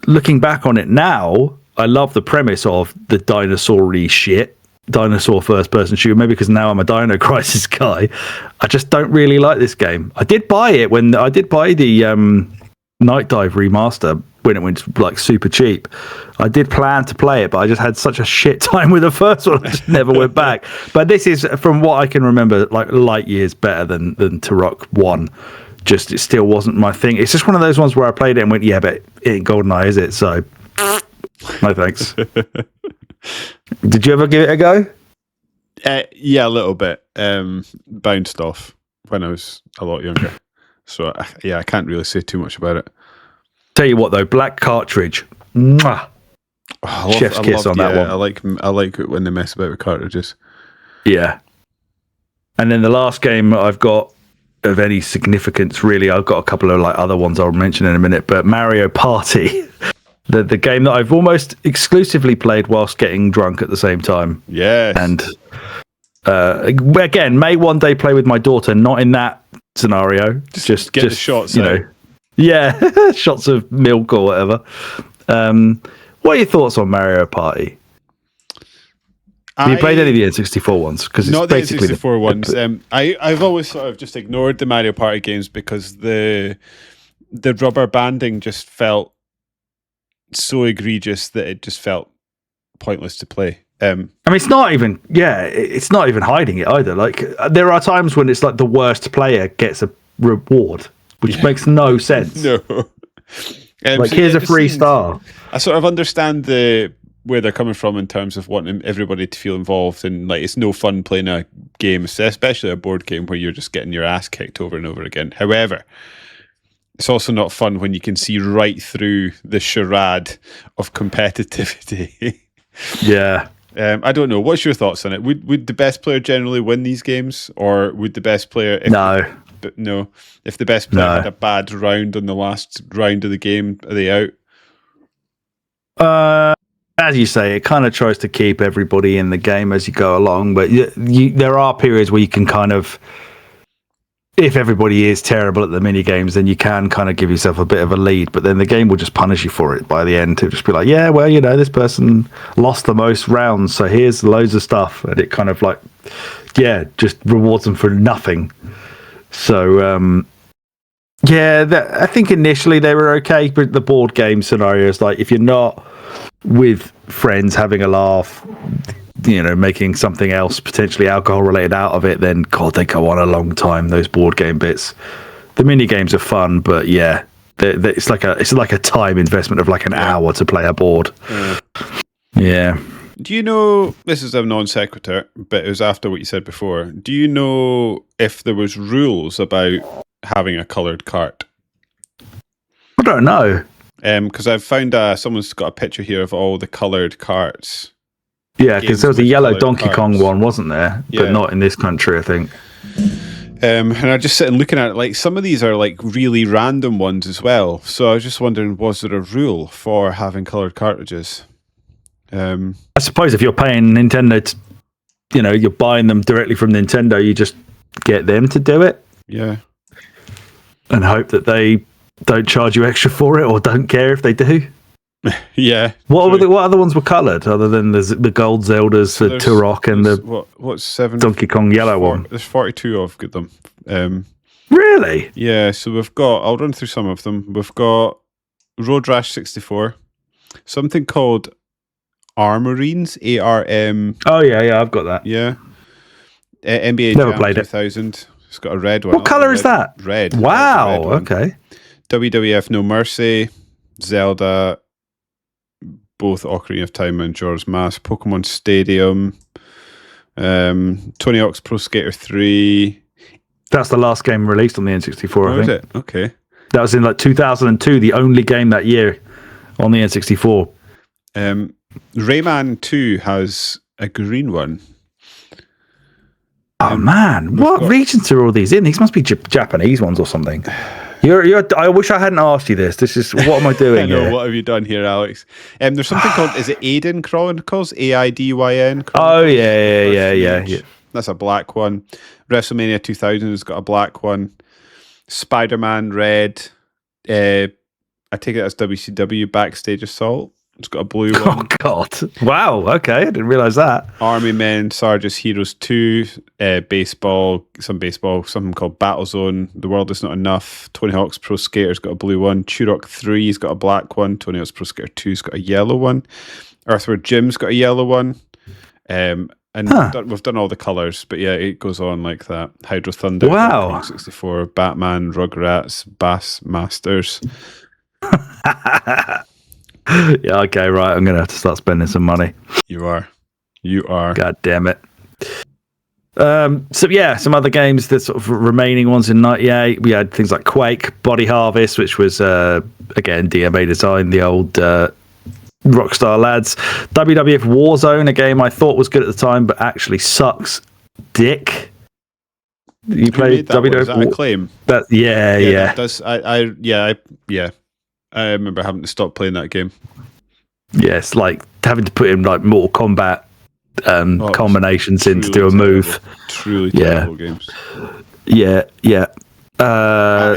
looking back on it now. I love the premise of the dinosaur-y shit, dinosaur first-person shooter. Maybe because now I'm a Dino Crisis guy. I just don't really like this game. I did buy it when I did buy the Night Dive remaster when it went like super cheap. I did plan to play it, but I just had such a shit time with the first one. I just never went back. But this is, from what I can remember, like light years better than Turok 1. Just, it still wasn't my thing. It's just one of those ones where I played it and went, yeah, but it ain't GoldenEye, is it? So, no thanks. Did you ever give it a go? Yeah, a little bit. Bounced off when I was a lot younger. So, I can't really say too much about it. Tell you what, though, black cartridge. Mwah. Chef's kiss on that one. I like it when they mess about with cartridges. Yeah. And then the last game I've got of any significance, really, I've got a couple of like other ones I'll mention in a minute, but Mario Party, the game that I've almost exclusively played whilst getting drunk at the same time. Yes. And again, may one day play with my daughter, not in that scenario. Just get the shots, yeah, shots of milk or whatever. What are your thoughts on Mario Party? Have you played any of the N64 ones? Because it's not basically the N64 ones. I've always sort of just ignored the Mario Party games because the rubber banding just felt so egregious that it just felt pointless to play. I mean, it's not even hiding it either. Like, there are times when it's like the worst player gets a reward, which makes no sense. No. Like, so here's a free star. I sort of understand where they're coming from in terms of wanting everybody to feel involved, and like, it's no fun playing a game, especially a board game where you're just getting your ass kicked over and over again. However, it's also not fun when you can see right through the charade of competitivity. Yeah. I don't know. What's your thoughts on it? Would the best player generally win these games, or would the best player? No. If the best player had a bad round on the last round of the game, are they out? As you say, it kind of tries to keep everybody in the game as you go along, but there are periods where you can kind of, if everybody is terrible at the mini games, then you can kind of give yourself a bit of a lead, but then the game will just punish you for it by the end. It'll just be like, yeah, well, this person lost the most rounds, so here's loads of stuff, and it kind of like, just rewards them for nothing. So, I think initially they were okay, but the board game scenarios, like if you're not with friends having a laugh, making something else potentially alcohol related out of it, then God, they go on a long time, those board game bits. The mini games are fun, but it's like a time investment of like an hour to play a board. Yeah. Do you know, this is a non sequitur, but it was after what you said before, do you know if there was rules about having a coloured cart? I don't know. Because I've found someone's got a picture here of all the coloured carts. Yeah, because there was a yellow Donkey Kong one, wasn't there? Yeah. But not in this country, I think. And I just sit and looking at it, like some of these are like really random ones as well. So I was just wondering, was there a rule for having coloured cartridges? I suppose if you're paying Nintendo, you're buying them directly from Nintendo, you just get them to do it. Yeah. And hope that they don't charge you extra for it, or don't care if they do. Yeah. What other ones were coloured other than the Gold Zeldas, the Turok, and what's 7 Donkey Kong yellow one? There's 42 of them. Really? Yeah. So we've got. I'll run through some of them. We've got Road Rash 64, something called Armorines, ARM. Oh yeah, I've got that. Yeah. NBA Never Jam played 2000. It's got a red one. What colour is that? Red. Wow. Okay. WWF No Mercy, Zelda, both Ocarina of Time and Majora's Mask, Pokemon Stadium, Tony Hawk's Pro Skater 3. That's the last game released on the N64, I think. Was it? Okay. That was in like 2002, the only game that year on the N64. Rayman 2 has a green one. Oh man, what regions are all these in? These must be Japanese ones or something. I wish I hadn't asked you this. This is, what am I doing I know, here? what have you done here, Alex? There's something called, is it Aiden Chronicles? AIDYN Chronicles? Oh, yeah. That's a black one. WrestleMania 2000 has got a black one. Spider-Man Red. I take it as WCW Backstage Assault. It's got a blue one. Oh, God. Wow, okay. I didn't realise that. Army Men, Sarge's Heroes 2, baseball, something called Battlezone, The World Is Not Enough, Tony Hawk's Pro Skater's got a blue one, Turok 3's got a black one, Tony Hawk's Pro Skater 2's got a yellow one, Earthward Jim's got a yellow one, and we've done all the colours, but yeah, it goes on like that. Hydro Thunder, wow. 64, Batman, Rugrats, Bass Masters. Yeah, okay, right. I'm going to have to start spending some money. You are. God damn it. Some other games, the sort of remaining ones in 98. We had things like Quake, Body Harvest, which was, again, DMA design, the old Rockstar lads. WWF Warzone, a game I thought was good at the time, but actually sucks dick. You played WWF? Is that Acclaim? Yeah. That does. I remember having to stop playing that game. Yes, like having to put in like Mortal Kombat combinations in to do a move. Truly terrible games. Yeah.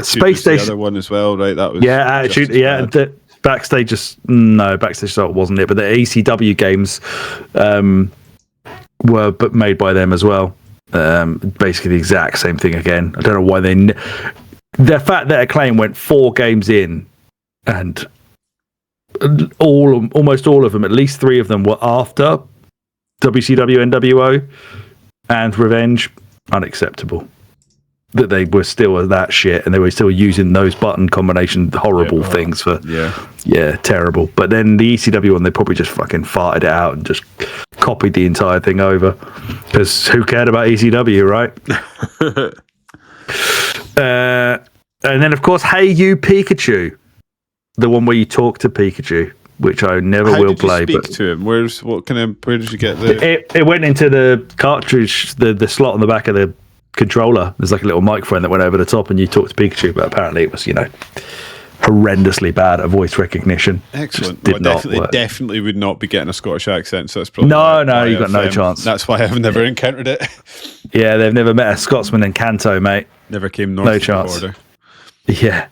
Space Station. The other one as well, right? That was Attitude. Yeah, Backstage Assault wasn't it? But the ECW games were made by them as well. Basically the exact same thing again. I don't know why the fact that Acclaim went 4 games in. And almost all of them, at least 3 of them, were after WCW, NWO, and Revenge. Unacceptable. That they were still that shit, and they were still using those button combination horrible things for. Yeah, terrible. But then the ECW one, they probably just fucking farted it out and just copied the entire thing over. Because who cared about ECW, right? And then, of course, Hey You Pikachu. The one where you talk to Pikachu. which I never How will did play. you speak But to him? Where did you get the? it went into the cartridge, the slot on the back of the controller. There's like a little microphone that went over the top, and you talk to Pikachu. But apparently, it was horrendously bad at voice recognition. Excellent. Definitely would not be getting a Scottish accent. So that's probably no, you've got no chance. That's why I've never encountered it. Yeah, they've never met a Scotsman in Kanto, mate. Never came north no of chance. the border. Yeah.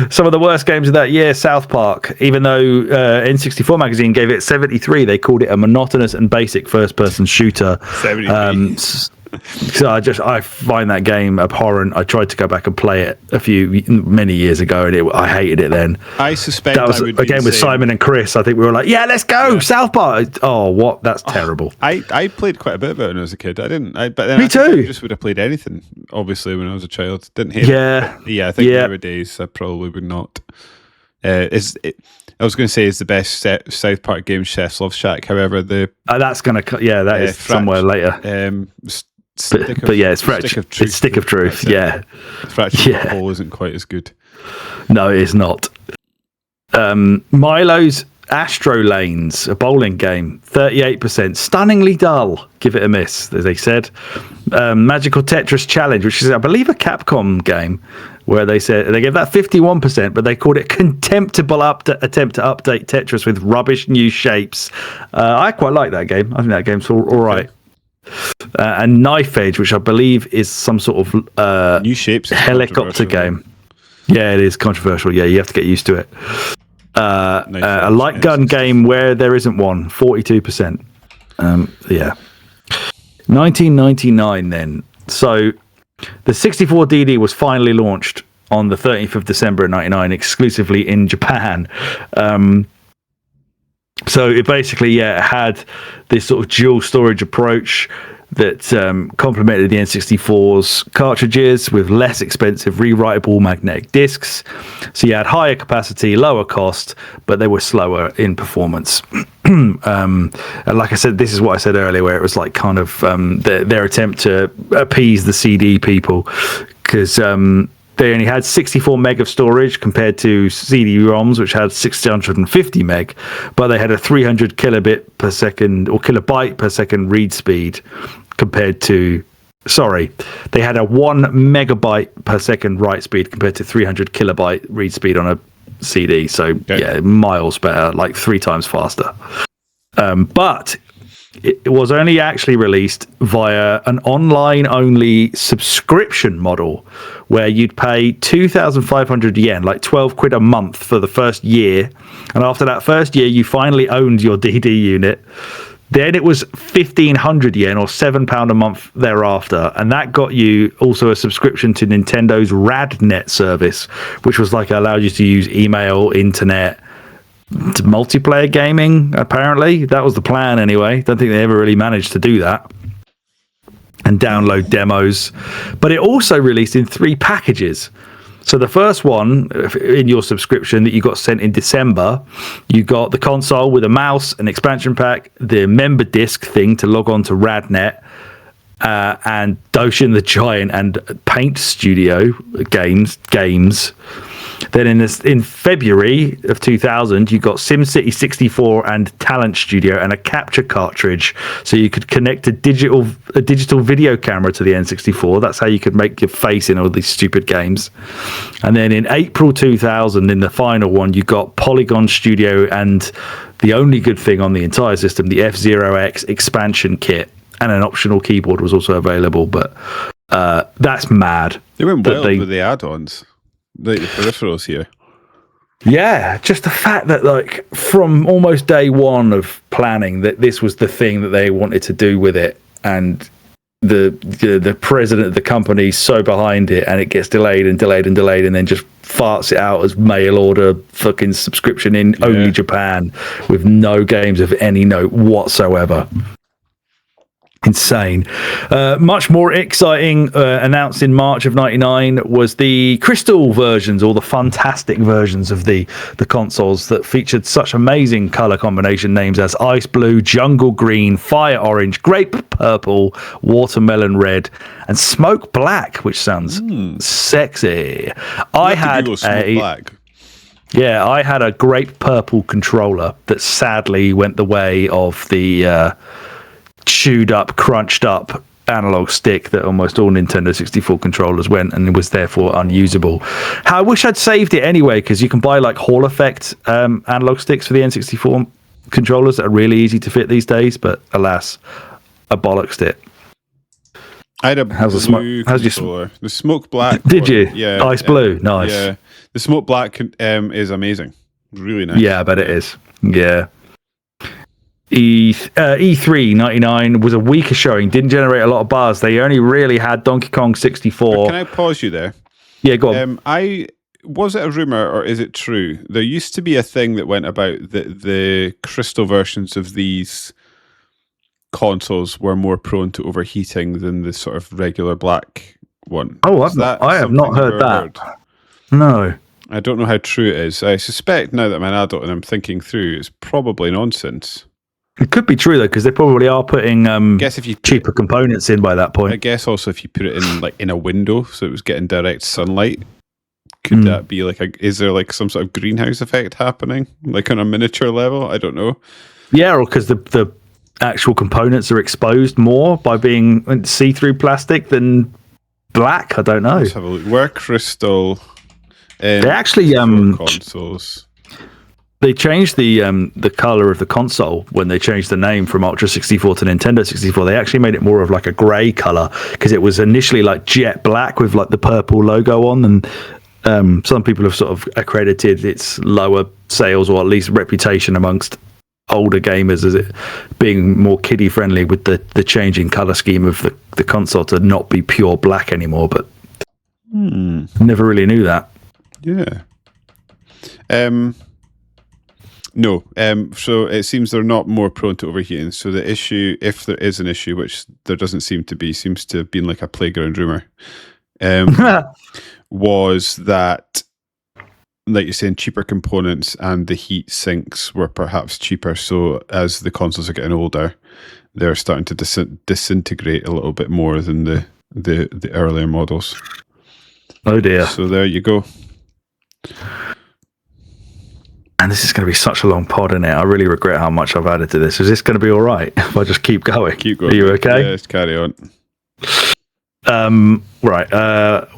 Some of the worst games of that year, South Park. Even though N64 magazine gave it 73, they called it a monotonous and basic first-person shooter. 73. So I find that game abhorrent. I tried to go back and play it many years ago, and I hated it then. I suspect that was a game with Simon and Chris. I think we were like, yeah, let's go, South Park. Oh, what? That's terrible. I played quite a bit of it when I was a kid. I didn't. But then Me too. I just would have played anything. Obviously, when I was a child, didn't hate it. Yeah, I think nowadays I probably would not. I was going to say it's the best South Park game, Chef's Love Shack. However, that's going to that is somewhere later. But yeah, it's Stick of Truth. Yeah, Fractured Hole isn't quite as good. No, it is not. Milo's Astro Lanes, a bowling game, 38%, stunningly dull. Give it a miss, as they said. Magical Tetris Challenge, which is, I believe, a Capcom game, where they said they gave that 51%, but they called it contemptible attempt to update Tetris with rubbish new shapes. I quite like that game. I think that game's all right. And Knife Edge, which I believe is some sort of new shapes helicopter game. Yeah, it is controversial. Yeah, you have to get used to it. A light gun game where there isn't one, 42%. 1999 then. So the 64DD was finally launched on the 13th of December of 99 exclusively in Japan. So it basically had this sort of dual storage approach that complemented the N64's cartridges with less expensive rewritable magnetic discs. So you had higher capacity, lower cost, but they were slower in performance. And like I said, this is what I said earlier, where it was like kind of their attempt to appease the CD people, because they only had 64 meg of storage compared to CD-ROMs, which had 650 meg, but they had a 300 kilobit per second or kilobyte per second read speed compared to, they had a 1 megabyte per second write speed compared to 300 kilobyte read speed on a CD. So miles better, like 3 times faster. But it was only actually released via an online-only subscription model where you'd pay 2,500 yen, like 12 quid a month for the first year. And after that first year, you finally owned your DD unit. Then it was 1,500 yen or £7 a month thereafter. And that got you also a subscription to Nintendo's RadNet service, which was like allowed you to use email, internet, to multiplayer gaming. Apparently that was the plan anyway. Don't think they ever really managed to do that, and download demos. But it also released in 3 packages. So the first one in your subscription that you got sent in December, you got the console with a mouse, an expansion pack, the member disc thing to log on to RadNet, and Doshin the Giant and Paint Studio games. Then in February of 2000, you got SimCity 64 and Talent Studio and a capture cartridge, so you could connect a digital video camera to the N64. That's how you could make your face in all these stupid games. And then in April 2000, in the final one, you got Polygon Studio and the only good thing on the entire system, the F-Zero-X expansion kit, and an optional keyboard was also available. But that's mad. They went wild with the add-ons. The peripherals here. Yeah, just the fact that like from almost day one of planning that this was the thing that they wanted to do with it, and the president of the company so behind it, and it gets delayed and delayed and delayed, and then just farts it out as mail order fucking subscription in only Japan with no games of any note whatsoever. Insane. Much more exciting, announced in March of 99, was the crystal versions, or the fantastic versions of the consoles that featured such amazing color combination names as Ice Blue, Jungle Green, Fire Orange, Grape Purple, Watermelon Red, and Smoke Black, which sounds sexy. I had Smoke Black. Yeah, I had a great purple controller that sadly went the way of the chewed up, crunched up analog stick that almost all Nintendo 64 controllers went, and it was therefore unusable. I wish I'd saved it anyway, because you can buy like Hall Effect analog sticks for the N64 controllers that are really easy to fit these days, but alas, I bollocksed it. I had a blue controller. The smoke black. Did one, you? Yeah. Ice blue. Nice. Yeah. The smoke black is amazing. Really nice. Yeah, I bet it is. Yeah. E3 99 was a weaker showing, didn't generate a lot of buzz. They only really had Donkey Kong 64. Can I pause you there? Yeah, go on. Was it a rumor or is it true? There used to be a thing that went about that the crystal versions of these consoles were more prone to overheating than the sort of regular black one. Oh, I have not heard that. No. I don't know how true it is. I suspect now that I'm an adult and I'm thinking through, it's probably nonsense. It could be true though, because they probably are putting cheaper components in by that point. I guess also if you put it in like in a window, so it was getting direct sunlight, could that be like is there like some sort of greenhouse effect happening, like on a miniature level? I don't know. Yeah, or because the actual components are exposed more by being see-through plastic than black. I don't know. Let's have a look. Where crystal? They actually consoles. They changed the color of the console when they changed the name from Ultra 64 to Nintendo 64. They actually made it more of like a grey color, because it was initially like jet black with like the purple logo on, and some people have sort of accredited its lower sales, or at least reputation amongst older gamers, as it being more kiddie friendly with the changing color scheme of the console to not be pure black anymore. But never really knew that. Yeah. No, so it seems they're not more prone to overheating. So the issue, if there is an issue, which there doesn't seem to be, seems to have been like a playground rumor, was that, like you're saying, cheaper components and the heat sinks were perhaps cheaper. So as the consoles are getting older, they're starting to disintegrate a little bit more than the earlier models. Oh dear. So there you go. And this is going to be such a long pod, isn't it? I really regret how much I've added to this. Is this going to be all right if I just keep going? Keep going. Are you okay? Yeah, let's carry on. Right.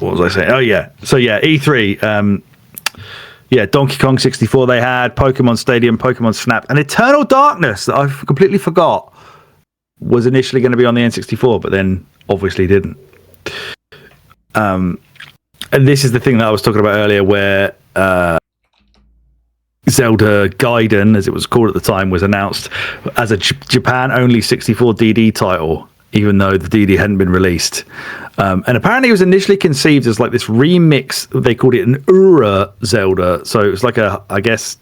What was I saying? Oh, yeah. So, yeah, E3. Donkey Kong 64 they had, Pokemon Stadium, Pokemon Snap, and Eternal Darkness that I completely forgot was initially going to be on the N64, but then obviously didn't. And this is the thing that I was talking about earlier, where Zelda Gaiden, as it was called at the time, was announced as a Japan-only 64 DD title, even though the DD hadn't been released. And apparently it was initially conceived as like this remix. They called it an Ura Zelda. So it was like I think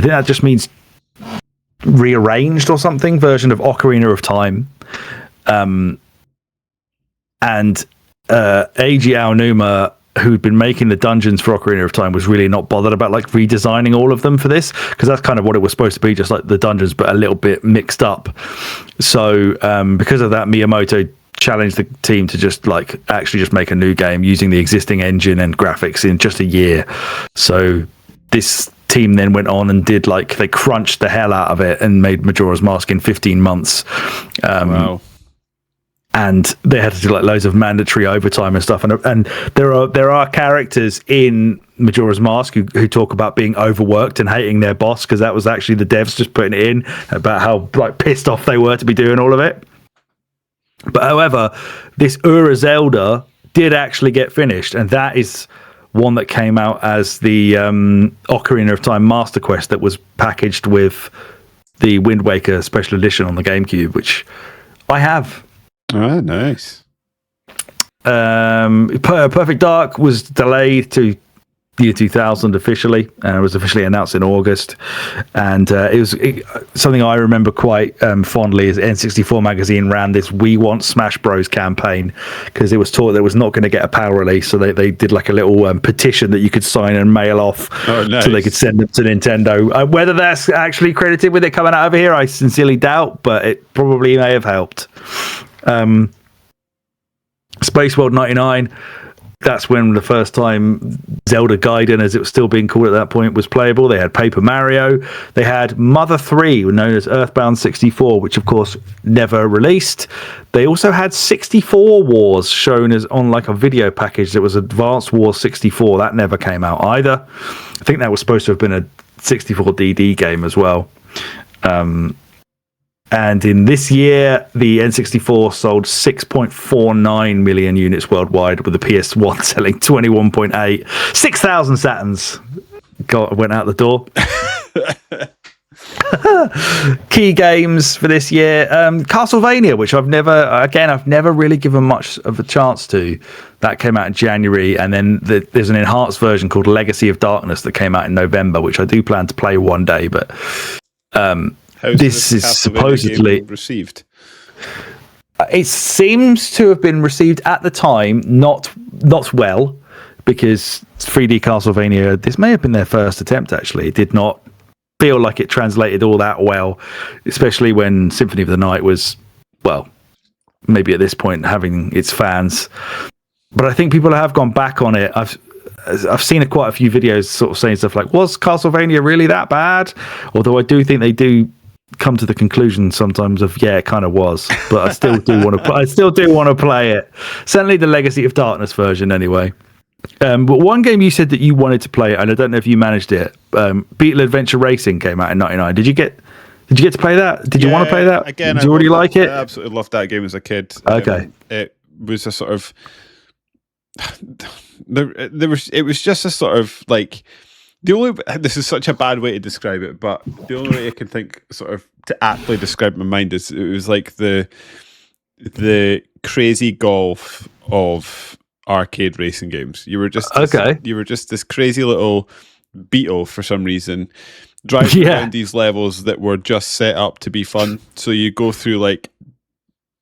that just means rearranged or something, version of Ocarina of Time. And Eiji Aonuma, who'd been making the dungeons for Ocarina of Time, was really not bothered about like redesigning all of them for this, because that's kind of what it was supposed to be, just like the dungeons, but a little bit mixed up. So because of that, Miyamoto challenged the team to just make a new game using the existing engine and graphics in just a year. So this team then went on and did they crunched the hell out of it and made Majora's Mask in 15 months. Wow. And they had to do like loads of mandatory overtime and stuff. And there are characters in Majora's Mask who talk about being overworked and hating their boss, because that was actually the devs just putting it in about how like pissed off they were to be doing all of it. But however, this Ura Zelda did actually get finished, and that is one that came out as the Ocarina of Time Master Quest that was packaged with the Wind Waker Special Edition on the GameCube, which I have. Oh, nice. Perfect Dark was delayed to year 2000 officially, and it was officially announced in August. And it was something I remember quite fondly is N64 magazine ran this "We Want Smash Bros" campaign, because it was taught that it was not going to get a PAL release, so they did like a little petition that you could sign and mail off. Oh, nice. So they could send them to Nintendo. Whether that's actually credited with it coming out over here, I sincerely doubt, but it probably may have helped. Space World 99 that's when the first time Zelda Gaiden, as it was still being called at that point, was playable. They had Paper Mario. They had Mother 3, known as Earthbound 64, which of course never released. They also had 64 Wars shown as on like a video package that was Advanced Wars 64. That never came out either. I think that was supposed to have been a 64DD game as well. And in this year, the N64 sold 6.49 million units worldwide, with the PS1 selling 21.8. 6,000 Saturns went out the door. Key games for this year: Castlevania, which I've never really given much of a chance to. That came out in January, and then there's an enhanced version called Legacy of Darkness that came out in November, which I do plan to play one day, but. This is supposedly received. It seems to have been received at the time not well, because 3D Castlevania, this may have been their first attempt actually. It did not feel like it translated all that well, especially when Symphony of the Night was, well, maybe at this point having its fans. But I think people have gone back on it. I've seen quite a few videos sort of saying stuff like, was Castlevania really that bad? Although I do think they do come to the conclusion sometimes of, yeah, it kind of was, but I still do want to play it. Certainly the Legacy of Darkness version anyway. But one game you said that you wanted to play, and I don't know if you managed it, Beetle Adventure Racing came out in 99. Did you get to play that? Did you want to play that? Again, did you already like it? I absolutely loved that game as a kid. Okay. It was a sort of it was just a sort of like this is such a bad way to describe it, but the only way I can think sort of to aptly describe my mind is it was like the crazy golf of arcade racing games. You were just this crazy little beetle for some reason, driving around these levels that were just set up to be fun. So you go through like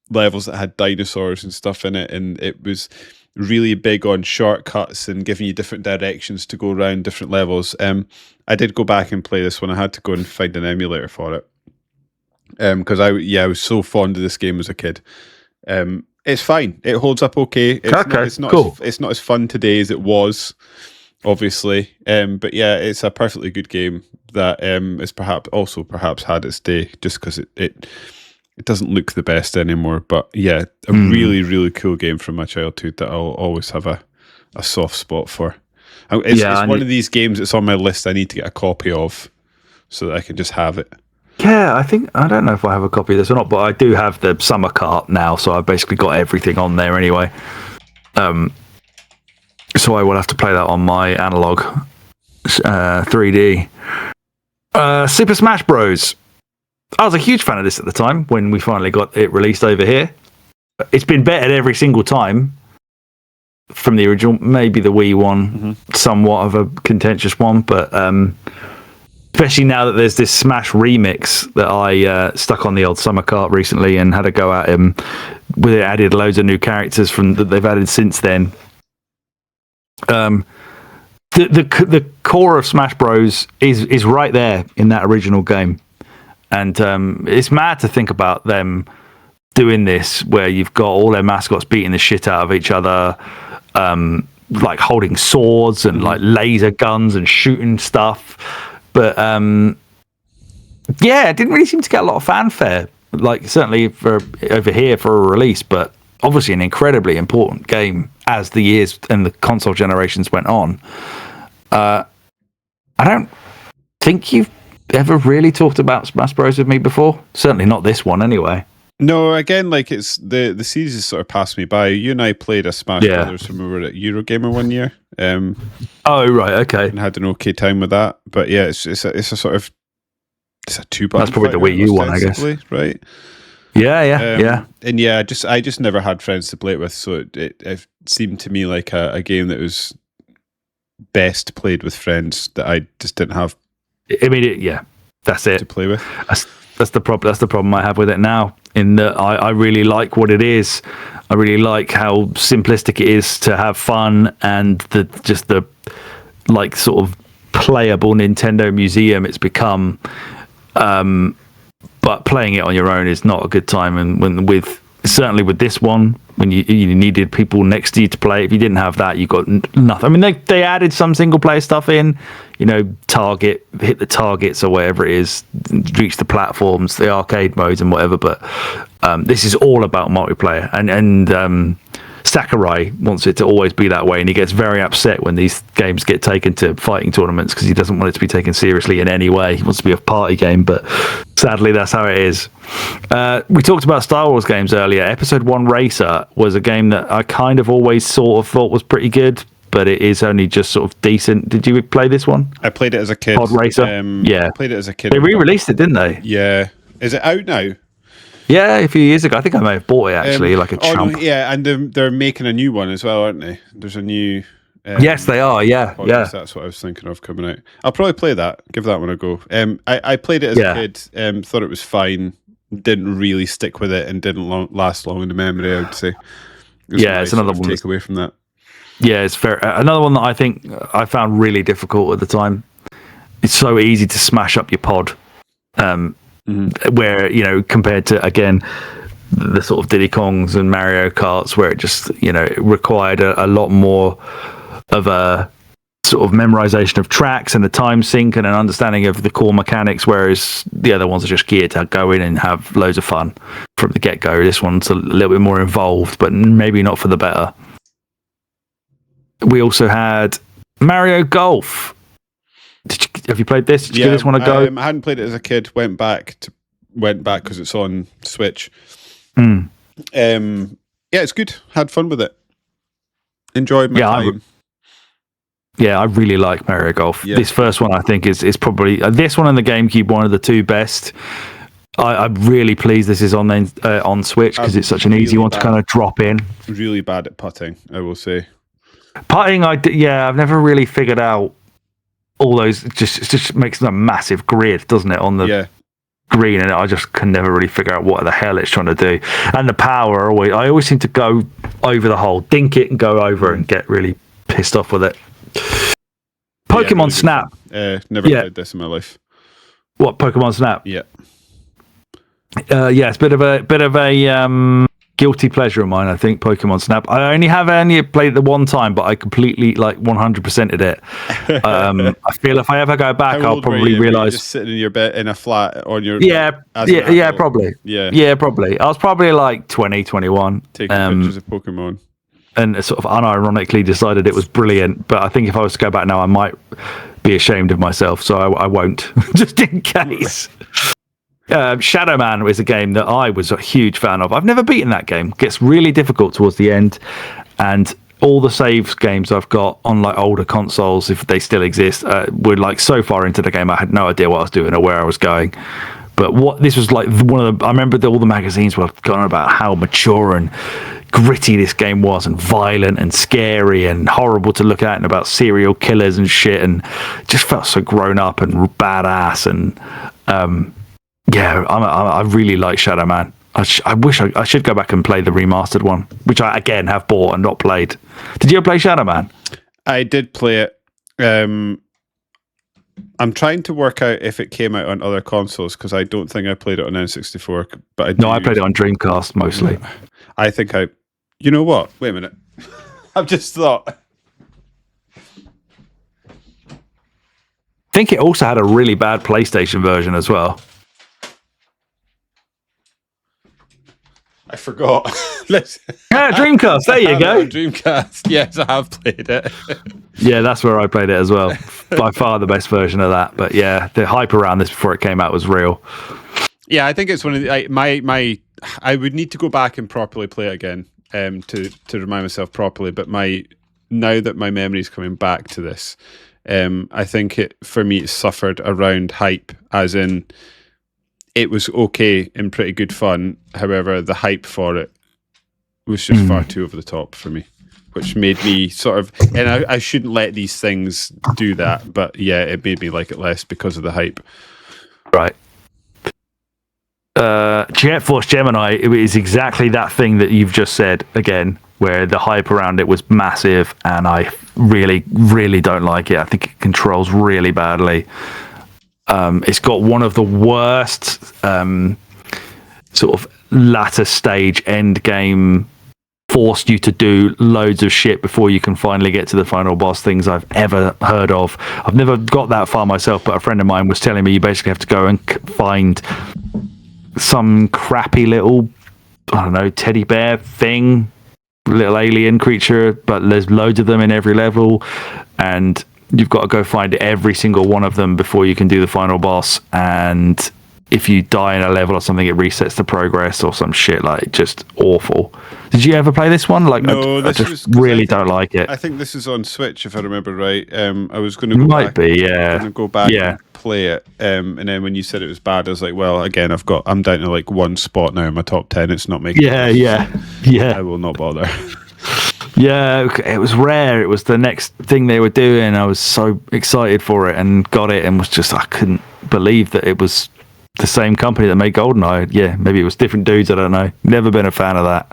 levels that had dinosaurs and stuff in it, and it was really big on shortcuts and giving you different directions to go around different levels. I did go back and play this one. I had to go and find an emulator for it because I was so fond of this game as a kid. It's fine. It holds up okay. It's not cool. It's not as fun today as it was, obviously. But yeah, it's a perfectly good game that is perhaps had its day, just because it doesn't look the best anymore. But yeah, a really, really cool game from my childhood that I'll always have a soft spot for. It's one of these games that's on my list I need to get a copy of so that I can just have it. Yeah, I don't know if I have a copy of this or not, but I do have the summer cart now, so I've basically got everything on there anyway. So I will have to play that on my analog 3D. Super Smash Bros. I was a huge fan of this at the time when we finally got it released over here. It's been bettered every single time from the original. Maybe the Wii one, somewhat of a contentious one, but especially now that there's this Smash remix that I stuck on the old summer cart recently and had a go at him with it. Added loads of new characters that they've added since then. The core of Smash Bros is right there in that original game. And it's mad to think about them doing this, where you've got all their mascots beating the shit out of each other, like holding swords and like laser guns and shooting stuff. But it didn't really seem to get a lot of fanfare, like certainly for over here for a release, but obviously an incredibly important game as the years and the console generations went on. I don't think you've ever really talked about Smash Bros with me before. Certainly not this one, anyway. No, again, like it's the series has sort of passed me by. You and I played a Smash Brothers when we were at Eurogamer one year. Oh right, okay. And had an okay time with that. But yeah, it's a sort of it's a 2-button. That's probably the Wii U one, I guess. Right? Yeah. And yeah, I just never had friends to play it with, so it seemed to me like a game that was best played with friends that I just didn't have. I mean, that's it to play with. That's the problem. That's the problem I have with it now. In that I really like what it is. I really like how simplistic it is to have fun, and the like sort of playable Nintendo museum it's become. But playing it on your own is not a good time, and with certainly with this one, when you needed people next to you to play, if you didn't have that, you got nothing. I mean, they added some single player stuff in, hit the targets or whatever it is, reach the platforms, the arcade modes and whatever. But this is all about multiplayer, and Sakurai wants it to always be that way, and he gets very upset when these games get taken to fighting tournaments because he doesn't want it to be taken seriously in any way. He wants to be a party game, but sadly that's how it is. We talked about Star Wars games earlier. Episode 1 Racer was a game that I kind of always sort of thought was pretty good, but it is only just sort of decent. Did you play this one? I played it as a kid. Pod Racer? I played it as a kid. They re-released it, didn't they? Yeah. Is it out now? Yeah, a few years ago. I think I may have bought it actually, like a chump. No, yeah, and they're making a new one as well, aren't they? There's a new. Yes, they are. Yeah, podcast. That's what I was thinking of coming out. I'll probably play that. Give that one a go. I played it as a kid. Thought it was fine. Didn't really stick with it and didn't last long in the memory. I would say. It's another one. Take away from that. Yeah, it's fair. Another one that I think I found really difficult at the time. It's so easy to smash up your pod. Where, compared to, again, the sort of Diddy Kongs and Mario Karts, where it just, it required a lot more of a sort of memorization of tracks and a time sync and an understanding of the core mechanics, whereas the other ones are just geared to go in and have loads of fun from the get-go. This one's a little bit more involved, but maybe not for the better. We also had Mario Golf. Have you played this? Did you give this one a go? I hadn't played it as a kid. Went back because it's on Switch. It's good. Had fun with it. Enjoyed my time. I really like Mario Golf. Yeah. This first one, I think, is probably this one and the GameCube, one of the two best. I'm really pleased this is on Switch because it's such an easy one to kind of drop in. Really bad at putting, I will say. Putting, I've never really figured out all those. It just makes a massive grid, doesn't it, on the green, and I just can never really figure out what the hell it's trying to do. And the power, I always seem to go over the hole, dink it and go over and get really pissed off with it. Pokemon Snap. Never played this in my life. What, Pokemon Snap? Yeah. It's a bit of a guilty pleasure of mine, I think. Pokemon Snap. I only played it the one time, but I completely 100%ed it. I feel if I ever go back, I'll probably realize. Just sitting in your bed in a flat on your. Probably. Yeah, probably. I was probably 20, 21. Taking pictures of Pokemon. And sort of unironically decided it was brilliant. But I think if I was to go back now, I might be ashamed of myself. So I won't, just in case. Shadow Man was a game that I was a huge fan of. I've never beaten that game. It gets really difficult towards the end. And all the saves games I've got on older consoles, if they still exist, were so far into the game, I had no idea what I was doing or where I was going. But this was one of the. I remember all the magazines were going on about how mature and gritty this game was, and violent and scary and horrible to look at, and about serial killers and shit, and just felt so grown up and badass. And I really like Shadow Man. I wish I should go back and play the remastered one, which I again have bought and not played. Did you ever play Shadow Man? I did play it. I'm trying to work out if it came out on other consoles because I don't think I played it on N64. But I played it on Dreamcast mostly. I think you know what? Wait a minute. I've just thought. I think it also had a really bad PlayStation version as well. I forgot. Dreamcast. There you go. Dreamcast. Yes, I have played it. Yeah, that's where I played it as well. By far the best version of that. But yeah, the hype around this before it came out was real. Yeah, I think it's one of the I would need to go back and properly play it again to remind myself properly. But now that my memory is coming back to this, I think it suffered around hype, as in. It was okay and pretty good fun. However, the hype for it was just far too over the top for me, which made me sort of. And I shouldn't let these things do that, but yeah, it made me like it less because of the hype. Right. Jet Force Gemini, it is exactly that thing that you've just said again, where the hype around it was massive, and I really, really don't like it. I think it controls really badly. It's got one of the worst sort of latter stage end game, forced you to do loads of shit before you can finally get to the final boss things I've ever heard of. I've never got that far myself, but a friend of mine was telling me you basically have to go and find some crappy little, I don't know, teddy bear thing, little alien creature, but there's loads of them in every level, and you've got to go find every single one of them before you can do the final boss. And if you die in a level or something, it resets the progress or some shit. Like, just awful. Did you ever play this one? Like, no, I just really don't like it. I think this is on Switch, if I remember right. I was going to go back. Go back and play it. And then when you said it was bad, I was like, well, again, I'm down to like one spot now in my top 10. It's not making. Yeah. I will not bother. Yeah, it was rare. It was the next thing they were doing. I was so excited for it and got it, and was just, I couldn't believe that it was the same company that made GoldenEye. Yeah, maybe it was different dudes. I don't know. Never been a fan of that.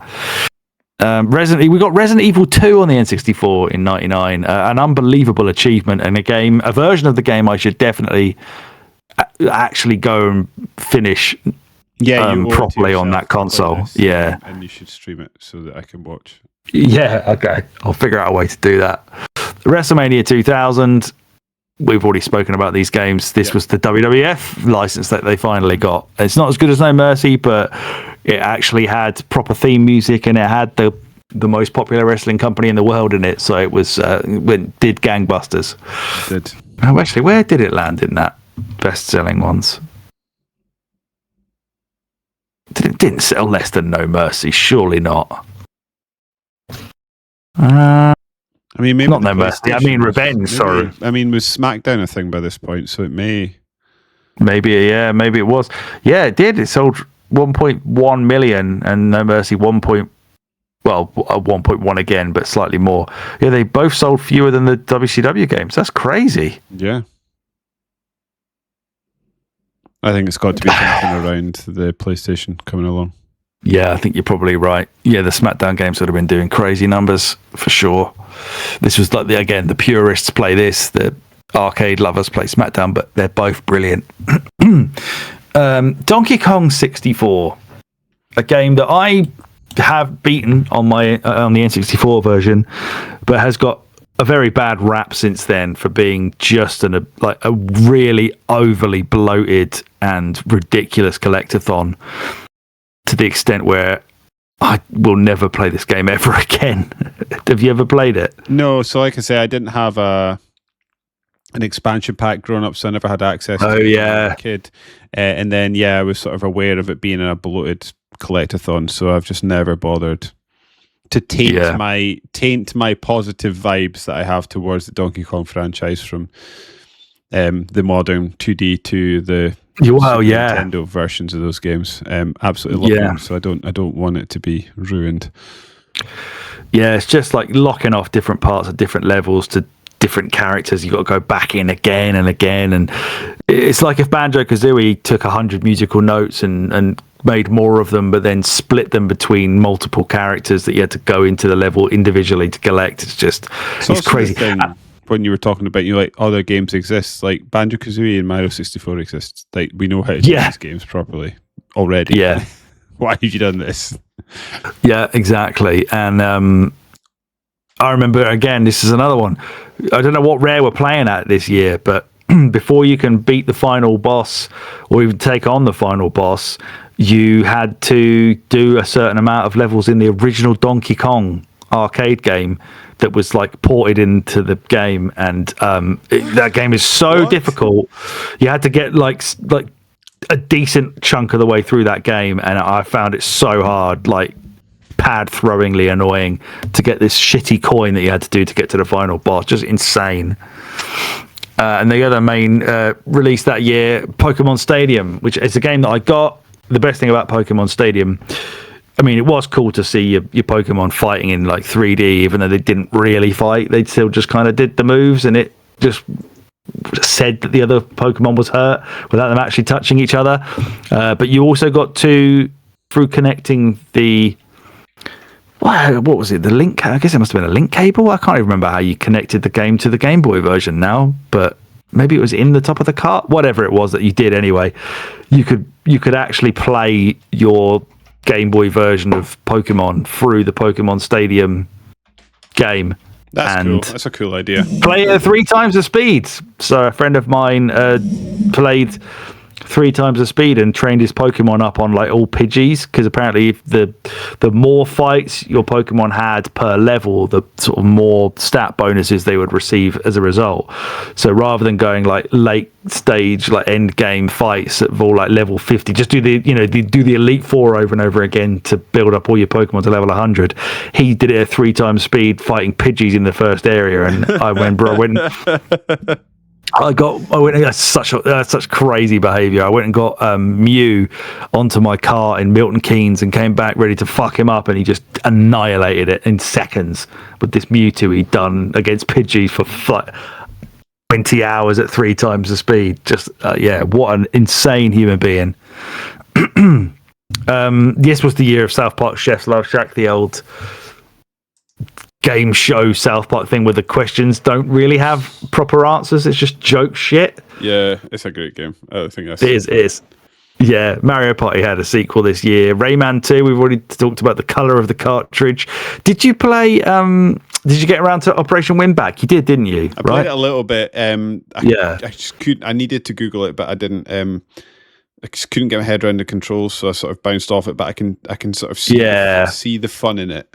We got Resident Evil 2 on the N64 in '99. An unbelievable achievement, and a version of the game I should definitely actually go and finish. Yeah, properly on that console. Yeah, and you should stream it so that I can watch. Yeah, okay. I'll figure out a way to do that. WrestleMania 2000. We've already spoken about these games. This was the WWF license that they finally got. It's not as good as No Mercy, but it actually had proper theme music, and it had the most popular wrestling company in the world in it. So it was did gangbusters. It did. Oh, actually, where did it land in that best-selling ones? It didn't sell less than No Mercy. Surely not. I mean, maybe not No Mercy. I mean, Revenge. Sorry. I mean, was SmackDown a thing by this point? So it may. Maybe it was. Yeah, it did. It sold 1.1 million, and No Mercy 1.1 again, but slightly more. Yeah, they both sold fewer than the WCW games. That's crazy. Yeah. I think it's got to be something around the PlayStation coming along. Yeah, I think you're probably right. Yeah, the SmackDown games would have been doing crazy numbers for sure. This was like the purists play this, the arcade lovers play SmackDown, but they're both brilliant. Donkey Kong 64, a game that I have beaten on the N64 version, but has got a very bad rap since then for being just a really overly bloated and ridiculous collectathon, to the extent where I will never play this game ever again. Have you ever played it? No, so like I say, I didn't have an expansion pack growing up, so I never had access to it as a kid. And then, I was sort of aware of it being a bloated collectathon, so I've just never bothered to taint my positive vibes that I have towards the Donkey Kong franchise, from the modern 2D to the Nintendo versions of those games. Absolutely love them, so I don't want it to be ruined. Yeah, it's just like locking off different parts of different levels to different characters. You've got to go back in again and again, and it's like if Banjo-Kazooie took 100 musical notes and made more of them, but then split them between multiple characters that you had to go into the level individually to collect. It's crazy. When you were talking about, like, other games exist, like Banjo-Kazooie and Mario 64 exist. Like, we know how to do these games properly already. Yeah. Why have you done this? Yeah, exactly. And I remember, again, this is another one. I don't know what Rare were playing at this year, but before you can beat the final boss or even take on the final boss, you had to do a certain amount of levels in the original Donkey Kong arcade game that was like ported into the game, and that game is so difficult. You had to get like a decent chunk of the way through that game, and I found it so hard, like pad-throwingly annoying, to get this shitty coin that you had to do to get to the final boss. Just insane. And the other main release that year, Pokemon Stadium, which is a game that I got. The best thing about Pokemon Stadium, I mean, it was cool to see your Pokemon fighting in like 3D, even though they didn't really fight. They still just kind of did the moves, and it just said that the other Pokemon was hurt without them actually touching each other. But you also got to, through connecting the, what was it? The link? I guess it must have been a link cable. I can't even remember how you connected the game to the Game Boy version now, but maybe it was in the top of the cart, whatever it was that you did anyway. You could actually play your Game Boy version of Pokemon through the Pokemon Stadium game. That's cool. That's a cool idea. Play it at 3 times the speed. So a friend of mine played 3 times the speed and trained his Pokemon up on like all Pidgeys, because apparently if the more fights your Pokemon had per level, the sort of more stat bonuses they would receive as a result. So rather than going like late stage like end game fights at all like level 50, just do the Elite Four over and over again to build up all your Pokemon to level 100. He did it at 3 times speed fighting Pidgeys in the first area, and I went. That's such crazy behavior. I went and got Mew onto my car in Milton Keynes and came back ready to fuck him up, and he just annihilated it in seconds with this Mewtwo he'd done against Pidgey for 20 hours at 3 times the speed. Just what an insane human being. This was the year of South Park Chef's Love Shack, the old game show South Park thing where the questions don't really have proper answers. It's just joke shit. Yeah, it's a great game. I think that's it is. Yeah, Mario Party had a sequel this year. Rayman 2, we've already talked about the colour of the cartridge. Did you play did you get around to Operation Winback? You did, didn't you? I played it a little bit. I just couldn't. I needed to Google it, but I didn't. I just couldn't get my head around the controls, so I sort of bounced off it. But I can sort of see the fun in it.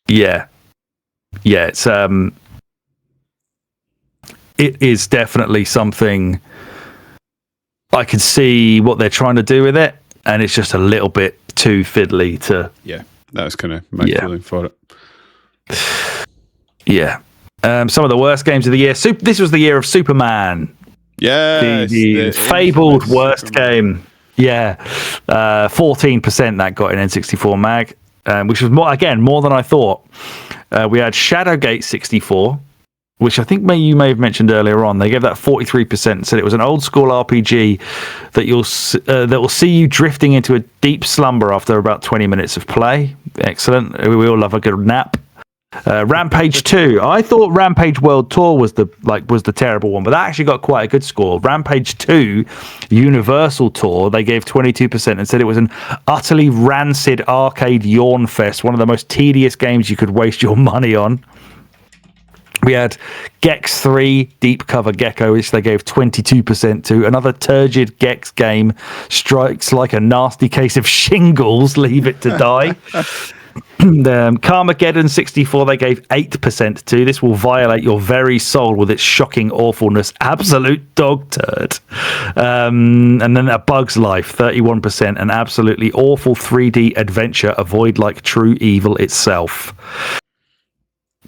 It's it is definitely something. I can see what they're trying to do with it, and it's just a little bit too fiddly to. Yeah, that was kind of my feeling for it. Yeah, some of the worst games of the year. This was the year of Superman. Yeah, the fabled worst game. Yeah, 14% that got in N64 Mag. Which was more than I thought. We had Shadowgate 64, which I think you may have mentioned earlier on. They gave that 43% and said it was an old school RPG that will see you drifting into a deep slumber after about 20 minutes of play. Excellent. We all love a good nap. Rampage 2. I thought Rampage World Tour was the terrible one, but that actually got quite a good score. Rampage 2 Universal Tour, they gave 22% and said it was an utterly rancid arcade yawn fest, one of the most tedious games you could waste your money on. We had Gex 3 Deep Cover Gecko, which they gave 22% to. Another turgid Gex game, strikes like a nasty case of shingles, leave it to die. Carmageddon 64 they gave 8% to. This will violate your very soul with its shocking awfulness. Absolute dog turd. And then A Bug's Life 31%. An absolutely awful 3D adventure. Avoid like true evil itself.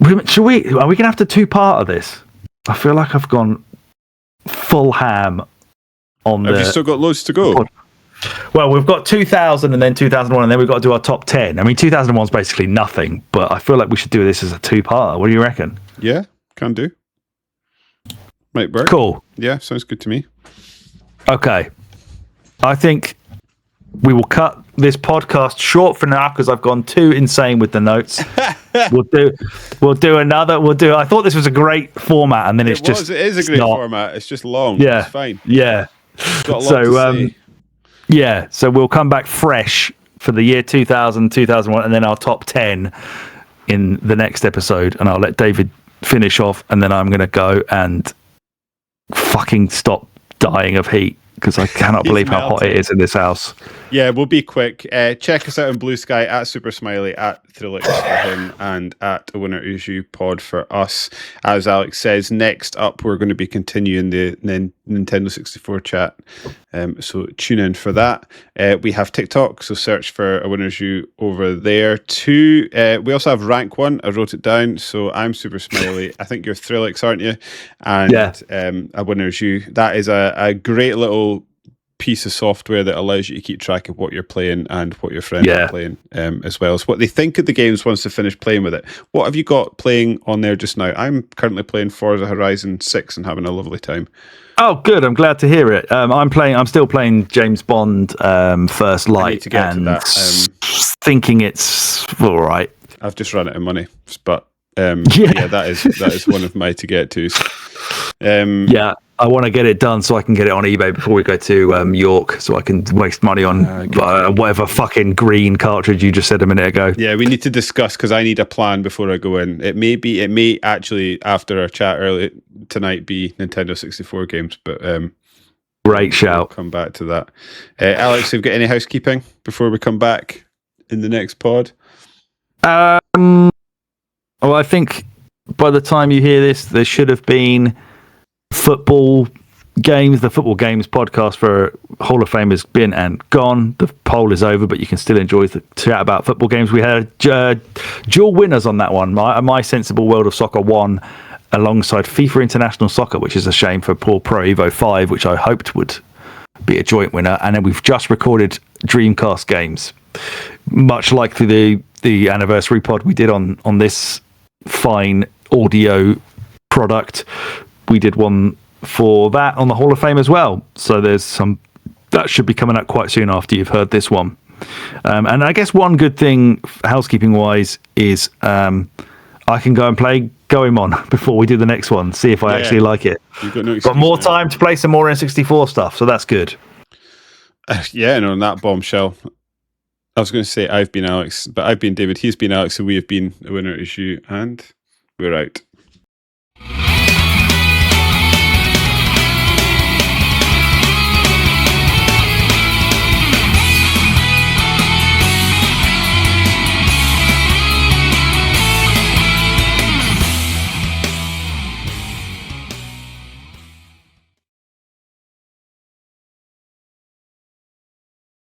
Are we gonna have to 2-part of this? I feel like I've gone full ham on Have you still got loads to go? Well, we've got 2000 and then 2001, and then we've got to do our top 10. I mean, 2001 is basically nothing, but I feel like we should do this as a 2-part. What do you reckon? Yeah, can do. Might work. Cool. Yeah, sounds good to me. Okay. I think we will cut this podcast short for now because I've gone too insane with the notes. We'll do another. I thought this was a great format, and then it is a great format. It's just long. Yeah. It's fine. Yeah. Got a lot to say. Yeah, so we'll come back fresh for the year 2000, 2001, and then our top 10 in the next episode. And I'll let David finish off, and then I'm going to go and fucking stop dying of heat because I cannot believe how hot it is in this house. Yeah, we'll be quick. Check us out on BlueSky at SuperSmiley, at Thrillex for him, and at A Winner Is You Pod for us. As Alex says, next up we're going to be continuing the Nintendo 64 chat. So tune in for that. We have TikTok, so search for A Winner Is You over there too. We also have RankOne. I wrote it down. So I'm SuperSmiley. I think you're Thrillex, aren't you? And A Winner Is You. That is a great little piece of software that allows you to keep track of what you're playing and what your friends are playing, as well as what they think of the games once they finish playing with it. What have you got playing on there just now? I'm currently playing Forza Horizon 6 and having a lovely time. Oh, good! I'm glad to hear it. I'm still playing James Bond First Light, I need to get to that. Thinking it's all right. I've just run out of money, but Yeah, that is one of my to get tos. Yeah, I want to get it done so I can get it on eBay before we go to York, so I can waste money on whatever fucking green cartridge you just said a minute ago. Yeah, we need to discuss because I need a plan before I go in. It may actually after our chat early tonight be Nintendo 64 games, but great shout. We'll come back to that. Alex, have you got any housekeeping before we come back in the next pod? Well, I think by the time you hear this, there should have been football games. The football games podcast for Hall of Fame has been and gone. The poll is over, but you can still enjoy the chat about football games. We had dual winners on that one. My Sensible World of Soccer won alongside FIFA International Soccer, which is a shame for poor Pro Evo 5, which I hoped would be a joint winner. And then we've just recorded Dreamcast games, much like the anniversary pod we did on this fine audio product. We did one for that on the Hall of Fame as well. So there's some that should be coming out quite soon after you've heard this one. And I guess one good thing housekeeping wise is I can go and play Goemon before we do the next one, see if I actually like it. You've got no got more time to play some more N64 stuff, so that's good. Yeah, and on that bombshell, I was going to say I've been Alex, but I've been David, he's been Alex, so we have been the winner issue, and we're out.